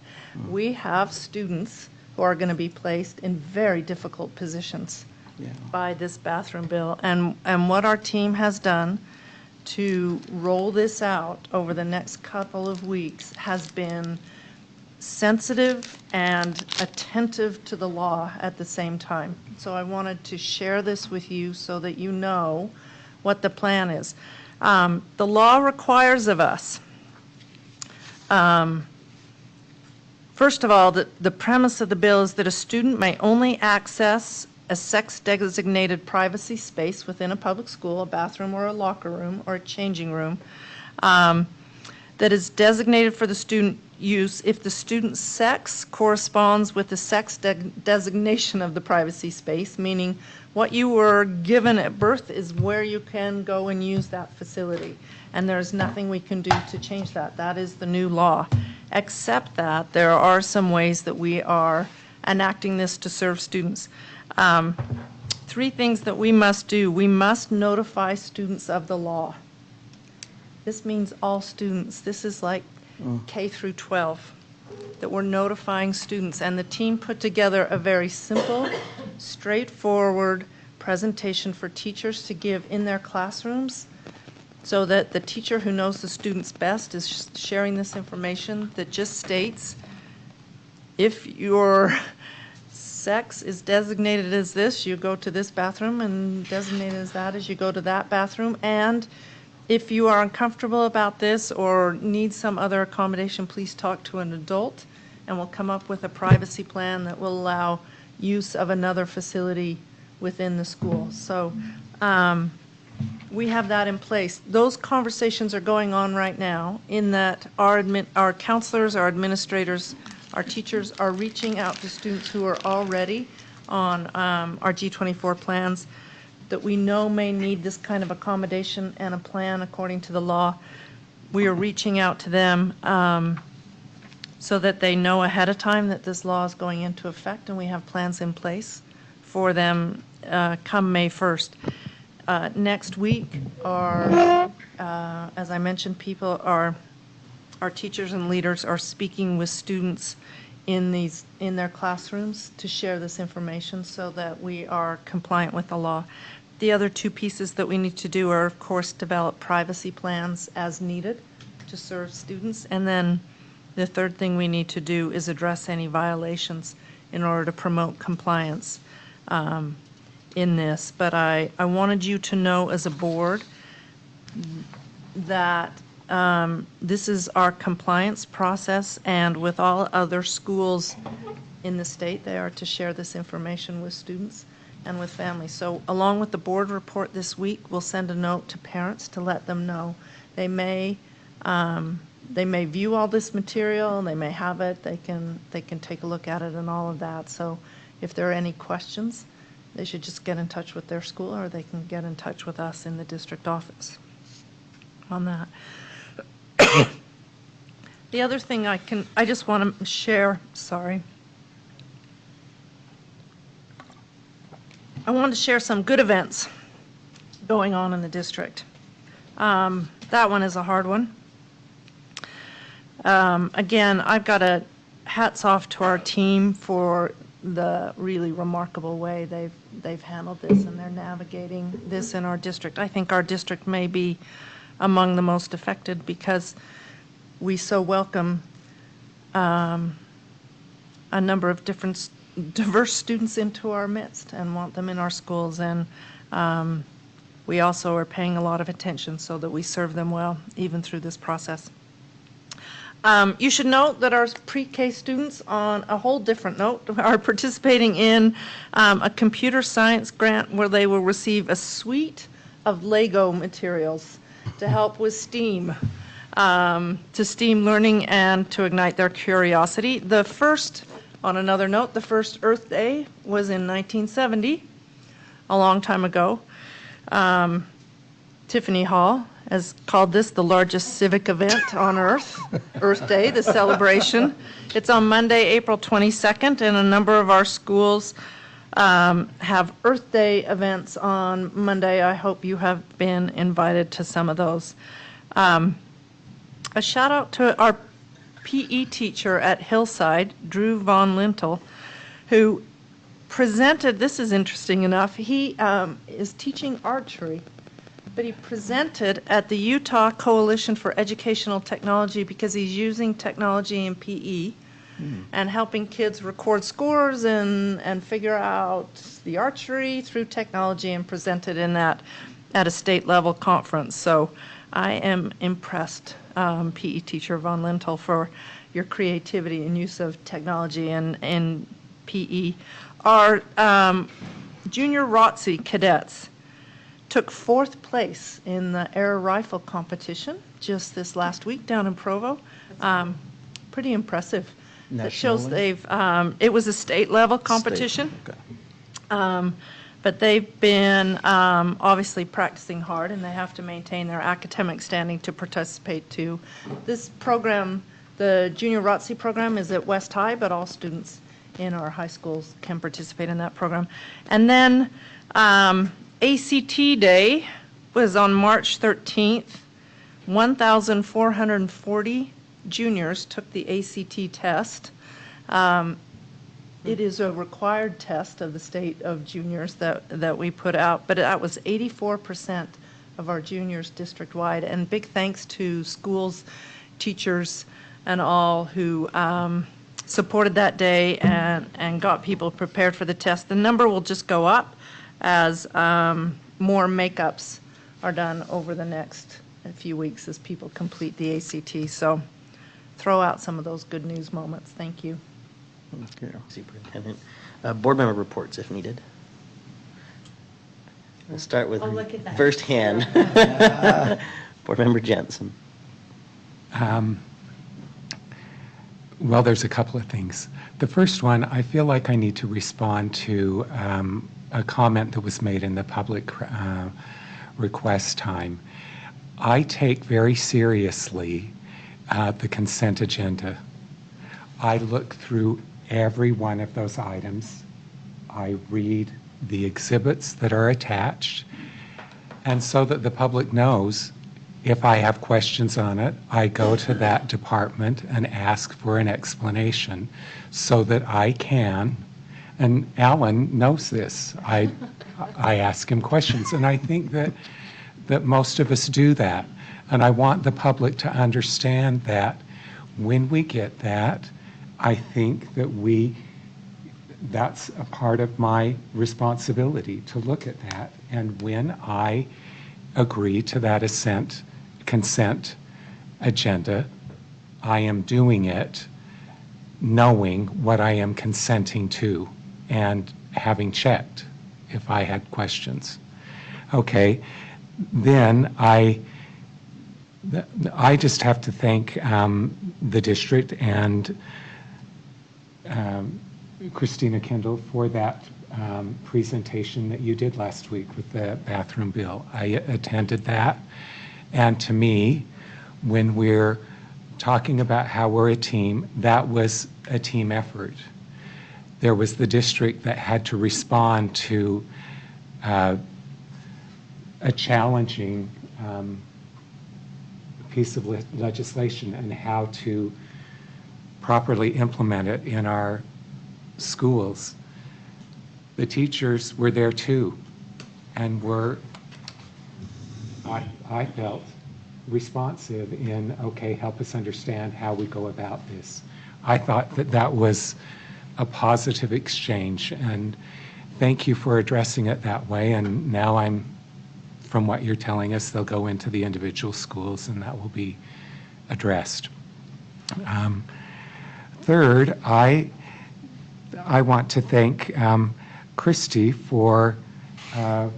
We have students who are going to be placed in very difficult positions by this bathroom bill. And what our team has done to roll this out over the next couple of weeks has been sensitive and attentive to the law at the same time. So I wanted to share this with you so that you know what the plan is. The law requires of us, first of all, the premise of the bill is that a student may only access a sex-designated privacy space within a public school, a bathroom or a locker room or a changing room, that is designated for the student use if the student's sex corresponds with the sex designation of the privacy space, meaning what you were given at birth is where you can go and use that facility. And there's nothing we can do to change that. That is the new law. Except that there are some ways that we are enacting this to serve students. 3 things that we must do. We must notify students of the law. This means all students. This is like K through 12, that we're notifying students. And the team put together a very simple, straightforward presentation for teachers to give in their classrooms so that the teacher who knows the students best is sharing this information that just states, if your sex is designated as this, you go to this bathroom, and designated as that as you go to that bathroom. And if you are uncomfortable about this or need some other accommodation, please talk to an adult, and we'll come up with a privacy plan that will allow use of another facility within the school. So we have that in place. Those conversations are going on right now in that our counselors, our administrators, our teachers are reaching out to students who are already on our G24 plans that we know may need this kind of accommodation and a plan according to the law. We are reaching out to them so that they know ahead of time that this law is going into effect, and we have plans in place for them come May 1st. Next week, as I mentioned, our teachers and leaders are speaking with students in their classrooms to share this information so that we are compliant with the law. The other 2 pieces that we need to do are, of course, develop privacy plans as needed to serve students. And then the third thing we need to do is address any violations in order to promote compliance in this. But I wanted you to know as a board that this is our compliance process, and with all other schools in the state, they are to share this information with students and with families. So along with the board report this week, we'll send a note to parents to let them know. They may view all this material, and they may have it, they can take a look at it and all of that. So if there are any questions, they should just get in touch with their school, or they can get in touch with us in the district office on that. The other thing I just want to share, sorry. I wanted to share some good events going on in the district. That one is a hard one. Again, I've got a hats off to our team for the really remarkable way they've handled this, and they're navigating this in our district. I think our district may be among the most affected because we so welcome a number of diverse students into our midst and want them in our schools, and we also are paying a lot of attention so that we serve them well even through this process. You should note that our pre-K students, on a whole different note, are participating in a computer science grant where they will receive a suite of Lego materials to help with STEAM, to STEAM learning and to ignite their curiosity. On another note, the first Earth Day was in 1970, a long time ago. Tiffany Hall has called this the largest civic event on Earth, Earth Day, the celebration. It's on Monday, April 22nd, and a number of our schools have Earth Day events on Monday. I hope you have been invited to some of those. A shout out to our PE teacher at Hillside, Drew Von Lintel, who presented, this is interesting enough, he is teaching archery, but he presented at the Utah Coalition for Educational Technology because he's using technology in PE and helping kids record scores and figure out the archery through technology, and presented in that at a state level conference. So I am impressed, PE teacher Von Lintel, for your creativity and use of technology in PE. Our junior ROTC cadets took 4th place in the air rifle competition just this last week down in Provo. Pretty impressive. That shows they've, it was a state level competition. But they've been obviously practicing hard, and they have to maintain their academic standing to participate too. This program, the junior ROTC program, is at West High, but all students in our high schools can participate in that program. And then ACT Day was on March 13th. 1,440 juniors took the ACT test. It is a required test of the state of juniors that we put out, but that was 84% of our juniors district-wide. And big thanks to schools, teachers, and all who supported that day and got people prepared for the test. The number will just go up as more makeups are done over the next few weeks as people complete the ACT. So throw out some of those good news moments. Thank you. Thank you, Superintendent. Board member reports if needed. We'll start with first hand. Board member Jensen. Well, there's a couple of things. The first one, I feel like I need to respond to a comment that was made in the public request time. I take very seriously the consent agenda. I look through every one of those items. I read the exhibits that are attached, and so that the public knows, if I have questions on it, I go to that department and ask for an explanation so that I can, and Alan knows this, I ask him questions, and I think that most of us do that. And I want the public to understand that when we get that, I think that that's a part of my responsibility to look at that. And when I agree to that consent agenda, I am doing it knowing what I am consenting to and having checked if I had questions. Okay, then I just have to thank the district and Christina Kendall for that presentation that you did last week with the bathroom bill. I attended that, and to me, when we're talking about how we're a team, that was a team effort. There was the district that had to respond to a challenging piece of legislation and how to properly implement it in our schools. The teachers were there too, and were, I felt, responsive in, okay, help us understand how we go about this. I thought that that was a positive exchange, and thank you for addressing it that way. And now from what you're telling us, they'll go into the individual schools and that will be addressed. Third, I want to thank Christy for a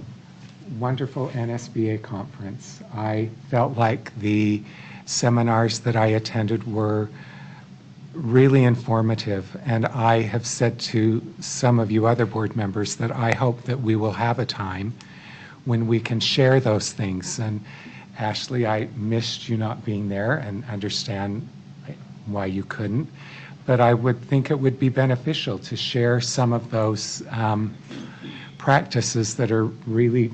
wonderful NSBA conference. I felt like the seminars that I attended were really informative, and I have said to some of you other board members that I hope that we will have a time when we can share those things. And Ashley, I missed you not being there and understand why you couldn't, but I would think it would be beneficial to share some of those practices that are really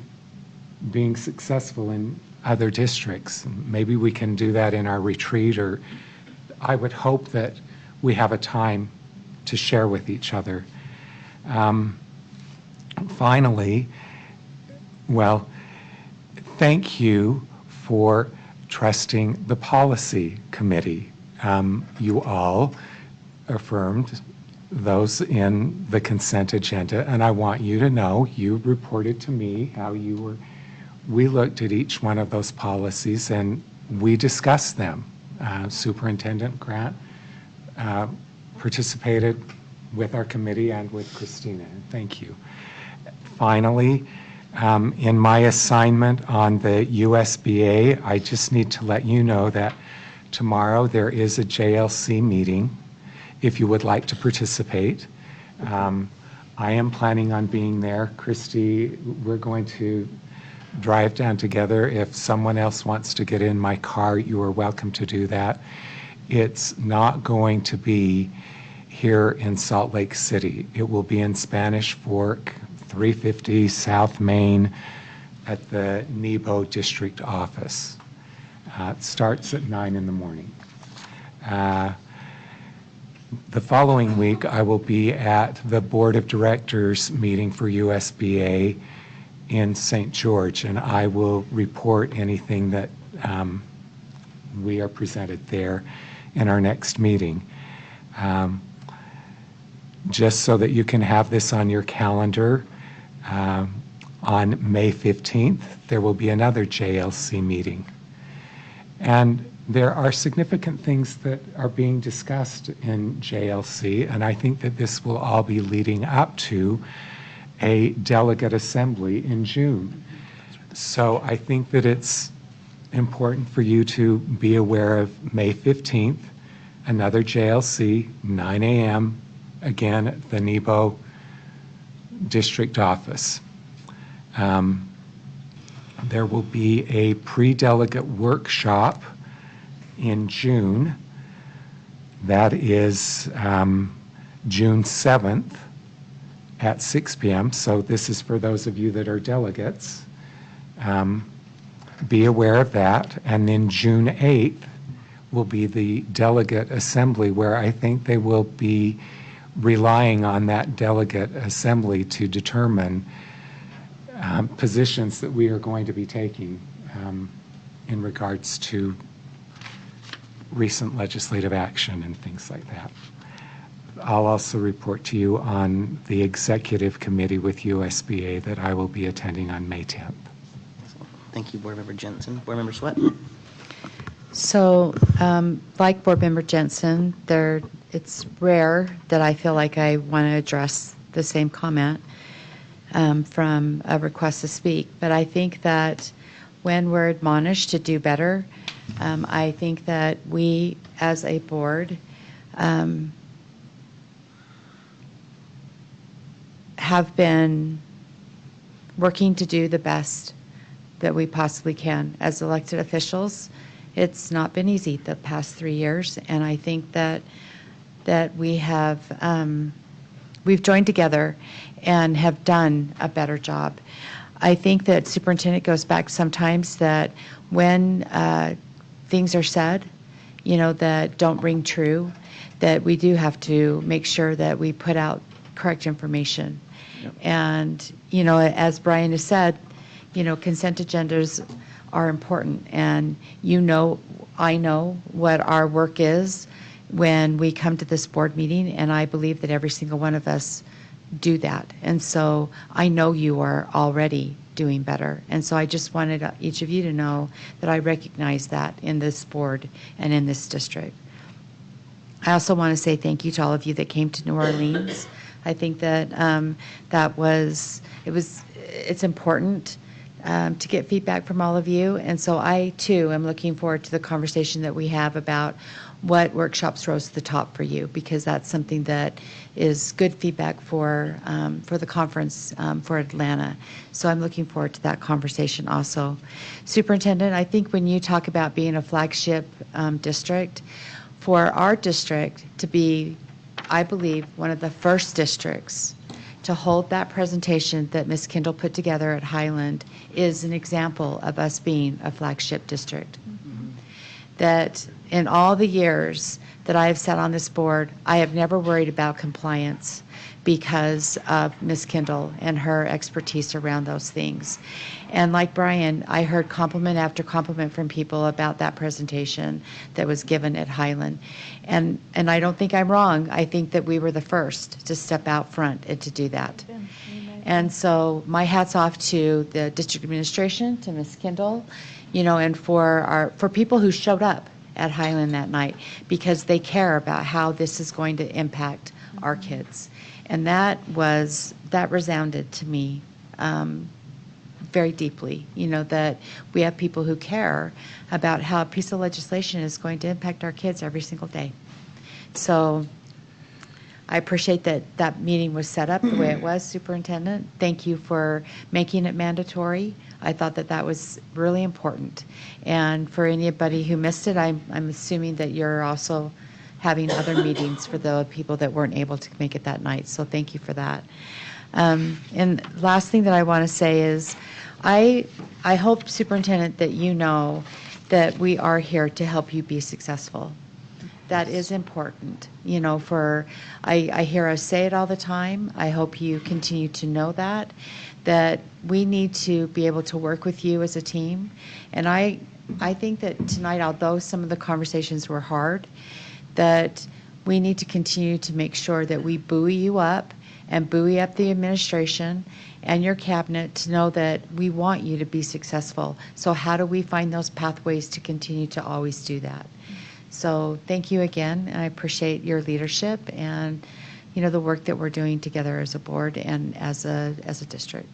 being successful in other districts. Maybe we can do that in our retreat, or I would hope that we have a time to share with each other. Finally, well, thank you for trusting the policy committee. You all affirmed those in the consent agenda, and I want you to know, you reported to me how we looked at each one of those policies and we discussed them. Superintendent Grant participated with our committee and with Christina, and thank you. Finally, in my assignment on the USBA, I just need to let you know that tomorrow there is a JLC meeting if you would like to participate. I am planning on being there. Christy, we're going to drive down together. If someone else wants to get in my car, you are welcome to do that. It's not going to be here in Salt Lake City. It will be in Spanish Fork, 350 South Main at the Nebo District Office. It starts at 9 in the morning. The following week, I will be at the Board of Directors meeting for USBA in St. George, and I will report anything that we are presented there in our next meeting. Just so that you can have this on your calendar, on May 15th, there will be another JLC meeting. And there are significant things that are being discussed in JLC, and I think that this will all be leading up to a delegate assembly in June. So I think that it's important for you to be aware of May 15th, another JLC, 9 a.m., again at the Nebo District Office. There will be a pre-delegate workshop in June. That is June 7th at 6 p.m. So this is for those of you that are delegates. Be aware of that. And then June 8th will be the delegate assembly, where I think they will be relying on that delegate assembly to determine positions that we are going to be taking in regards to recent legislative action and things like that. I'll also report to you on the executive committee with USBA that I will be attending on May 10th. Thank you, Board Member Jensen. Board Member Sweat? So, like Board Member Jensen, it's rare that I feel like I want to address the same comment from a request to speak, but I think that when we're admonished to do better, I think that we as a board have been working to do the best that we possibly can as elected officials It's not been easy the past 3 years, and I think that we have we've joined together and have done a better job. I think that superintendent goes back sometimes that when things are said, that don't ring true, that we do have to make sure that we put out correct information. Yep. And, as Brian has said, consent agendas are important. And I know what our work is when we come to this board meeting, and I believe that every single one of us do that. And so I know you are already doing better. And so I just wanted each of you to know that I recognize that in this board and in this district. I also want to say thank you to all of you that came to New Orleans. I think that it's important to get feedback from all of you. And so I, too, am looking forward to the conversation that we have about what workshops rose to the top for you, because that's something that is good feedback for the conference for Atlanta. So I'm looking forward to that conversation also. Superintendent, I think when you talk about being a flagship district, for our district to be, I believe, one of the first districts to hold that presentation that Ms. Kendall put together at Highland is an example of us being a flagship district. Mm-hmm. That in all the years that I have sat on this board, I have never worried about compliance because of Ms. Kendall and her expertise around those things. And like Brian, I heard compliment after compliment from people about that presentation that was given at Highland. And I don't think I'm wrong. I think that we were the first to step out front and to do that. And so my hat's off to the district administration, to Ms. Kendall, and for people who showed up at Highland that night, because they care about how this is going to impact our kids. And that resounded to me very deeply, that we have people who care about how a piece of legislation is going to impact our kids every single day. So I appreciate that meeting was set up the way it was, Superintendent. Thank you for making it mandatory. I thought that was really important. And for anybody who missed it, I'm assuming that you're also having other meetings for the people that weren't able to make it that night. So thank you for that. And last thing that I want to say is I hope, Superintendent, that you know that we are here to help you be successful. That is important. I hear us say it all the time. I hope you continue to know that we need to be able to work with you as a team. And I think that tonight, although some of the conversations were hard, that we need to continue to make sure that we buoy you up and buoy up the administration and your cabinet to know that we want you to be successful. So how do we find those pathways to continue to always do that? So thank you again, and I appreciate your leadership and the work that we're doing together as a board and as a district.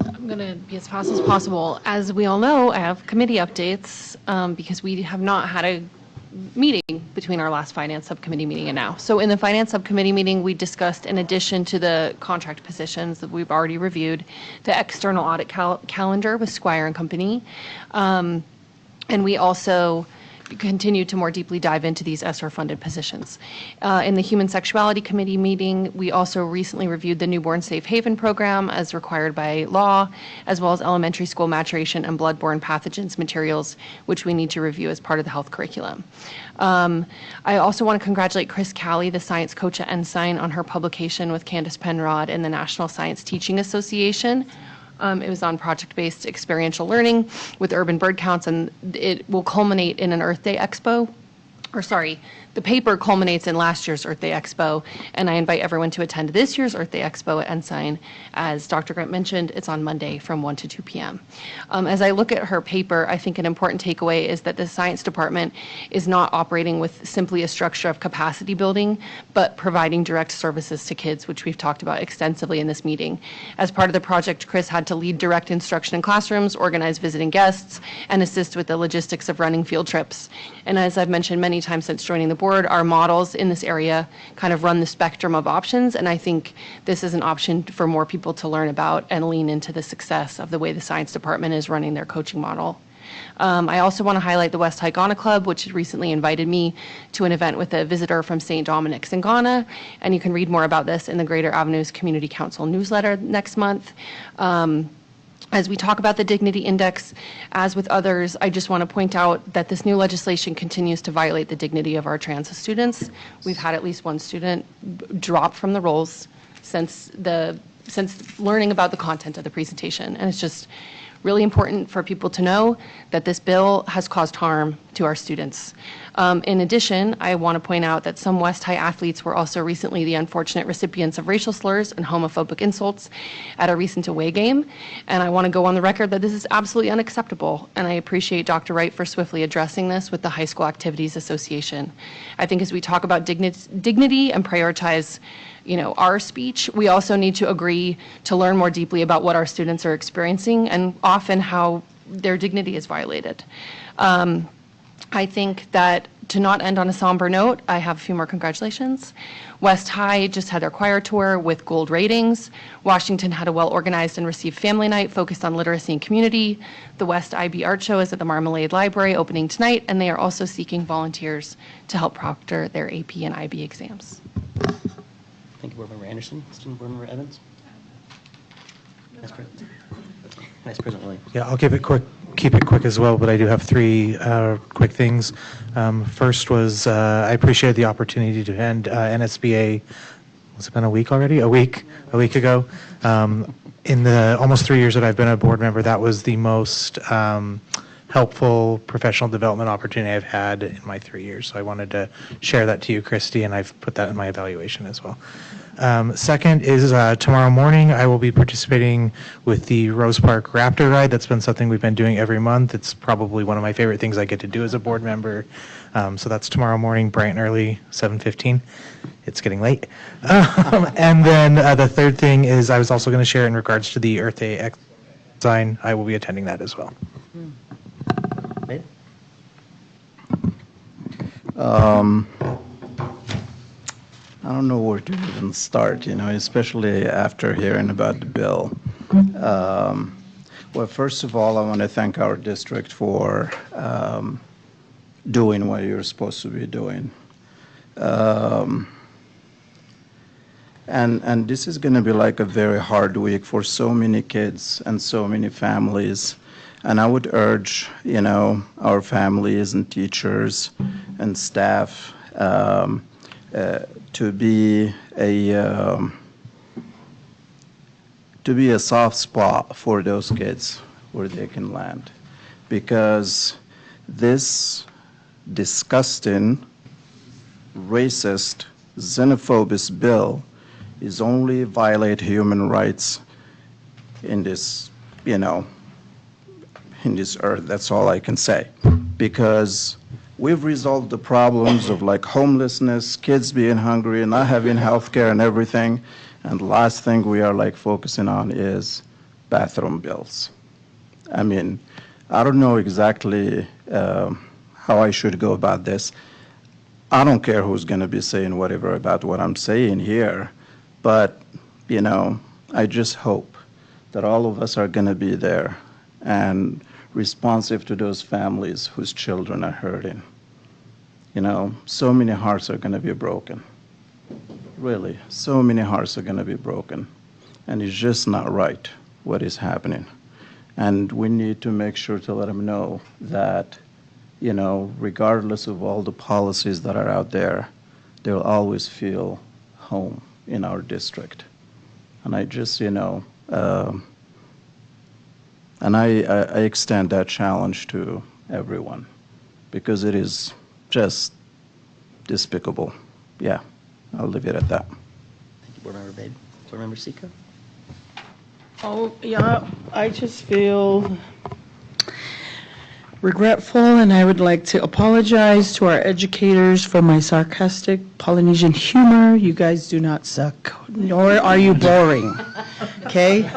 I'm going to be as fast as possible. As we all know, I have committee updates because we have not had a meeting between our last finance subcommittee meeting and now. So in the finance subcommittee meeting, we discussed, in addition to the contract positions that we've already reviewed, the external audit calendar with Squire and Company. And we also continue to more deeply dive into these ESSER-funded positions. In the Human Sexuality Committee meeting, we also recently reviewed the Newborn Safe Haven program as required by law, as well as elementary school maturation and bloodborne pathogens materials, which we need to review as part of the health curriculum. I also want to congratulate Chris Calley, the science coach at Ensign, on her publication with Candace Penrod and the National Science Teaching Association. It was on project-based experiential learning with urban bird counts, and it will culminate in an Earth Day Expo. The paper culminates in last year's Earth Day Expo, and I invite everyone to attend this year's Earth Day Expo at Ensign. As Dr. Grant mentioned, it's on Monday from 1 to 2 p.m. As I look at her paper, I think an important takeaway is that the science department is not operating with simply a structure of capacity building, but providing direct services to kids, which we've talked about extensively in this meeting. As part of the project, Chris had to lead direct instruction in classrooms, organize visiting guests, and assist with the logistics of running field trips. And as I've mentioned many times since joining the board, our models in this area kind of run the spectrum of options, and I think this is an option for more people to learn about and lean into the success of the way the science department is running their coaching model. I also want to highlight the West High Ghana Club, which recently invited me to an event with a visitor from St. Dominic's in Ghana, and you can read more about this in the Greater Avenues Community Council newsletter next month. As we talk about the Dignity Index, as with others, I just want to point out that this new legislation continues to violate the dignity of our trans students. We've had at least one student drop from the rolls since learning about the content of the presentation, and it's just really important for people to know that this bill has caused harm to our students. In addition, I want to point out that some West High athletes were also recently the unfortunate recipients of racial slurs and homophobic insults at a recent away game, and I want to go on the record that this is absolutely unacceptable, and I appreciate Dr. Wright for swiftly addressing this with the High School Activities Association. I think as we talk about dignity and prioritize our speech, we also need to agree to learn more deeply about what our students are experiencing and often how their dignity is violated. I think that to not end on a somber note, I have a few more congratulations. West High just had their choir tour with gold ratings. Washington had a well-organized and received family night focused on literacy and community. The West IB Art Show is at the Marmalade Library opening tonight, and they are also seeking volunteers to help proctor their AP and IB exams. Thank you, Board Member Anderson. Student Board Member Evans. Vice President Williams. Yeah, I'll keep it quick as well, but I do have three quick things. First was I appreciate the opportunity to attend NSBA. Has it been a week already? A week ago. In the almost 3 years that I've been a board member, that was the most helpful professional development opportunity I've had in my 3 years. So I wanted to share that to you, Christy, and I've put that in my evaluation as well. Second is tomorrow morning I will be participating with the Rose Park Raptor Ride. That's been something we've been doing every month. It's probably one of my favorite things I get to do as a board member. So that's tomorrow morning, bright and early, 7:15. It's getting late. And then the third thing is I was also going to share in regards to the Earth Day design. I will be attending that as well. I don't know where to even start, especially after hearing about the bill. Well, first of all, I want to thank our district for doing what you're supposed to be doing. And this is going to be like a very hard week for so many kids and so many families. And I would urge, our families and teachers and staff to be a soft spot for those kids where they can land, because this disgusting, racist, xenophobic bill is only violate human rights in this, in this earth. That's all I can say, because we've resolved the problems of like homelessness, kids being hungry, and not having health care and everything. And the last thing we are like focusing on is bathroom bills. I mean, I don't know exactly how I should go about this. I don't care who's going to be saying whatever about what I'm saying here, but, I just hope that all of us are going to be there and responsive to those families whose children are hurting. So many hearts are going to be broken. Really, so many hearts are going to be broken. And it's just not right what is happening. And we need to make sure to let them know that, regardless of all the policies that are out there, they'll always feel home in our district. And I just, and I extend that challenge to everyone, because it is just despicable. Yeah, I'll leave it at that. Thank you, Board Member Babe. Board Member Sika. Oh, yeah, I just feel regretful, and I would like to apologize to our educators for my sarcastic Polynesian humor. You guys do not suck, nor are you boring, okay?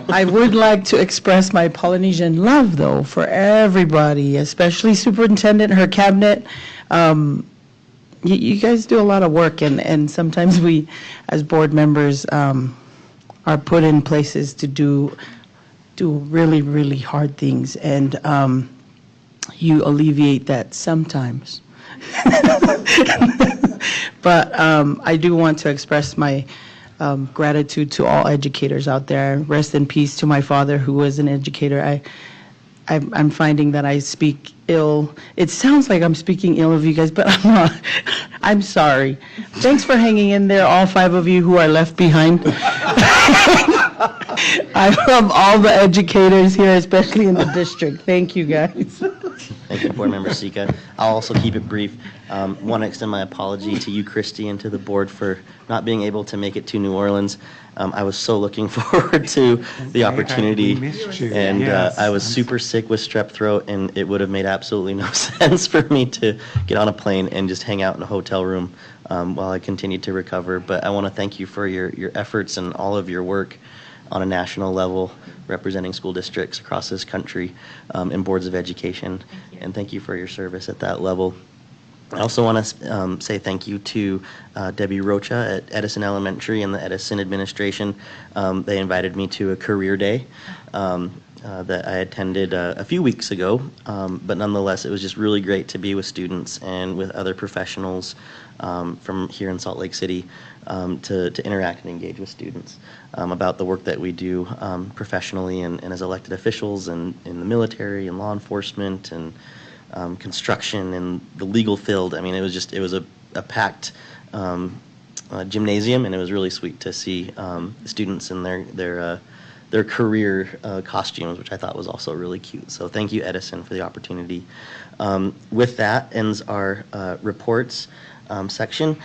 I would like to express my Polynesian love, though, for everybody, especially Superintendent and her cabinet. You guys do a lot of work, and sometimes we, as board members, are put in places to do really, really hard things. And you alleviate that sometimes. But I do want to express my gratitude to all educators out there. Rest in peace to my father, who was an educator. I'm finding that I speak ill. It sounds like I'm speaking ill of you guys, but I'm not. I'm sorry. Thanks for hanging in there, all 5 of you who are left behind. I love all the educators here, especially in the district. Thank you, guys. Thank you, Board Member Sika. I'll also keep it brief. Want to extend my apology to you, Christy, and to the board for not being able to make it to New Orleans. I was so looking forward to the opportunity, and I was super sick with strep throat, and it would have made absolutely no sense for me to get on a plane and just hang out in a hotel room while I continued to recover. But I want to thank you for your efforts and all of your work on a national level, representing school districts across this country and boards of education. And thank you for your service at that level. I also want to say thank you to Debbie Rocha at Edison Elementary and the Edison administration. They invited me to a career day that I attended a few weeks ago, but nonetheless, it was just really great to be with students and with other professionals from here in Salt Lake City to interact and engage with students about the work that we do professionally and as elected officials and in the military and law enforcement and construction and the legal field. I mean, it was a packed gymnasium, and it was really sweet to see students in their career costumes, which I thought was also really cute. So thank you, Edison, for the opportunity. With that ends our reports section.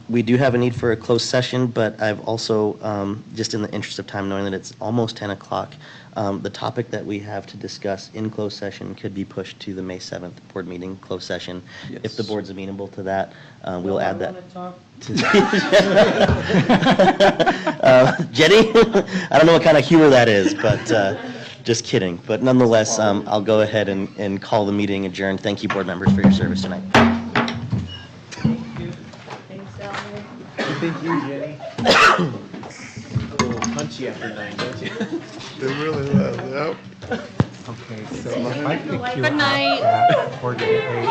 We do have a need for a closed session, but I've also, just in the interest of time, knowing that it's almost 10 o'clock, the topic that we have to discuss in closed session could be pushed to the May 7th board meeting closed session. Yes. If the board's amenable to that, we'll add that. Jenny, I don't know what kind of humor that is, but just kidding. But nonetheless, I'll go ahead and call the meeting adjourned. Thank you, board members, for your service tonight. Thank you, Jenny. A little punchy after 9, don't you? It really was, yep. Okay, so if I could cue Good night. out that 48.